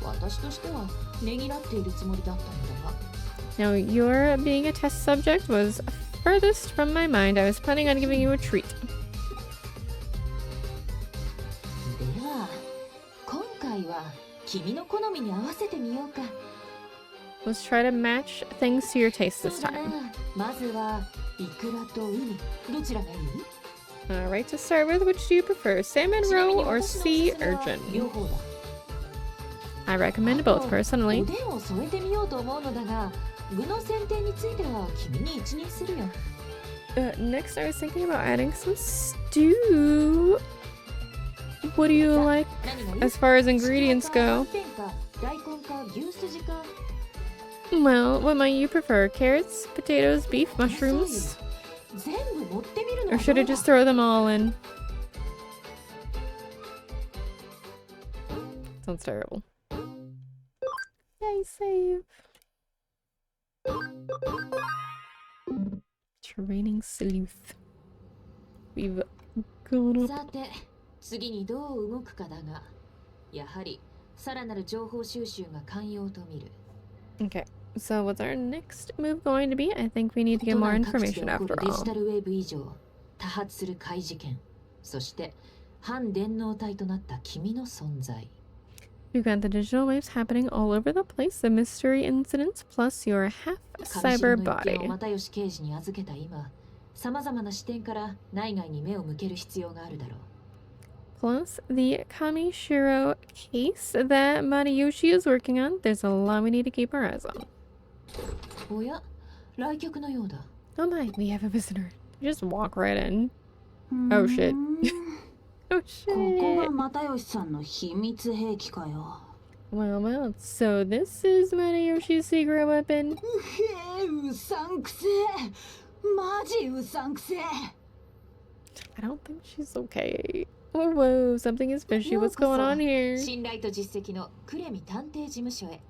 私としてはねぎらっているつもりだったのだが。 Now, your being a test subject was furthest from my mind. I was planning on giving you a treat. では、今回は君の好みに合わせてみようか。 Let's try to match things to your taste そう this だな time. まずはイクラとウニ。どちらがいい？ Alright, to start with, which do you prefer? Salmon ちなみ roe に or 私のおす sea すめは urchin? 両方だ。 I recommend both お personally. でんを添えてみようと思うのだが、具の選定については君に一任するよ。 Next, I was thinking about adding some stew. What do you like 何がいい？ as far as ingredients ちくわ go? かはんぺんか大根か牛すじか。 Well, what might you prefer? Carrots, potatoes, beef, mushrooms? 全部持ってみるの Or は should ど I うだ？ just throw them all in? Sounds terrible. Yay, save. Training sleuth. We've gone up. さて、次にどう動くかだが、やはりさらなる情報収集が肝要と見る。 Okay, so what's our next move going to be? I think we need to get 都 more 内各地で information 起こ after るデジタ all. ルウェーブ以上、多発する怪事件、そして反電脳体となった君の存在。 You've got the digital waves happening all over the place, the mystery incidents, plus your half 上 cyber 白の一件を body. 又吉刑事に預けた今、さまざまな視点から内外に目を向ける必要があるだろう。 Plus the Kamishiro case that Matayoshi is working on. There's a lot we need to keep our eyes on. おや、来客のようだ。 Oh my, we have a visitor. Just walk right in. Oh shit. Oh ここが shit. 又吉さんの秘密兵器かよ。 Well, well, so this is Matayoshi's secret weapon. うさんくせえ。マジうさんくせえ。 I don't think she's okay. Oh, whoa, something is fishy. What's going on here? 信頼と実績のクレミ探偵事務所へ。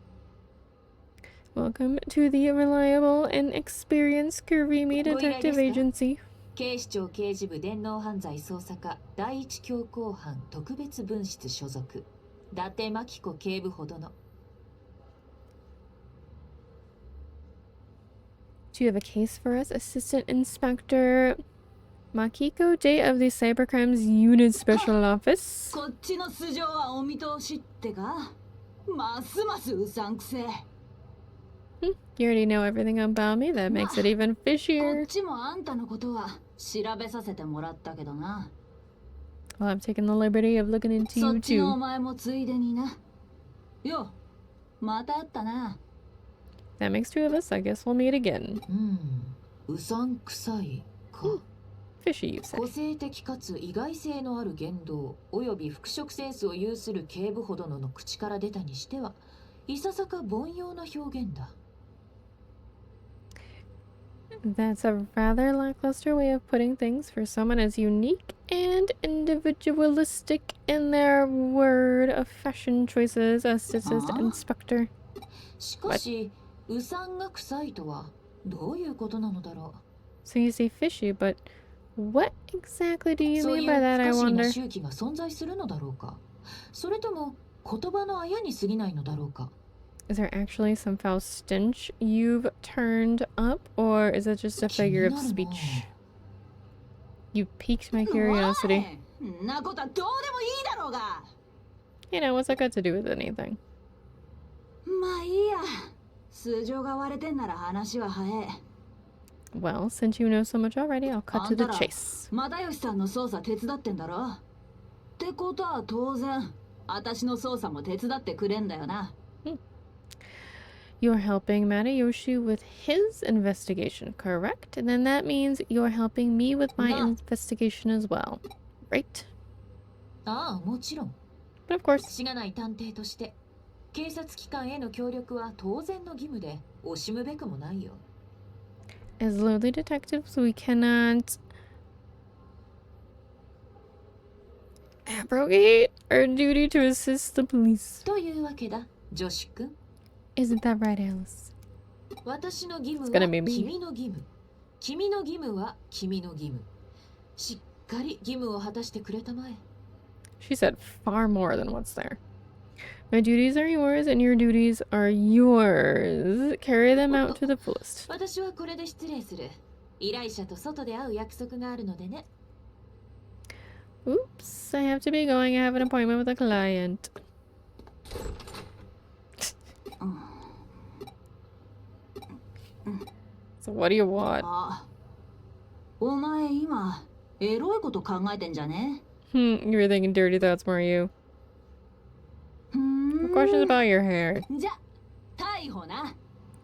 Welcome to the reliable and experienced Kurimi Detective Agency. 警視庁刑事部電脳犯罪捜査課第一強行班特別分室所属伊達真紀子警部ほどの。Do you have a case for us, Assistant Inspector Makiko, date of the Cybercrimes Unit Special Office? こっちの素性はお見通しってか。ますますうさんくせえ。You already know everything about me. That makes it even こ fishier. っちもあんたのことは調べさせてもらったけどな。Well, I'm taking the liberty of looking into そ you っちのお too. 前もついでにな。よ、また会ったな。That makes two of us. I guess we'll meet again. うさんくさいか。Fishy, you say. 個性的かつ意外性のある言動および服飾センスを有する警部ほどの口から出たにしてはいささか凡庸な表現だ。That's a rather lackluster way of putting things for someone as unique and individualistic in their word of fashion choices as Assistant Inspector. しかしうさんが臭いとはどういうことなのだろう。 So you say fishy, but what exactly do you そう mean いう by that, 不 I 可思議な wonder? 周期が存在するのだろうか。それとも言葉のあやに過ぎないのだろうか。 Is there actually some foul stench you've turned up, or is it just a figure of speech? You piqued my curiosity. んなことはどうでもいいだろうが。 You know, what's that got to do with anything? まあいいや。素性が割れてんなら話は早い。 Well, since you know so much already, I'll cut to the chase. 又吉さんの捜査手伝ってんだろ。ってことは当然、私の捜査も手伝ってくれんだよな。You're helping Matayoshi with his investigation, correct? And then that means you're helping me with my investigation as well, right? ああ、もちろん。 But of course. しがない探偵として、警察機関への協力は当然の義務で惜しむべくもないよ。As lowly detectives, we cannot abrogate our duty to assist the police. というわけだ、女子くん。 Isn't that right, Alice? 私の義務 It's は gonna be me. 君の義務。君の義務は君の義務。しっかり義務を果たしてくれたまえ。 She said far more than what's there. My duties are yours, and your duties are yours. Carry them out to the fullest. 私はこれで失礼する。依頼者と外で会う約束があるのでね。 Oops, I have to be going. I have an appointment with a client. So what do you want? あ、お前今エロいこと考えてんじゃね？ You were thinking dirty thoughts, weren't you? What questions about your hair? じゃ、逮捕な。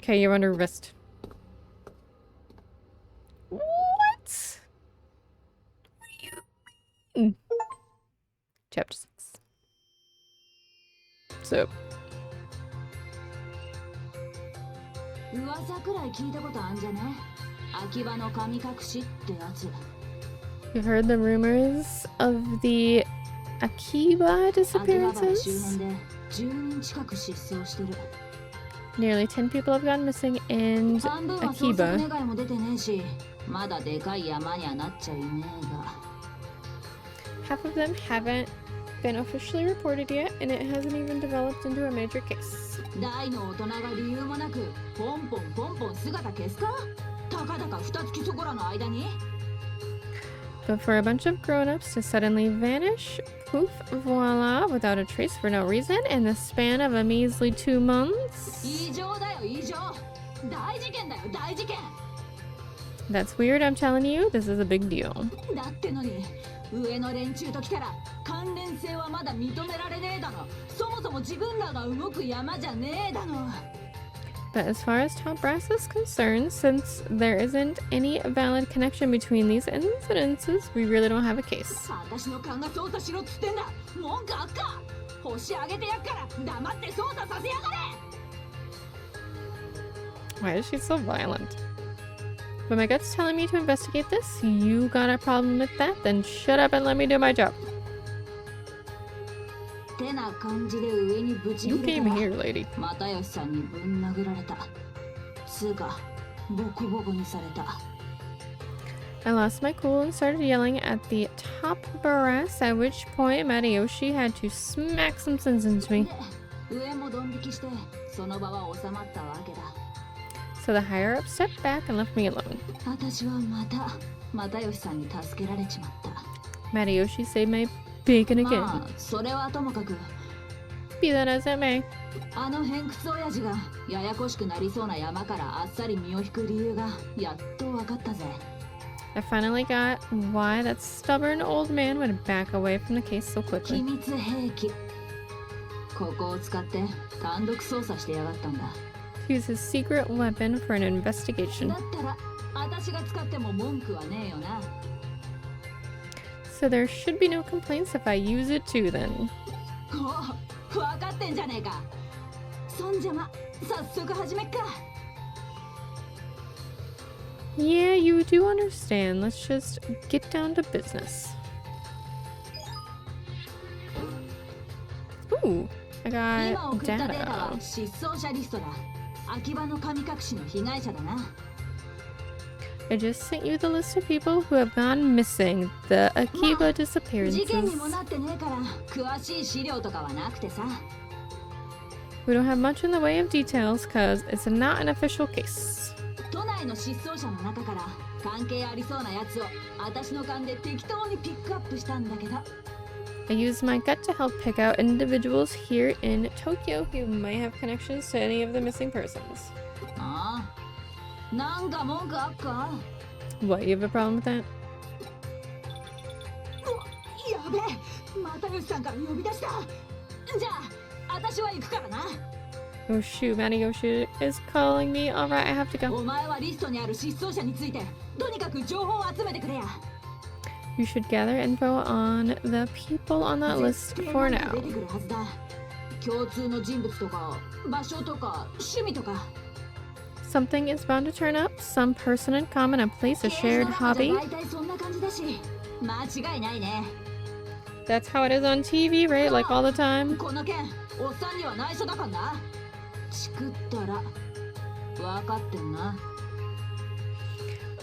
Okay, you're under arrest. What? What do you mean? Chapter 6. So, 噂くらい聞いたことあんじゃね？秋葉の神隠しってやつ。 you've heard the rumors of the Akiba 秋葉原周 disappearances? 辺で10人近く失踪してる。 Nearly 10 people have gone missing in 半分は捜索 Akiba. 願いも出てねえし、まだでかい山にはなっちゃいねえが。 Half of them haven't been officially reported yet, and it hasn't even developed into a major case. 大の大人が理由もなくポンポンポンポン姿消すか？たかだか二月そこらの間に。 But for a bunch of grown-ups to suddenly vanish, poof, voila, without a trace for no reason, in the span of a measly 2 months? 異常だよ異常。大事件だよ大事件。 That's weird, I'm telling you. This is a big deal. だってのに上の連中と来たら関連性はまだ認められねえだろ。そもそも自分らが動く山じゃねえだろ。 But as far as top brass is concerned, since there isn't any valid connection between these incidences, we really don't have a case. 私の勘が捜査しろっつってんだ。文句あっか。星あげてやっから黙って捜査させやがれ。 Why is she so violent? But my gut's telling me to investigate this. You got a problem with that? Then shut up and let me do my job. てな感じで上にぶち You 切れ came たら here, lady. 又吉さんにぶん殴られた。つうかボコボコにされた。 I lost my cool and started yelling at the top brass, at which point Matayoshi had to smack some sense into me. で上もドン引きしてその場は収まったわけだ。So the higher up stepped back and left me alone. 私はまた又吉さんに助けられちまった。 Matayoshi saved my bacon again. まあそれはともかく、 Be that as it may. あの偏屈親父がややこしくなりそうな山からあっさり身を引く理由がやっと分かったぜ。 I finally got why that stubborn old man would back away from the case so 機 quickly. 密兵器。ここを使って単独捜査してやがったんだ。 To use his secret weapon for an investigation. だったら私が使っても文句はねえよな。 So there should be no complaints if I use it too then. おう、分かってんじゃねえか。そんじゃま、早速始めっか。 Yeah, you do understand. Let's just get down to business. Ooh, I 今 got 送ったデータは data. 失踪者リストだ。秋葉の神隠しの被害者だな。 I just sent you the list of people who have gone missing. The Akiba 事件にも disappearances. なってねえから詳しい資料とかはなくてさ。 We don't have much in the way of details because it's not an official case. 都内の失踪者の中から関係ありそうなやつを私の勘で適当にピックアップしたんだけど。 I used my gut to help pick out individuals here in Tokyo who might have connections to any of the missing persons. ああ、なんか文句あっか。 What, you have a problem with that? やべえ、又吉さんから呼び出した。じゃあ、私は行くからな。 Oh shoot, Matayoshi is calling me. Alright, I have to go. お前はリストにある失踪者についてとにかく情報を集めてくれや。 You should gather info on the people on that list 絶対 for なんか now. 出てくるはずだ。共通の人物とか場所とか趣味とか。 Something is bound to turn up, some person in common, a place, a shared 大 hobby. 体そんな感じだし、間違いないね。 That's how it is on TV, right? Like all the time. この件、おっさんには内緒だからな。チクったら分かってんな。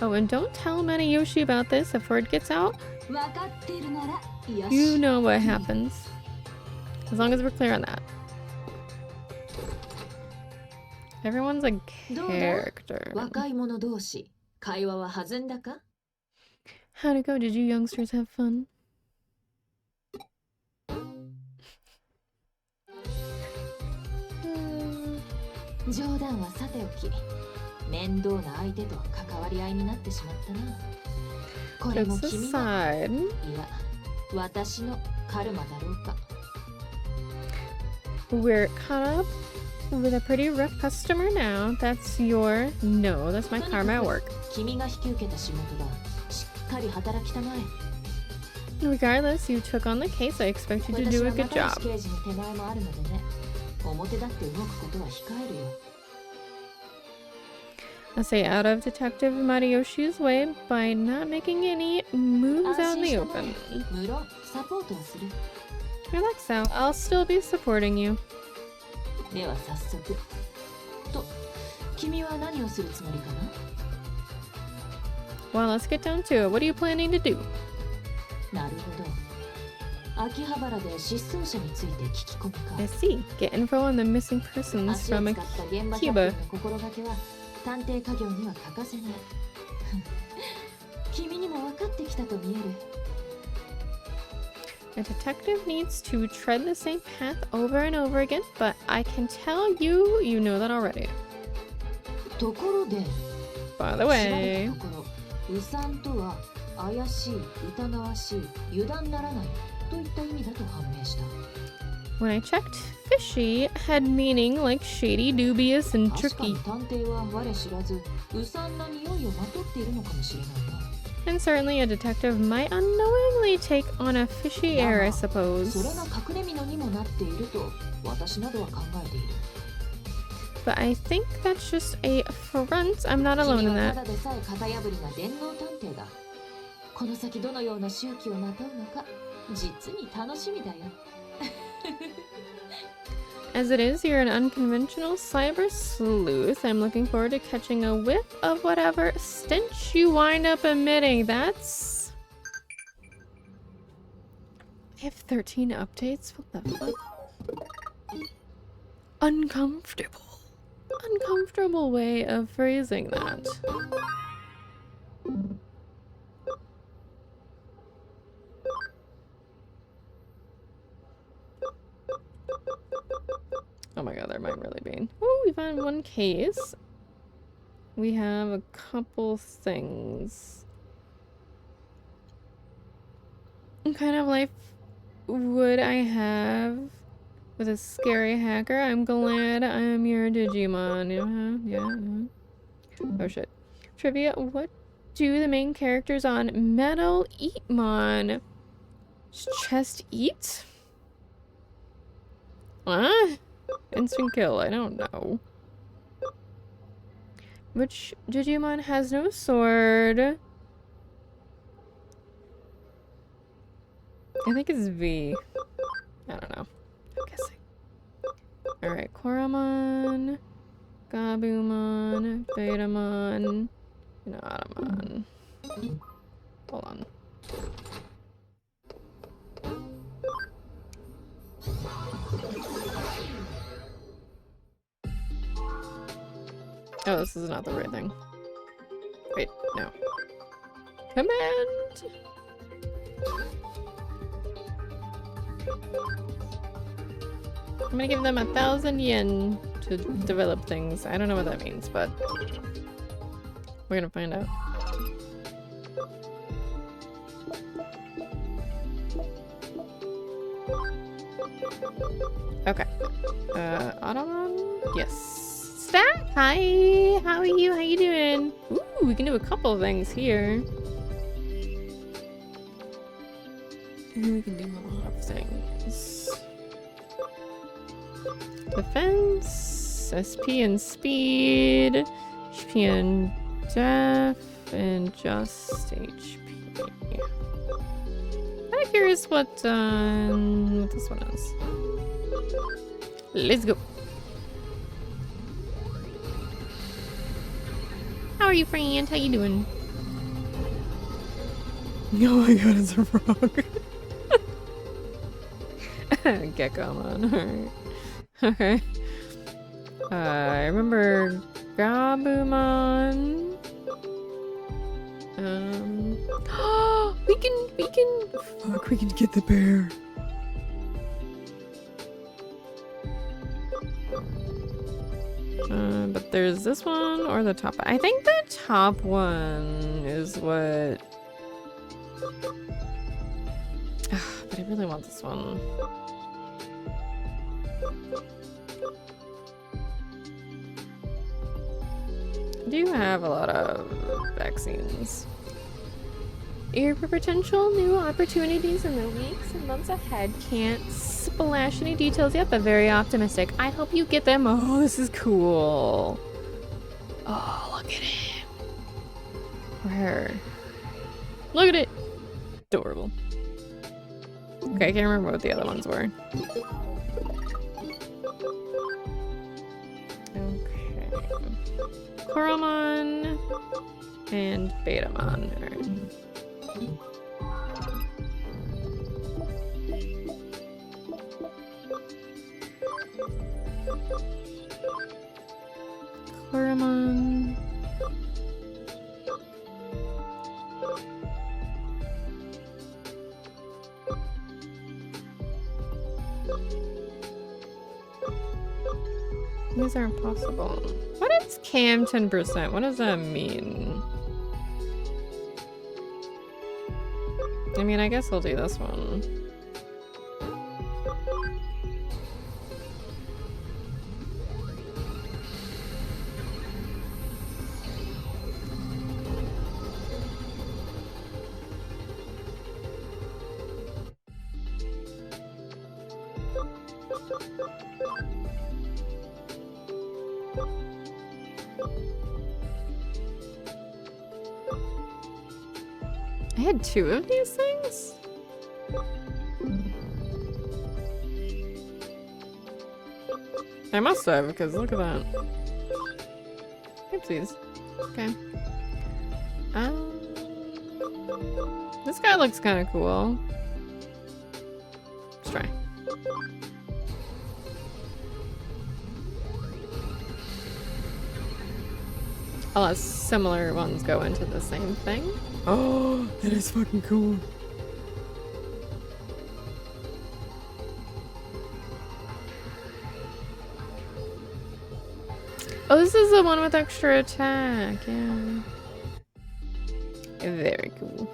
Oh, and don't tell Matayoshi about this if word gets out. 分かっているならよし。 You know what happens. As long as we're clear on that. Everyone's a どうだ character. 若い者同士会話は弾んだか？ How'd it go? Did you youngsters have fun? 冗談はさておき、面倒な相手と関わり合いになってしまったな。これも Jokes 君の、 aside, いや、私のカルマだろうか。 we're caught up with a pretty rough customer now. That's your... No, that's my karma at work. 君が引き受けた仕事だ。しっかり働きたまえ。 Regardless, you took on the case. I expect you to 私 do は a good 又 job. 吉刑事の手前もあるのでね。表立って動くことは控えるよ。 I'll stay out of Detective Matayoshi's way by not making any moves out in the open. 無論サポートはする。 Relax out. I'll still be supporting you. では早速。と、君は何をするつもりかな？ Well, let's get down to it. What are you planning to do? なるほど。秋葉原で失踪者について聞き込みか。 I see. Get info on the missing persons 足を from 使った現場 Akiba. 探検の心がけは探偵家業には欠かせない。君にも分かってきたと見える。 A detective needs to tread the same path over and over again, but I can tell you, you know that already. ところで、 By the 調べ way, たところ、うさんとは怪しい、疑わしい、油断ならないといった意味だと判明した。 when I checked, fishy had meaning like shady, dubious, and 確か tricky. に探偵は我知らず、うさんな匂いをまとっているのかもしれないな。 And certainly a detective might unknowingly take on a fishy air, I それ suppose. が隠れ蓑にもなっていると私などは考えている。 But I think that's just a front. I'm not alone 君 in はた that. だでさえ型破りな電脳探偵だ。この先どのような周期をまとうのか実に楽しみだよ。 As it is, you're an unconventional cyber sleuth. I'm looking forward to catching a whiff of whatever stench you wind up emitting. That's... I have 13 updates? What the fuck? Uncomfortable. uncomfortable way of phrasing that. Oh my god, there might really be. Oh, we found one case. We have a couple things. What kind of life would I have with a scary hacker? I'm glad I'm your Digimon. Yeah. Oh shit. Trivia, what do the main characters on Metal Eatmon chest eat? Huh? Instant kill, I don't know. Which Digimon has no sword? I think it's V. I don't know. I'm guessing. Alright, Koromon, Gabumon, Betamon, and Automon. Hold on. Oh, this is not the right thing. Wait, no. Command! I'm gonna give them 1,000 yen to develop things. I don't know what that means, but we're gonna find out. Okay. Automon? Yes. Stack! Hi! How are you? How you doing? Ooh, we can do a couple of things here. We can do a lot of things. Defense, SP and speed, HP and def, and just HP. I'm curious what this one is. Let's go. How are you, friend? How you doing? Oh my god, it's a frog. Geckomon, alright. Okay. I remember Gabumon. We can get the bear. But there's this one or the top. I think the top one is what. But I really want this one. I do have a lot of vaccines. Ear for potential new opportunities in the weeks and months ahead. Can't splash any details yet, but very optimistic. I hope you get them. Oh, this is cool. Oh, look at him. Where? Look at it. Adorable. Okay, I can't remember what the other ones were. Okay. Koromon and Betamon. Alright. Koromon. These are impossible. What is cam 10%? What does that mean? I mean, I guess I'll do this one. I had 2 of these things? I must have, because look at that. Oopsies. Okay. This guy looks kind of cool. Let's try. a lot of similar ones go into the same thing. Oh, that is fucking cool. Oh, this is the one with extra attack, yeah. Very cool.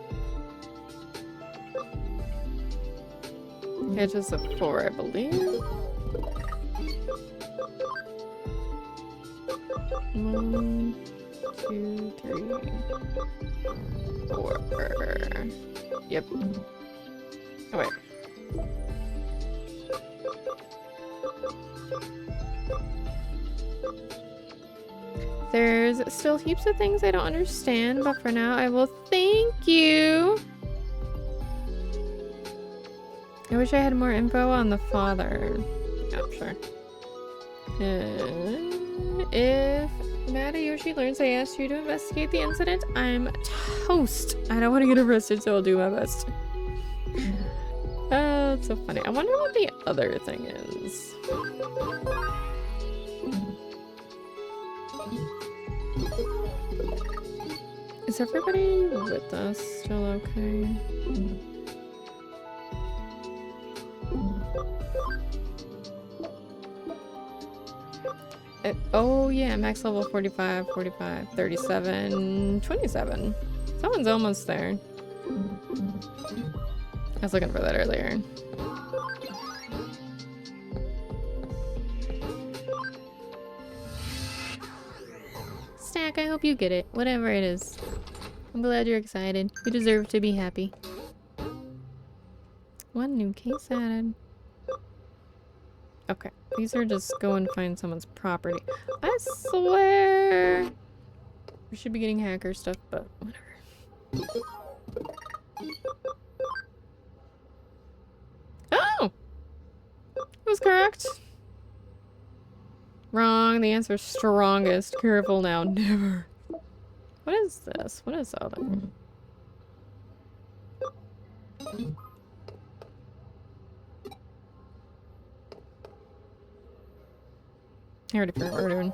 Okay, just a 4, I believe. 1, 2, 3, 4. Yep. Oh, wait. There's still heaps of things I don't understand, but for now I will thank you. I wish I had more info on the father. Yeah, sure. If Matayoshi learns I asked you to investigate the incident, I'm toast. I don't want to get arrested, so I'll do my best. Oh, it's so funny. I wonder what the other thing is. Is everybody with us still okay? Oh yeah, max level 45, 45, 37, 27. Someone's almost there. I was looking for that earlier. Stack, I hope you get it. Whatever it is. I'm glad you're excited. You deserve to be happy. One new case added. Okay, these are just go and find someone's property. I swear! We should be getting hacker stuff, but whatever. Oh! It was correct. Wrong. The answer's strongest. Careful now. Never. What is this? What is all that? I already forgot what we're doing.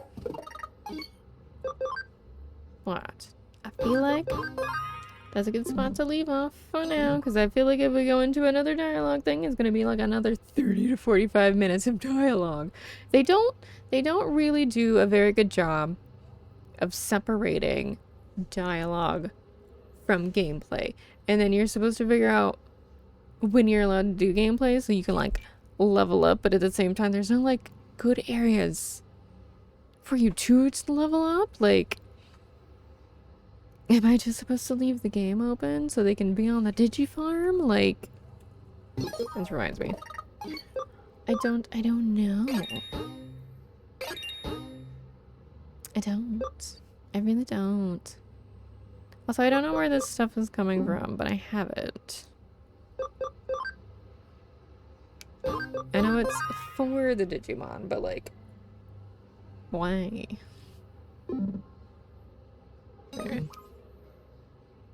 What? I feel like that's a good spot to leave off for now, because I feel like if we go into another dialogue thing, it's gonna be like another 30 to 45 minutes of dialogue. They don't really do a very good job of separating dialogue from gameplay. And then you're supposed to figure out when you're allowed to do gameplay so you can like level up, but at the same time there's no like good areas for you to level up. Like, am I just supposed to leave the game open so they can be on the Digifarm? Like, this reminds me. I don't know. I don't. I really don't. Also, I don't know where this stuff is coming from, but I have it. I know it's for the Digimon, but like, why? There.